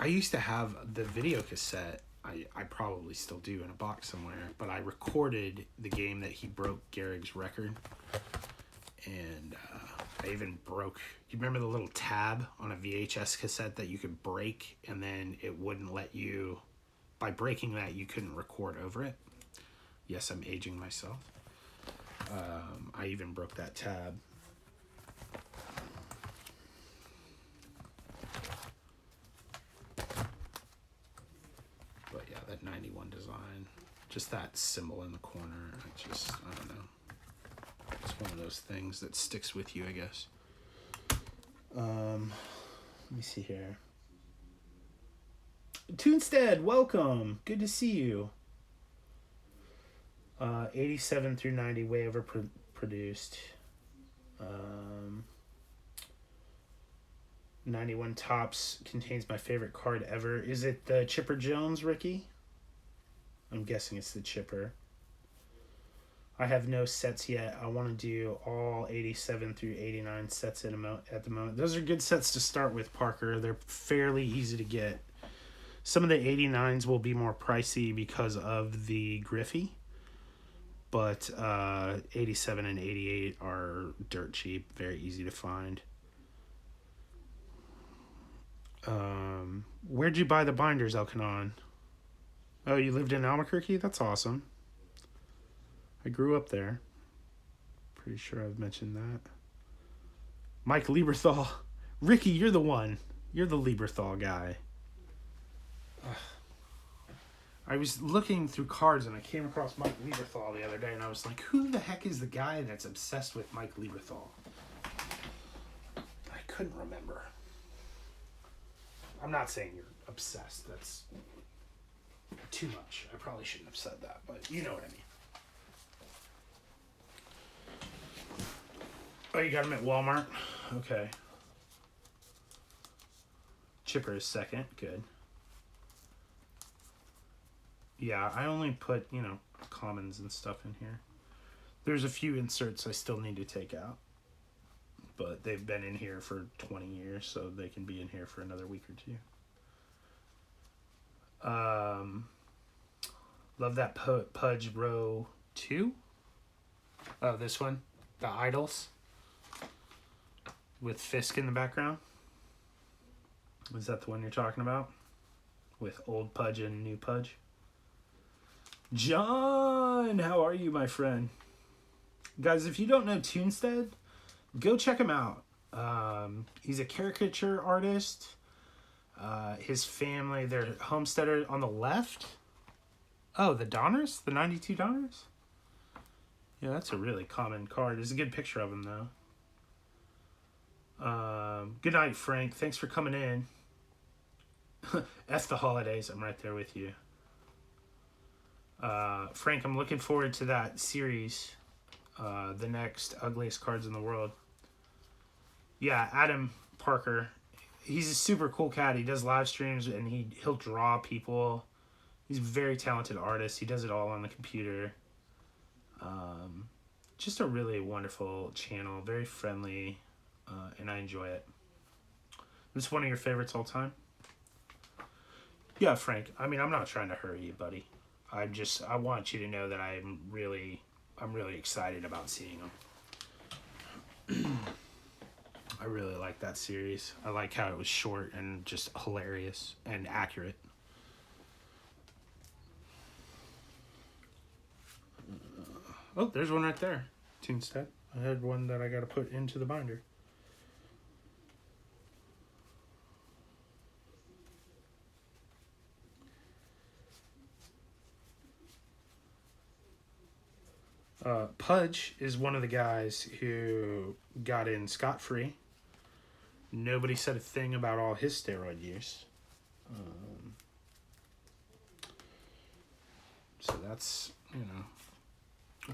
I used to have the video cassette. I probably still do in a box somewhere, but I recorded the game that he broke Gehrig's record. And I even broke, you remember the little tab on a VHS cassette that you could break and then it wouldn't let you, by breaking that, you couldn't record over it? Yes, I'm aging myself. I even broke that tab. But yeah, that 91 design, just that symbol in the corner, I don't know. It's one of those things that sticks with you, I guess. Let me see here. Toonstead, welcome. Good to see you. 87 through 90, way overproduced. 91 Topps contains my favorite card ever. Is it the Chipper Jones, Ricky? I'm guessing it's the Chipper. I have no sets yet. I want to do all 87 through 89 sets at the moment. Those are good sets to start with, Parker. They're fairly easy to get. Some of the 89s will be more pricey because of the Griffey. But 87 and 88 are dirt cheap, very easy to find. Where'd you buy the binders, Elkanon? Oh, you lived in Albuquerque? That's awesome. I grew up there. Pretty sure I've mentioned that. Mike Lieberthal. Ricky, you're the one. You're the Lieberthal guy. Ugh. I was looking through cards and I came across Mike Lieberthal the other day and I was like, who the heck is the guy that's obsessed with Mike Lieberthal? I couldn't remember. I'm not saying you're obsessed. That's too much. I probably shouldn't have said that, but you know what I mean. Oh, you got him at Walmart? Okay. Chipper is second. Good. Yeah, I only put, commons and stuff in here. There's a few inserts I still need to take out. but they've been in here for 20 years, so they can be in here for another week or two. Love that Pudge Row 2. Oh, this one, the Idols, with Fisk in the background. Is that the one you're talking about? With old Pudge and new Pudge? John, how are you, my friend? Guys, if you don't know Toonstead, go check him out. He's a caricature artist. His family, they're homesteader on the left. Oh, the Donners? The 92 Donners? Yeah, that's a really common card. There's a good picture of him, though. Good night, Frank. Thanks for coming in. F the holidays. I'm right there with you. Frank, I'm looking forward to that series. The next Ugliest Cards in the World. Yeah, Adam Parker. He's a super cool cat. He does live streams and he'll draw people. He's a very talented artist. He does it all on the computer. Just a really wonderful channel. Very friendly. And I enjoy it. This is one of your favorites all time? Yeah, Frank. I mean, I'm not trying to hurry you, buddy. I want you to know that I'm really excited about seeing them. I really like that series. I like how it was short and just hilarious and accurate. Oh, there's one right there. Toonstead. I had one that I got to put into the binder. Pudge is one of the guys who got in scot-free. Nobody said a thing about all his steroid use. So that's,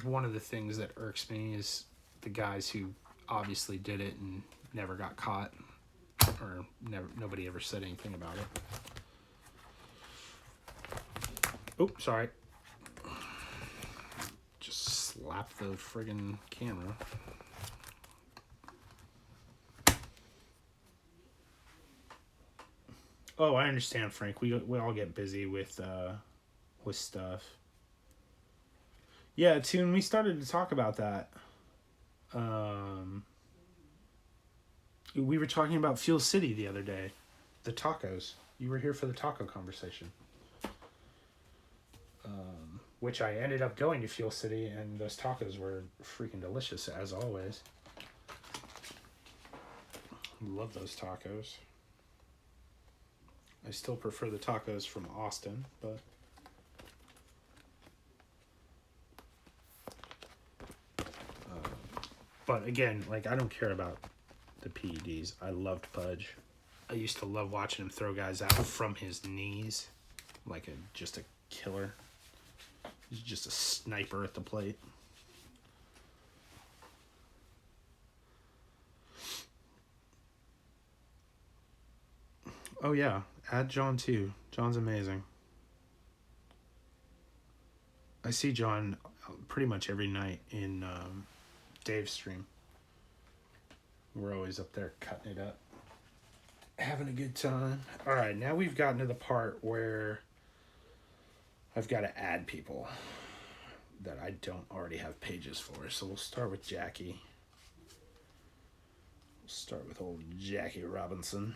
one of the things that irks me is the guys who obviously did it and never got caught, or nobody ever said anything about it. Oh, sorry. Just slap the friggin' camera. Oh, I understand, Frank. We all get busy with stuff. Yeah, Toon, we started to talk about that. We were talking about Fuel City the other day. The tacos. You were here for the taco conversation. Which I ended up going to Fuel City, and those tacos were freaking delicious, as always. Love those tacos. I still prefer the tacos from Austin, but... But again, I don't care about the PEDs. I loved Pudge. I used to love watching him throw guys out from his knees. Just a killer. He's just a sniper at the plate. Oh yeah, add John too. John's amazing. I see John pretty much every night in Dave's stream. We're always up there cutting it up, having a good time. All right, now we've gotten to the part where I've got to add people that I don't already have pages for. So we'll start with Jackie. We'll start with old Jackie Robinson.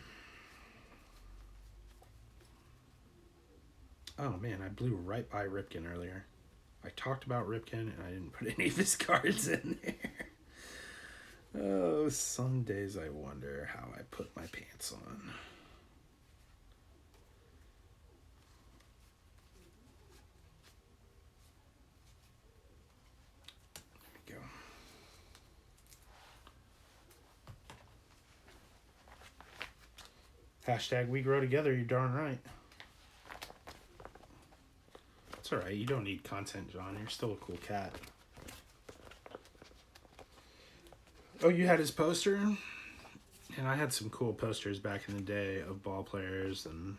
Oh man, I blew right by Ripken earlier. I talked about Ripken and I didn't put any of his cards in there. Oh, some days I wonder how I put my pants on. There we go. Hashtag we grow together, you're darn right. It's alright, you don't need content, John. You're still a cool cat. Oh, you had his poster? And I had some cool posters back in the day of ball players, and,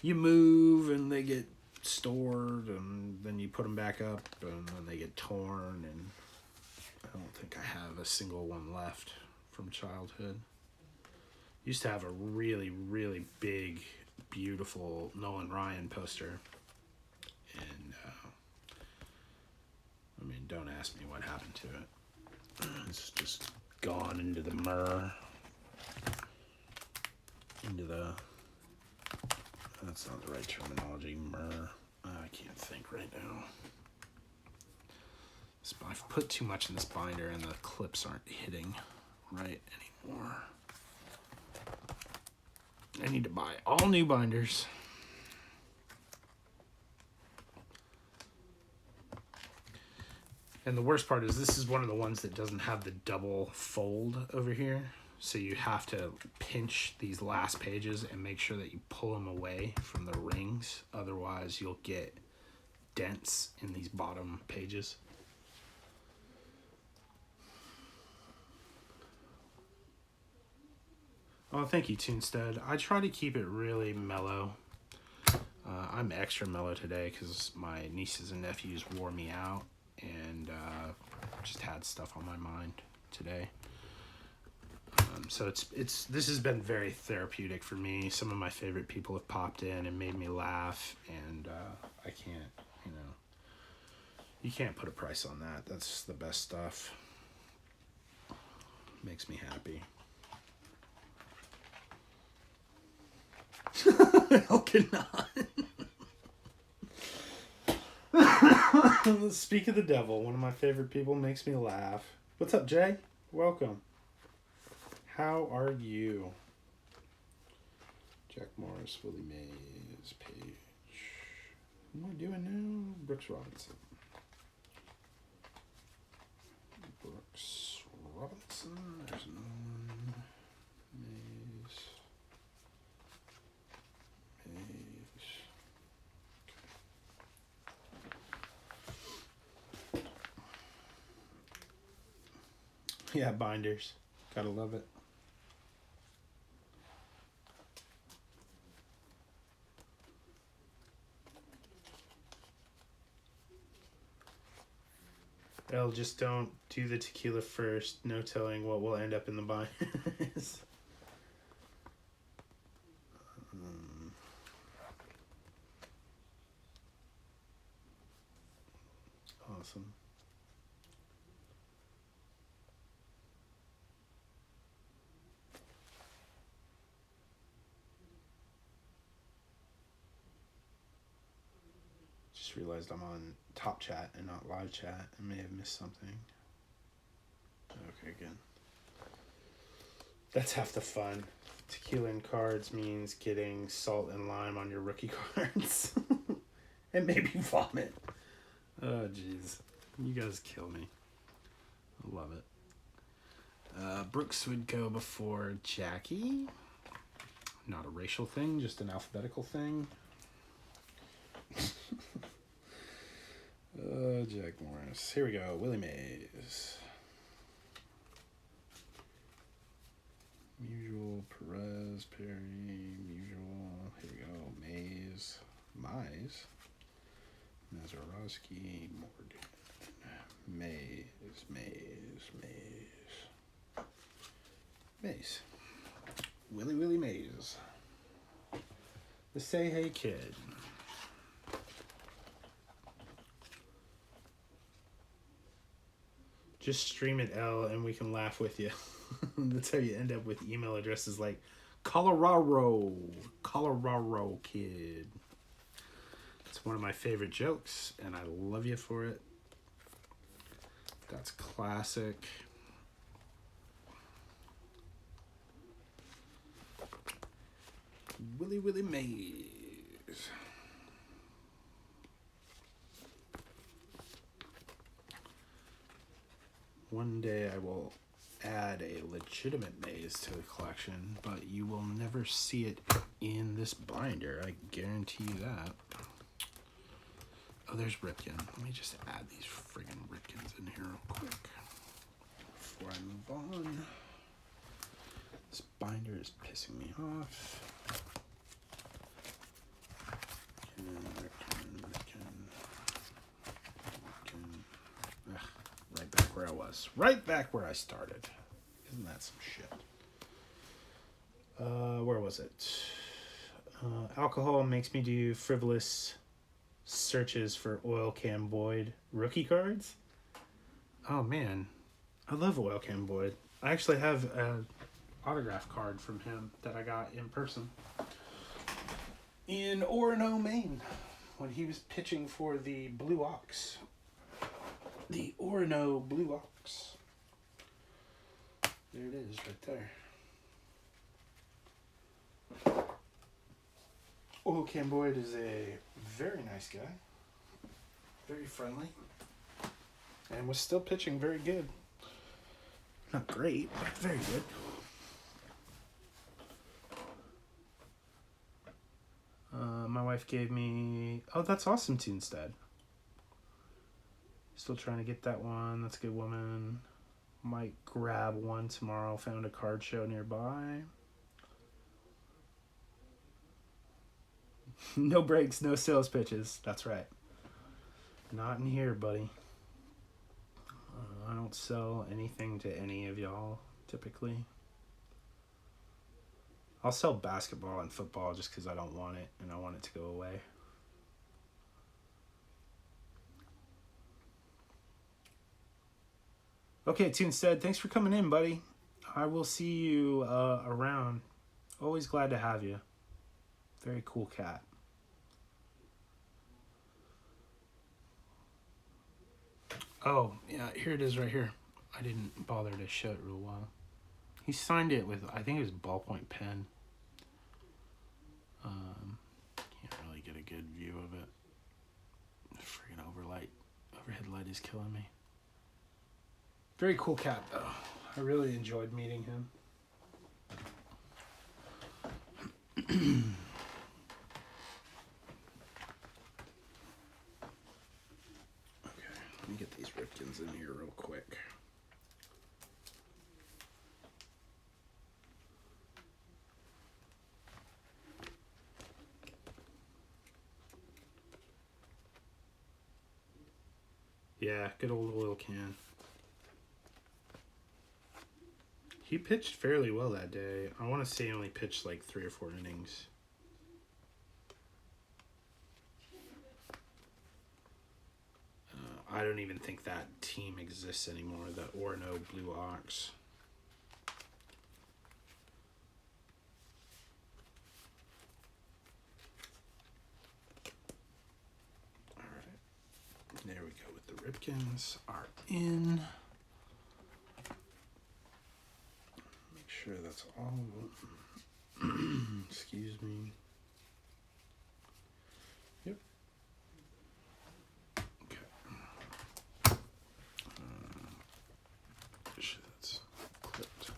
you move and they get stored, and then you put them back up, and then they get torn, and I don't think I have a single one left from childhood. Used to have a really, really big, beautiful Nolan Ryan poster. And, I mean, don't ask me what happened to it. It's just gone into the myrrh. Into the... That's not the right terminology. Myrrh. I can't think right now. I've put too much in this binder and the clips aren't hitting right anymore. I need to buy all new binders. And the worst part is this is one of the ones that doesn't have the double fold over here. So you have to pinch these last pages and make sure that you pull them away from the rings. Otherwise you'll get dents in these bottom pages. Oh, thank you, Toonstead. I try to keep it really mellow. I'm extra mellow today because my nieces and nephews wore me out and just had stuff on my mind today. So this has been very therapeutic for me. Some of my favorite people have popped in and made me laugh, and I can't, you can't put a price on that. That's the best stuff. Makes me happy. Elkanon. Speak of the devil, one of my favorite people, makes me laugh. What's up, Jay? Welcome. How are you? Jack Morris, Willie Mays, Page. What am I doing now? Brooks Robinson. Brooks Robinson. There's another one. Mays. Yeah, binders. Gotta love it. Well, just don't do the tequila first. No telling what will end up in the binders. Awesome. Just realized I'm on top chat and not live chat. I may have missed something. Okay, good. That's half the fun. Tequila in cards means getting salt and lime on your rookie cards. And maybe vomit. Oh, jeez. You guys kill me. I love it. Brooks would go before Jackie. Not a racial thing, just an alphabetical thing. Jack Morris. Here we go. Willie Mays. Mutual, Perez, Perry, Mutual. Here we go. Mays. Mize. Mazeroski, Morgan. Mays. Willie Mays. The Say Hey Kid. Just stream it, L, and we can laugh with you. That's how you end up with email addresses like Colorado Kid. It's one of my favorite jokes, and I love you for it. That's classic. Willie Mays. One day I will add a legitimate maze to the collection, but you will never see it in this binder. I guarantee you that. Oh, there's Ripken. Let me just add these friggin' Ripkins in here real quick before I move on. This binder is pissing me off. Ripken. Ugh, right back where I was. was. Right back where I started. Isn't that some shit? Where was it? Alcohol makes me do frivolous searches for Oil Can Boyd rookie cards. Oh man, I love Oil Can Boyd. I actually have an autograph card from him that I got in person in Orono, Maine, when he was pitching for the Blue Ox. The Orono Blue Ox. There it is, right there. Oil Can Boyd is a very nice guy. Very friendly. And was still pitching very good. Not great, but very good. My wife gave me... Oh, that's awesome, Toonstead. Still trying to get that one. That's a good woman. Might grab one tomorrow. Found a card show nearby. No breaks, no sales pitches. That's right. Not in here, buddy. I don't sell anything to any of y'all, typically. I'll sell basketball and football just because I don't want it and I want it to go away. Okay, Toonstead, thanks for coming in, buddy. I will see you around. Always glad to have you. Very cool cat. Oh, yeah, here it is right here. I didn't bother to show it real well. He signed it with, I think it was ballpoint pen. Can't really get a good view of it. The friggin' overhead light is killing me. Very cool cat, though. I really enjoyed meeting him. Okay, let me get these Ripkins in here real quick. Yeah, good old Oil Can. He pitched fairly well that day. I want to say he only pitched like 3 or 4 innings. I don't even think that team exists anymore, the Orono Blue Ox. All right. There we go with the Ripkins are in. Make sure that's all of them. Excuse me. Yep. Okay. That's clipped.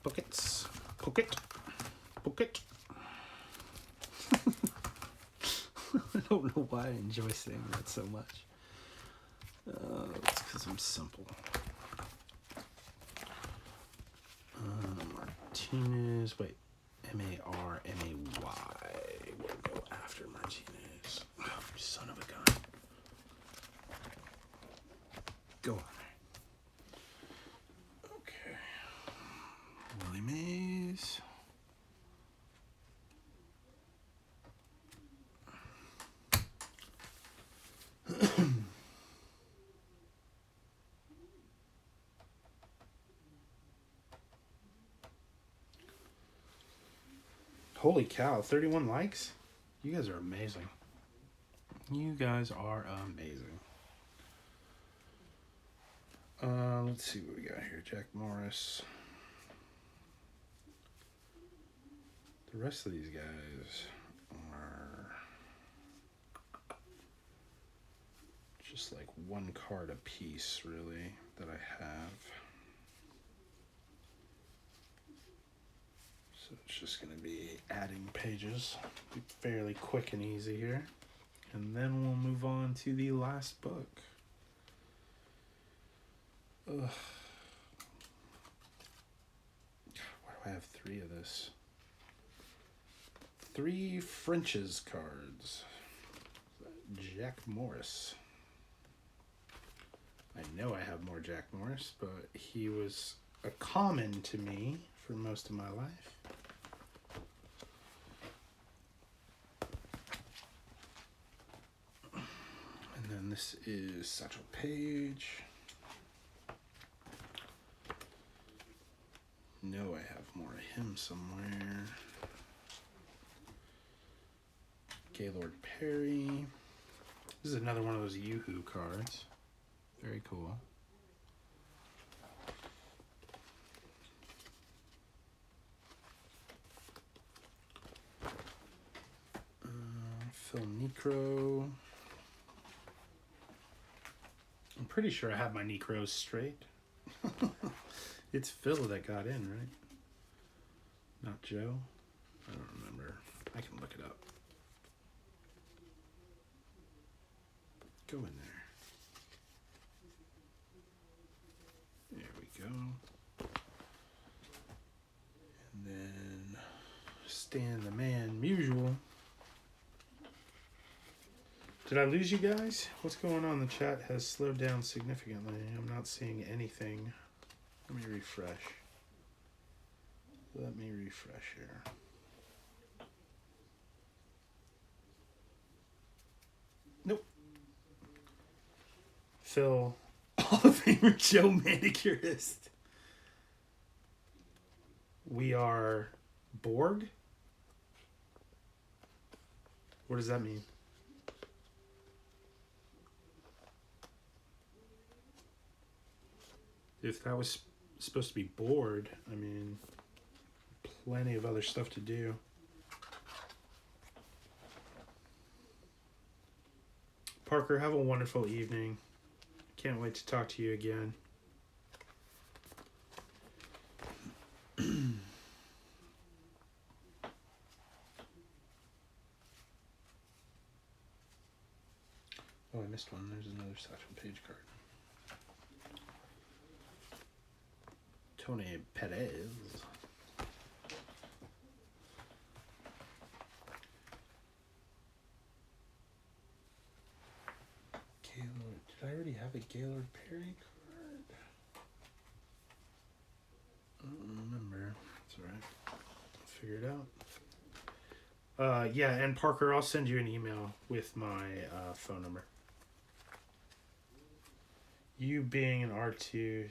Pockets. Pocket. Pocket. I don't know why I enjoy saying that so much. It's because I'm simple. Martinez. Wait. Marmay. We'll go after Martinez. Oh, son of a gun. Go on. Okay. Willie Mays. Holy cow, 31 likes? You guys are amazing. You guys are amazing. Let's see what we got here. Jack Morris. The rest of these guys are just like one card a piece, really, that I have. So it's just going to be adding pages. Be fairly quick and easy here. And then we'll move on to the last book. Ugh. Why do I have 3 of this? 3 French's cards. Jack Morris. I know I have more Jack Morris, but he was a common to me for most of my life. And then this is Satchel Paige. No, I have more of him somewhere. Gaylord Perry. This is another one of those Yoo-Hoo cards. Very cool. Phil Necro. I'm pretty sure I have my Necros straight. It's Phil that got in, right? Not Joe? I don't remember. I can look it up. Go in there. There we go. And then Stan the Man Musial. Did I lose you guys? What's going on? The chat has slowed down significantly. I'm not seeing anything. Let me refresh. Let me refresh here. Nope. Phil, Hall of Famer Joe Manicurist. We are Borg? What does that mean? If that was supposed to be bored, I mean, plenty of other stuff to do. Parker, have a wonderful evening. Can't wait to talk to you again. Oh, I missed one. There's another Satchel Paige card. Tony Perez. Gaylord. Did I already have a Gaylord Perry card? I don't remember. It's alright. I'll figure it out. Yeah, and Parker, I'll send you an email with my phone number. You being an R2,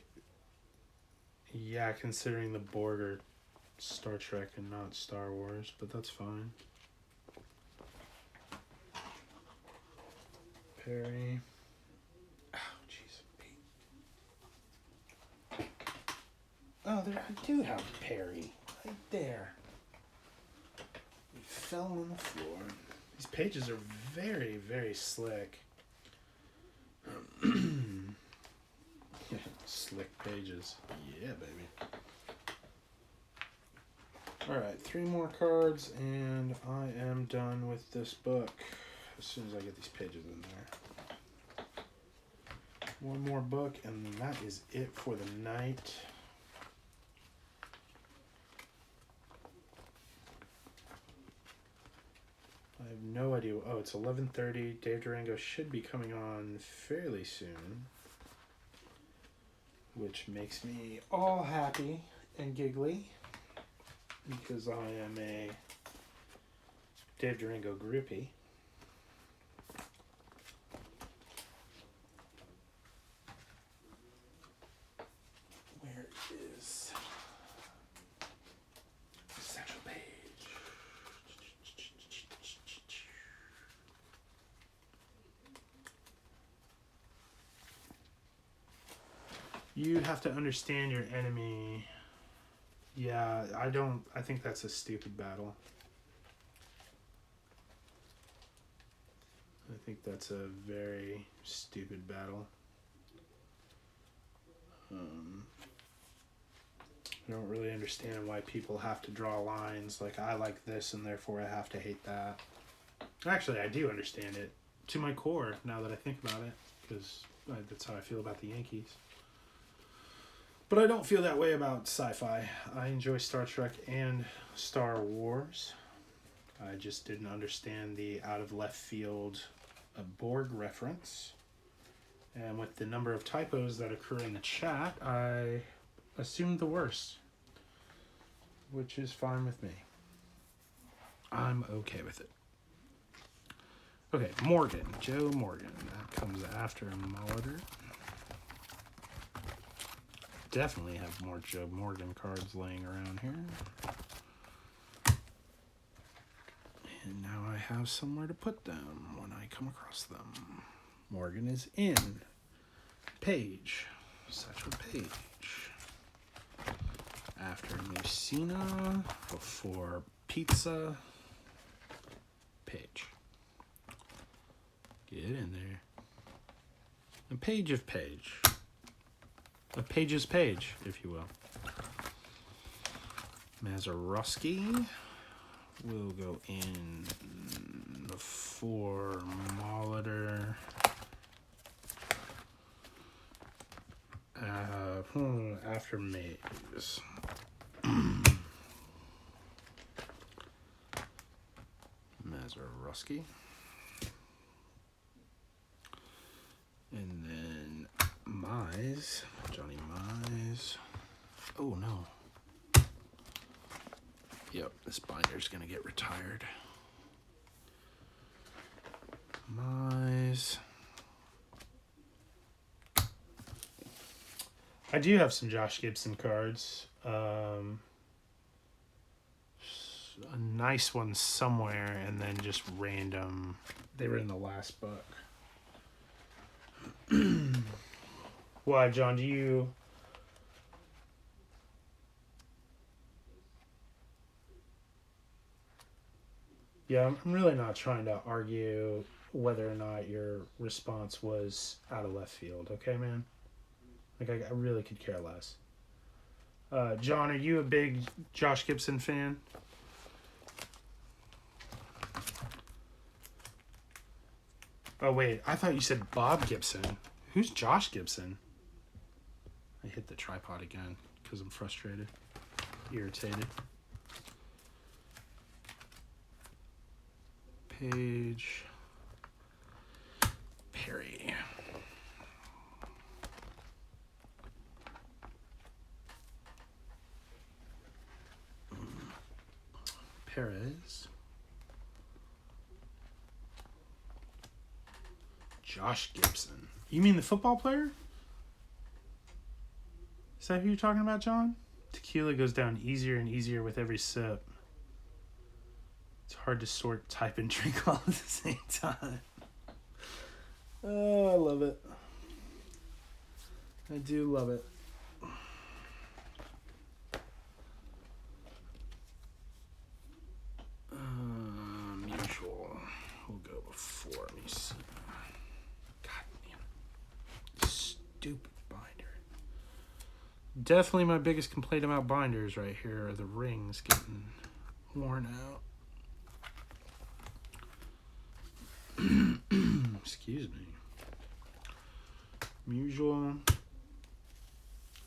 yeah, considering the Borg are Star Trek and not Star Wars, but that's fine. Perry. Oh, jeez. Oh, there, I do have Perry. Right there. He fell on the floor. These pages are very, very slick. Slick pages. Yeah, baby. Alright, 3 more cards, and I am done with this book. As soon as I get these pages in there. One more book, and that is it for the night. I have no idea. Oh, it's 11:30. Dave Durango should be coming on fairly soon, which makes me all happy and giggly because I am a Dave Durango groupie. Where is Satchel Paige? You have to understand your enemy. Yeah, I think that's a stupid battle. I think that's a very stupid battle. I don't really understand why people have to draw lines like I like this and therefore I have to hate that. Actually, I do understand it to my core now that I think about it, because that's how I feel about the Yankees. But I don't feel that way about sci-fi. I enjoy Star Trek and Star Wars. I I just didn't understand the out of left field Borg reference. And with the number of typos that occur in the chat, I assumed the worst, which is fine with me. I'm okay with it. Okay, Morgan, Joe Morgan. That comes after Molitor. Definitely have more Joe Morgan cards laying around here. And now I have somewhere to put them when I come across them. Morgan is in. Page. Satchel Page. After Mussina. Before Pizza. Page. Get in there. A page of Page. A Page's Page, if you will. Mazeroski will go in before Molitor. After Maze. Mazeroski. And then Mize. Johnny Mize. Oh no. Yep, this binder's gonna get retired. Mize. I do have some Josh Gibson cards. A nice one somewhere, and then just random. They were in the last book. Why, John, do you... Yeah, I'm really not trying to argue whether or not your response was out of left field, okay, man? Like, I really could care less. John, are you a big Josh Gibson fan? Oh, wait, I thought you said Bob Gibson. Who's Josh Gibson? I hit the tripod again because I'm frustrated, irritated. Page. Perry. Perez. Josh Gibson. You mean the football player? Is that who you're talking about, John? Tequila goes down easier and easier with every sip. It's hard to sort, type, and drink all at the same time. Oh, I love it. I do love it. Mutual will go before me. God damn. Stupid binder. Definitely my biggest complaint about binders right here are the rings getting worn out. Excuse me. Mutual.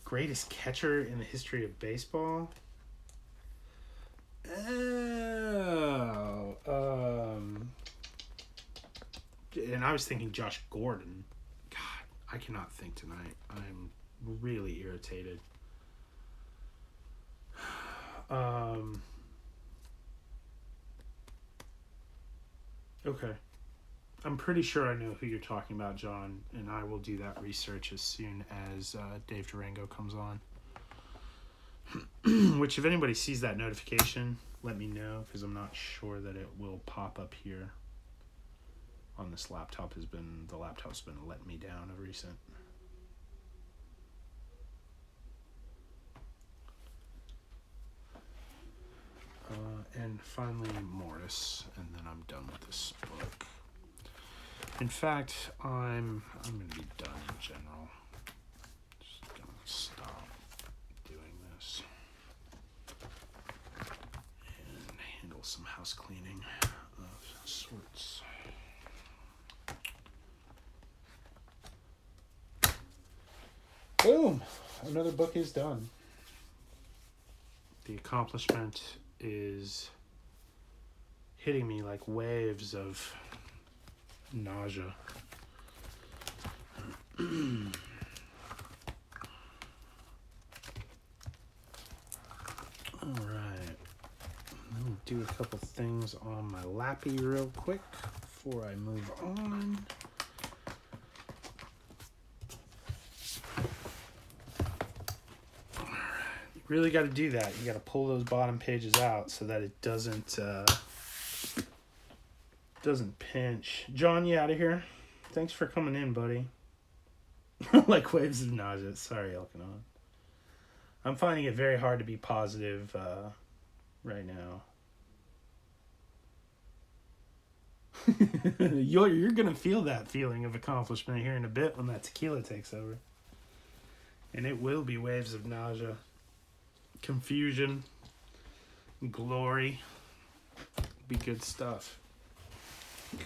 Greatest catcher in the history of baseball? And I was thinking Josh Gordon. God, I cannot think tonight. I'm really irritated. Okay. I'm pretty sure I know who you're talking about, John, and I will do that research as soon as Dave Durango comes on. Which, if anybody sees that notification, let me know, because I'm not sure that it will pop up here on this laptop. The laptop's been letting me down of recent. And finally, Morris, and then I'm done with this book. In fact, I'm going to be done in general. Just going to stop doing this and handle some house cleaning of sorts. Boom! Another book is done. The accomplishment is hitting me like waves of nausea. All right. Let me do a couple things on my lappy real quick before I move on. You really got to do that. You got to pull those bottom pages out so that it doesn't pinch. John, you out of here? Thanks for coming in, buddy. Like waves of nausea. Sorry, Elkanon. I'm finding it very hard to be positive right now. You're gonna feel that feeling of accomplishment here in a bit when that tequila takes over. And it will be waves of nausea, confusion, glory. Be good stuff.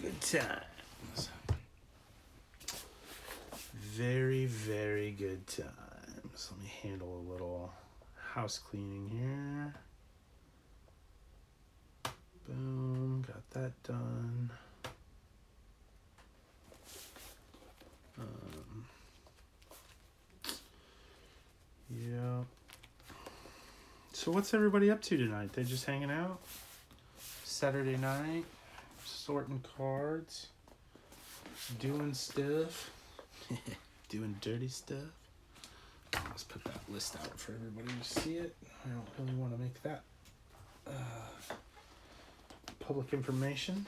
Good times. Very, very good times. Let me handle a little house cleaning here. Boom, got that done. Yeah. So what's everybody up to tonight? They just hanging out? Saturday night? Sorting cards? Doing stuff? Doing dirty stuff? Let's put that list out for everybody to see it. I don't really want to make that public information.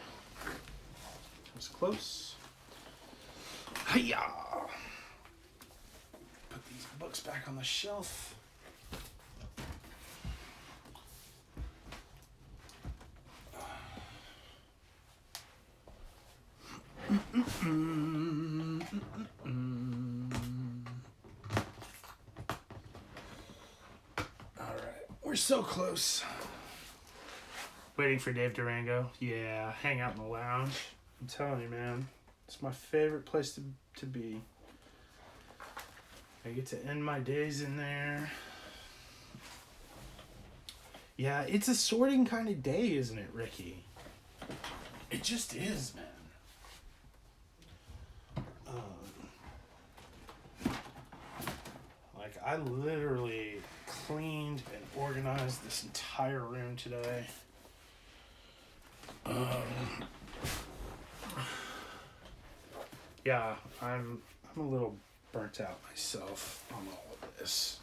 Comes close. Hiya! Put these books back on the shelf. We're so close. Waiting for Dave Durango. Yeah, hang out in the lounge. I'm telling you, man. It's my favorite place to be. I get to end my days in there. Yeah, it's a sorting kind of day, isn't it, Ricky? It just is, man. Like, I literally cleaned and organized this entire room today. Yeah, I'm a little burnt out myself on all of this.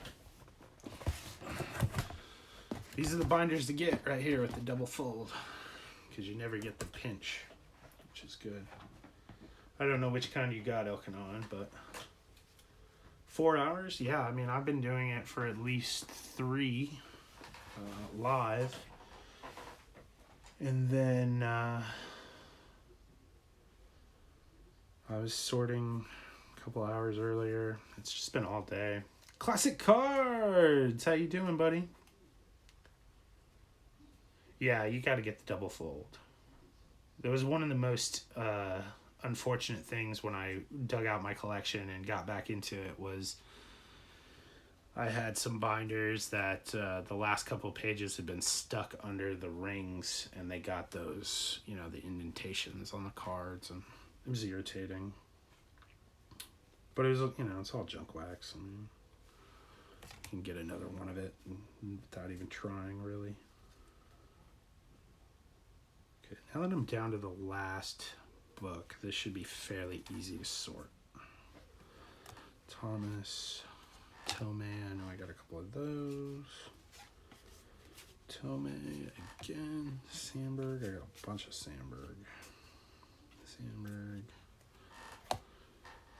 These are the binders to get right here with the double fold, because you never get the pinch, which is good. I don't know which kind you got, Elkanon, but 4 hours? Yeah, I mean, I've been doing it for at least 3 live. And then I was sorting a couple hours earlier. It's just been all day. Classic Cards! How you doing, buddy? Yeah, you got to get the double fold. It was one of the most unfortunate things when I dug out my collection and got back into it was I had some binders that the last couple of pages had been stuck under the rings, and they got those, you know, the indentations on the cards, and it was irritating. But it was, you know, it's all junk wax. I mean, you can get another one of it without even trying, really. Okay, now that I'm down to the last book, this should be fairly easy to sort. Thomas, Tomei, I know I got a couple of those. Tomei again, Sandberg, I got a bunch of Sandberg.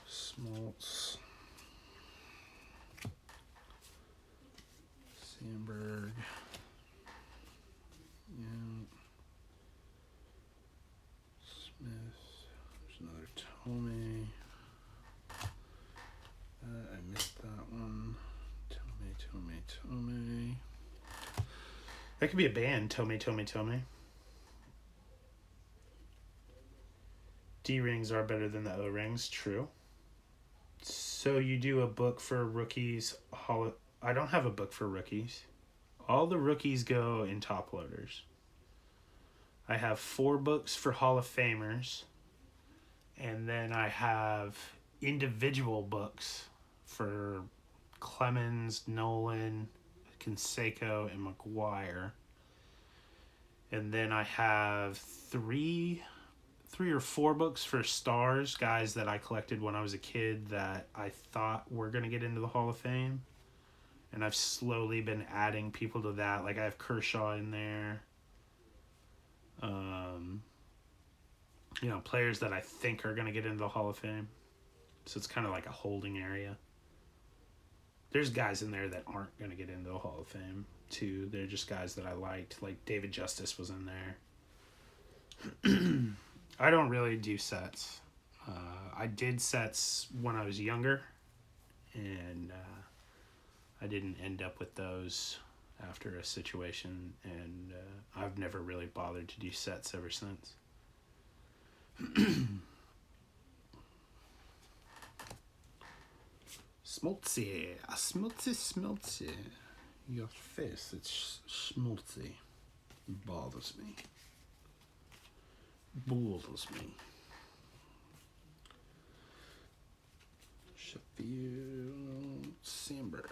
Smoltz, Sandberg, yeah. Smith, there's another Tomei. I missed that one. Tomei. That could be a band, Tomei. D-rings are better than the O-rings, true. So you do a book for rookies. I don't have a book for rookies. All the rookies go in top loaders. I have 4 books for Hall of Famers, and then I have individual books for Clemens, Nolan, Canseco, and McGuire. And then I have three or 4 books for stars, guys that I collected when I was a kid that I thought were going to get into the Hall of Fame. And I've slowly been adding people to that. Like I have Kershaw in there. Players that I think are going to get into the Hall of Fame. So it's kind of like a holding area. There's guys in there that aren't going to get into the Hall of Fame, too. They're just guys that I liked. Like David Justice was in there. I don't really do sets. I did sets when I was younger, and I didn't end up with those after a situation, and I've never really bothered to do sets ever since. Smoltzy. Smoltzy. Your face, it's schmaltzy. Bothers me. Sheffield Sandberg.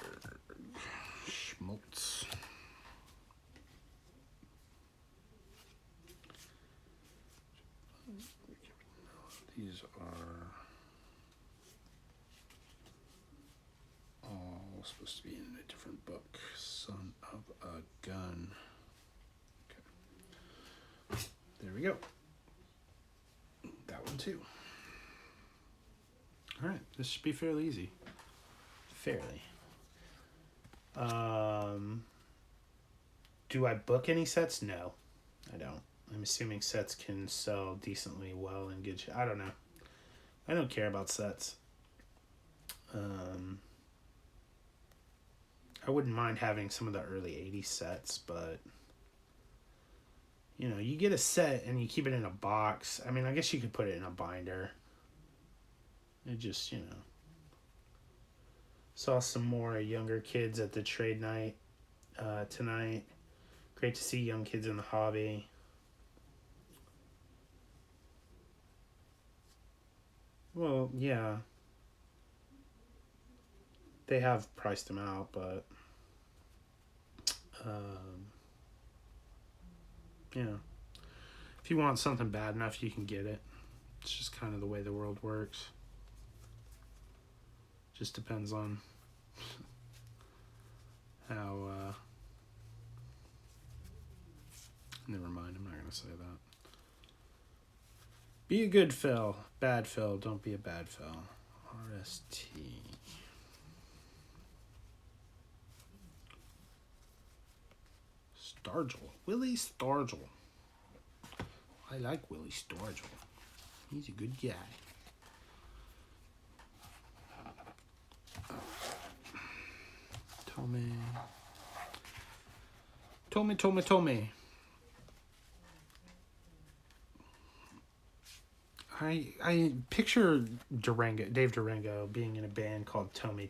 Schmaltz. These are all supposed to be in a different book. Son of a gun. Okay. There we go. That one too. Alright, this should be fairly easy. Fairly. Do I book any sets? No, I don't. I'm assuming sets can sell decently well and good. I don't know. I don't care about sets. I wouldn't mind having some of the early 80s sets, but you get a set and you keep it in a box. I mean, I guess you could put it in a binder. It just, Saw some more younger kids at the trade night tonight. Great to see young kids in the hobby. Well, yeah. They have priced them out, but if you want something bad enough, you can get it. It's just kind of the way the world works. Just depends on how never mind, I'm not gonna say that. Be a good Phil. Bad Phil, don't be a bad Phil. RST. Stargell. Willie Stargell. I like Willie Stargell. He's a good guy. Tommy. I picture Dave Durango being in a band called Tommy.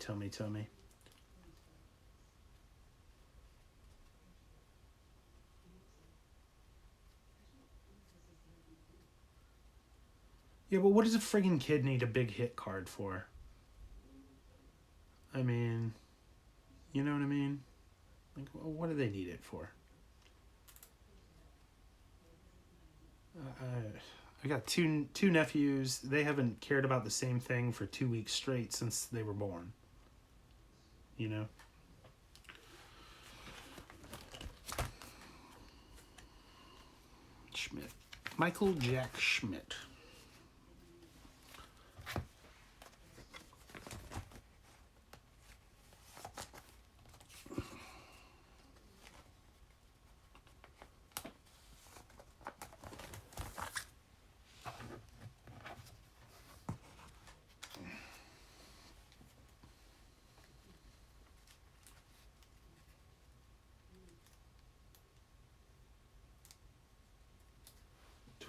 Yeah, but what does a friggin' kid need a big hit card for? I mean, you know what I mean? Like, what do they need it for? I got two nephews. They haven't cared about the same thing for 2 weeks straight since they were born. Schmidt. Michael Jack Schmidt.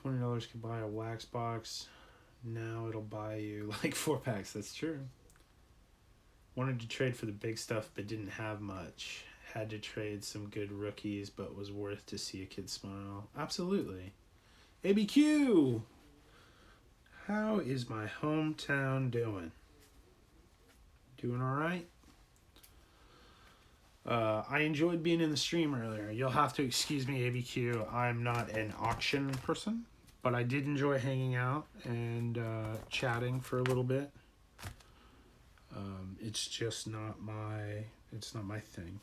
$20 could buy a wax box. Now it'll buy you like 4 packs. That's true. Wanted to trade for the big stuff, but didn't have much. Had to trade some good rookies, but was worth to see a kid smile. Absolutely. ABQ! How is my hometown doing? Doing alright? I enjoyed being in the stream earlier. You'll have to excuse me, ABQ. I'm not an auction person, but I did enjoy hanging out and chatting for a little bit. It's just not my thing.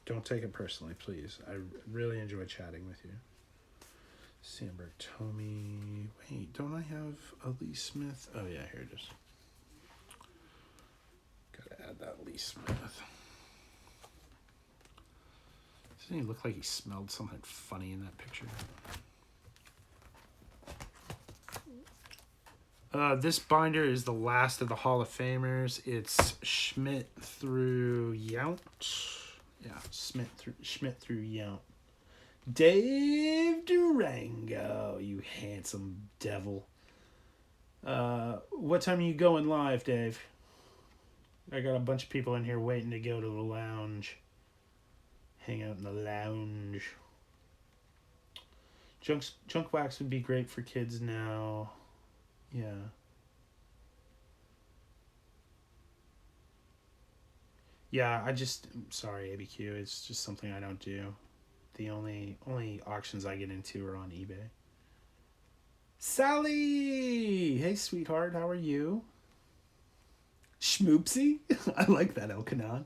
Don't take it personally, please. I really enjoy chatting with you. Sandberg, Tommy. Wait, don't I have a Lee Smith? Oh yeah, here it is. Gotta add that Lee Smith. Doesn't he look like he smelled something funny in that picture? This binder is the last of the Hall of Famers. It's Schmidt through Yount. Yeah, Schmidt through Yount. Dave Durango, you handsome devil. What time are you going live, Dave? I got a bunch of people in here waiting to go to the lounge. Hang out in the lounge. Junk wax would be great for kids now. Yeah. Yeah, sorry, ABQ. It's just something I don't do. The only auctions I get into are on eBay. Sally! Hey, sweetheart, how are you? Schmoopsy? I like that, Elkanon.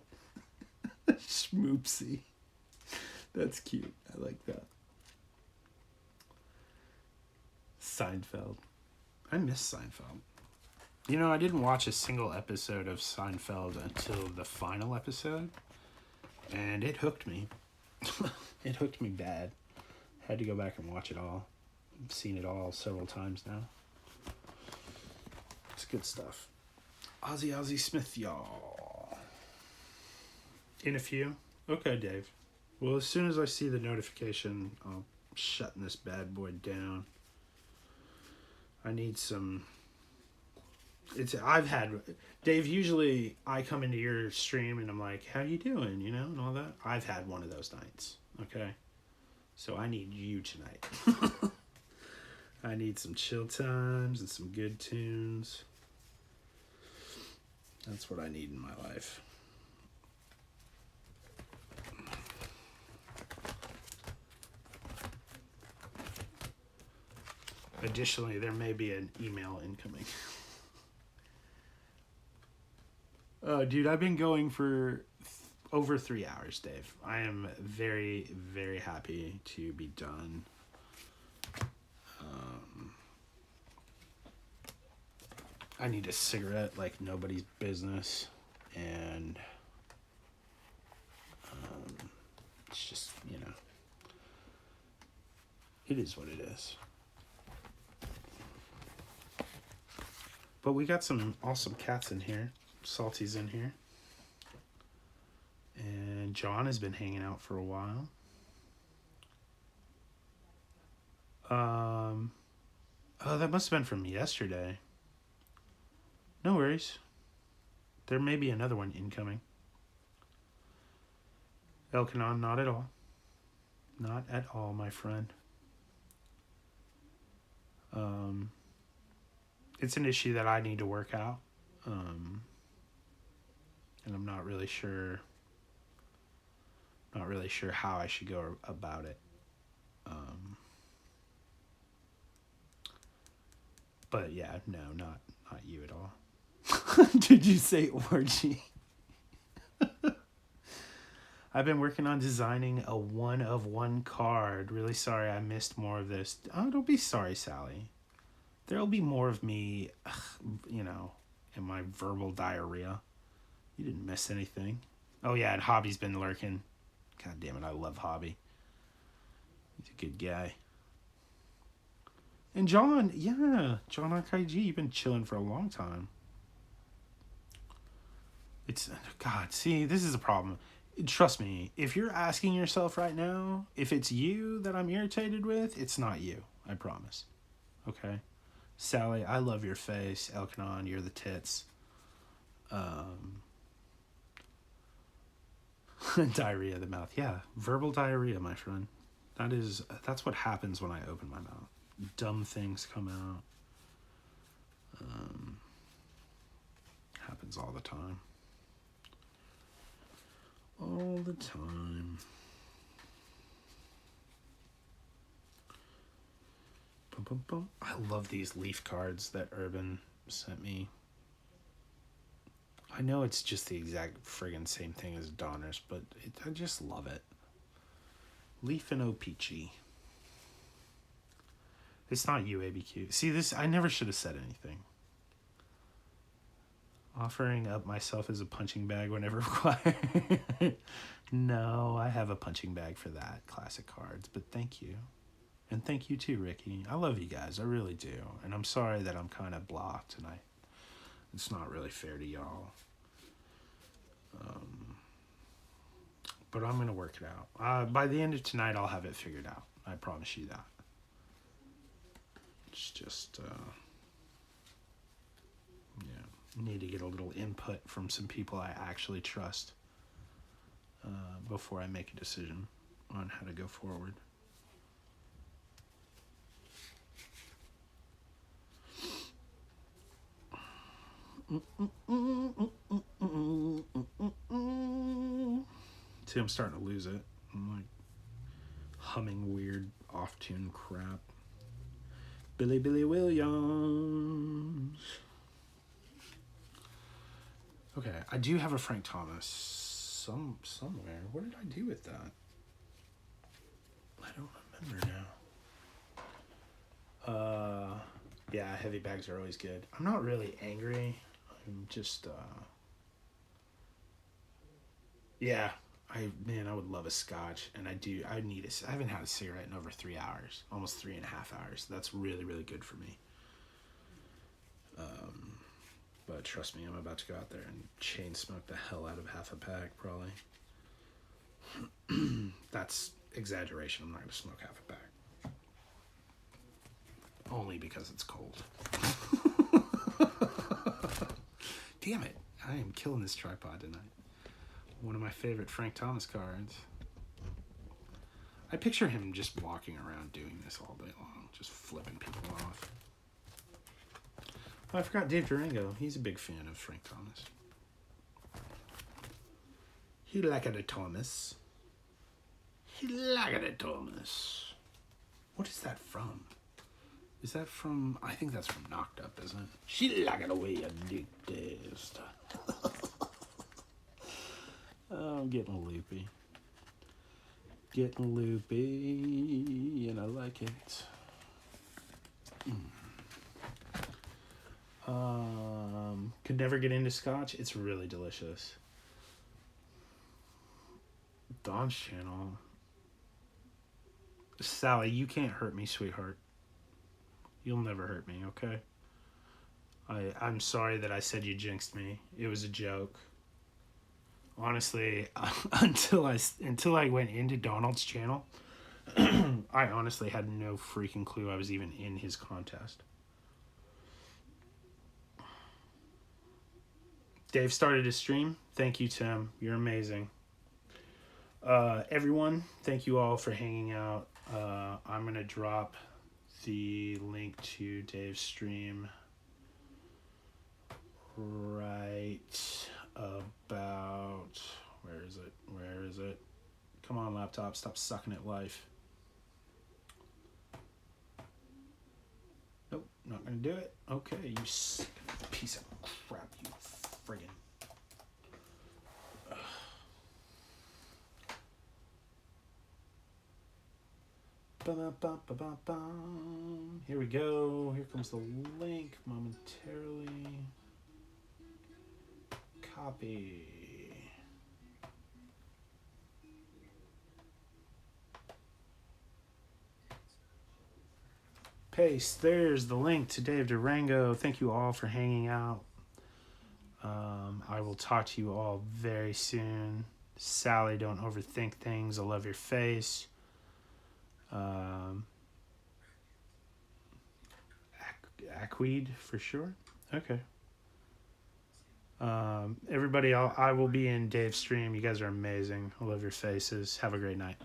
Schmoopsy. That's cute. I like that. Seinfeld. I miss Seinfeld. You know, I didn't watch a single episode of Seinfeld until the final episode, and it hooked me. It hooked me bad. Had to go back and watch it all. I've seen it all several times now. It's good stuff. Ozzy Smith, y'all. In a few? Okay, Dave. Well, as soon as I see the notification, I'll shutting this bad boy down. I need some... Dave, usually I come into your stream and I'm like, how you doing, you know, and all that. I've had one of those nights, okay? So I need you tonight. I need some chill times and some good tunes. That's what I need in my life. Additionally, there may be an email incoming. Oh, dude, I've been going for over 3 hours, Dave. I am very, very happy to be done. I need a cigarette like nobody's business, and it's just, you know, it is what it is. But we got some awesome cats in here. Salty's in here. And John has been hanging out for a while. Oh, that must have been from yesterday. No worries. There may be another one incoming. Elkanon, not at all. Not at all, my friend. It's an issue that I need to work out. And I'm not really sure how I should go about it. But yeah, no, not you at all. Did you say orgy? I've been working on designing a 1-of-1 card. Really sorry I missed more of this. Oh, don't be sorry, Sally. There'll be more of me, you know, in my verbal diarrhea. You didn't miss anything. Oh yeah, and Hobby's been lurking. God damn it, I love Hobby. He's a good guy. And John, yeah, John RKG, you've been chilling for a long time. It's, God, see, this is a problem. Trust me, if you're asking yourself right now, if it's you that I'm irritated with, it's not you. I promise. Okay? Sally, I love your face. Elkanon, you're the tits. Diarrhea of the mouth. Yeah, verbal diarrhea, my friend. That's what happens when I open my mouth. dumb things come out. Happens all the time. All the time. Boom, boom, boom. I love these leaf cards that Urban sent me. I know it's just the exact friggin' same thing as Donner's, but I just love it. Leaf and O-Peachy. It's not you, ABQ. See, this, I never should have said anything. Offering up myself as a punching bag whenever required. No, I have a punching bag for that. Classic cards, but thank you. And thank you too, Ricky. I love you guys. I really do. And I'm sorry that I'm kind of blah tonight. It's not really fair to y'all. But I'm going to work it out. By the end of tonight, I'll have it figured out. I promise you that. It's just, need to get a little input from some people I actually trust before I make a decision on how to go forward. See, I'm starting to lose it. I'm like humming weird off-tune crap. Billy Williams. Okay, I do have a Frank Thomas somewhere. What did I do with that? I don't remember now. Yeah, heavy bags are always good. I'm not really angry. I'm just yeah, I would love a scotch, and I haven't had a cigarette in over 3 hours, almost 3.5 hours. That's really, really good for me. But trust me, I'm about to go out there and chain smoke the hell out of half a pack, probably. That's exaggeration. I'm not going to smoke half a pack. Only because it's cold. Damn it. I am killing this tripod tonight. One of my favorite Frank Thomas cards. I picture him just walking around doing this all day long, just flipping people off. Oh, I forgot Dave Durango. He's a big fan of Frank Thomas. He liked it, Thomas. He liked it, Thomas. What is that from? Is that from... I think that's from Knocked Up, isn't it? She liked it the way you dig this. Oh, I'm getting loopy. Getting loopy, and I like it. Could never get into scotch. It's really delicious. Don's channel. Sally, you can't hurt me, sweetheart. You'll never hurt me, okay? I'm sorry that I said you jinxed me. It was a joke. Honestly, until I went into Donald's channel, I honestly had no freaking clue I was even in his contest. Dave started his stream. Thank you, Tim. You're amazing. Everyone, thank you all for hanging out. I'm going to drop the link to Dave's stream right about... Where is it? Come on, laptop. Stop sucking at life. Nope, not going to do it. Okay, you piece of crap, you friggin'. Here we go. Here comes the link momentarily. Copy. Paste. There's the link to Dave Durango. Thank you all for hanging out. I will talk to you all very soon. Sally, don't overthink things. I love your face. Aqueed for sure. Okay. Everybody, I will be in Dave's stream. You guys are amazing. I love your faces. Have a great night.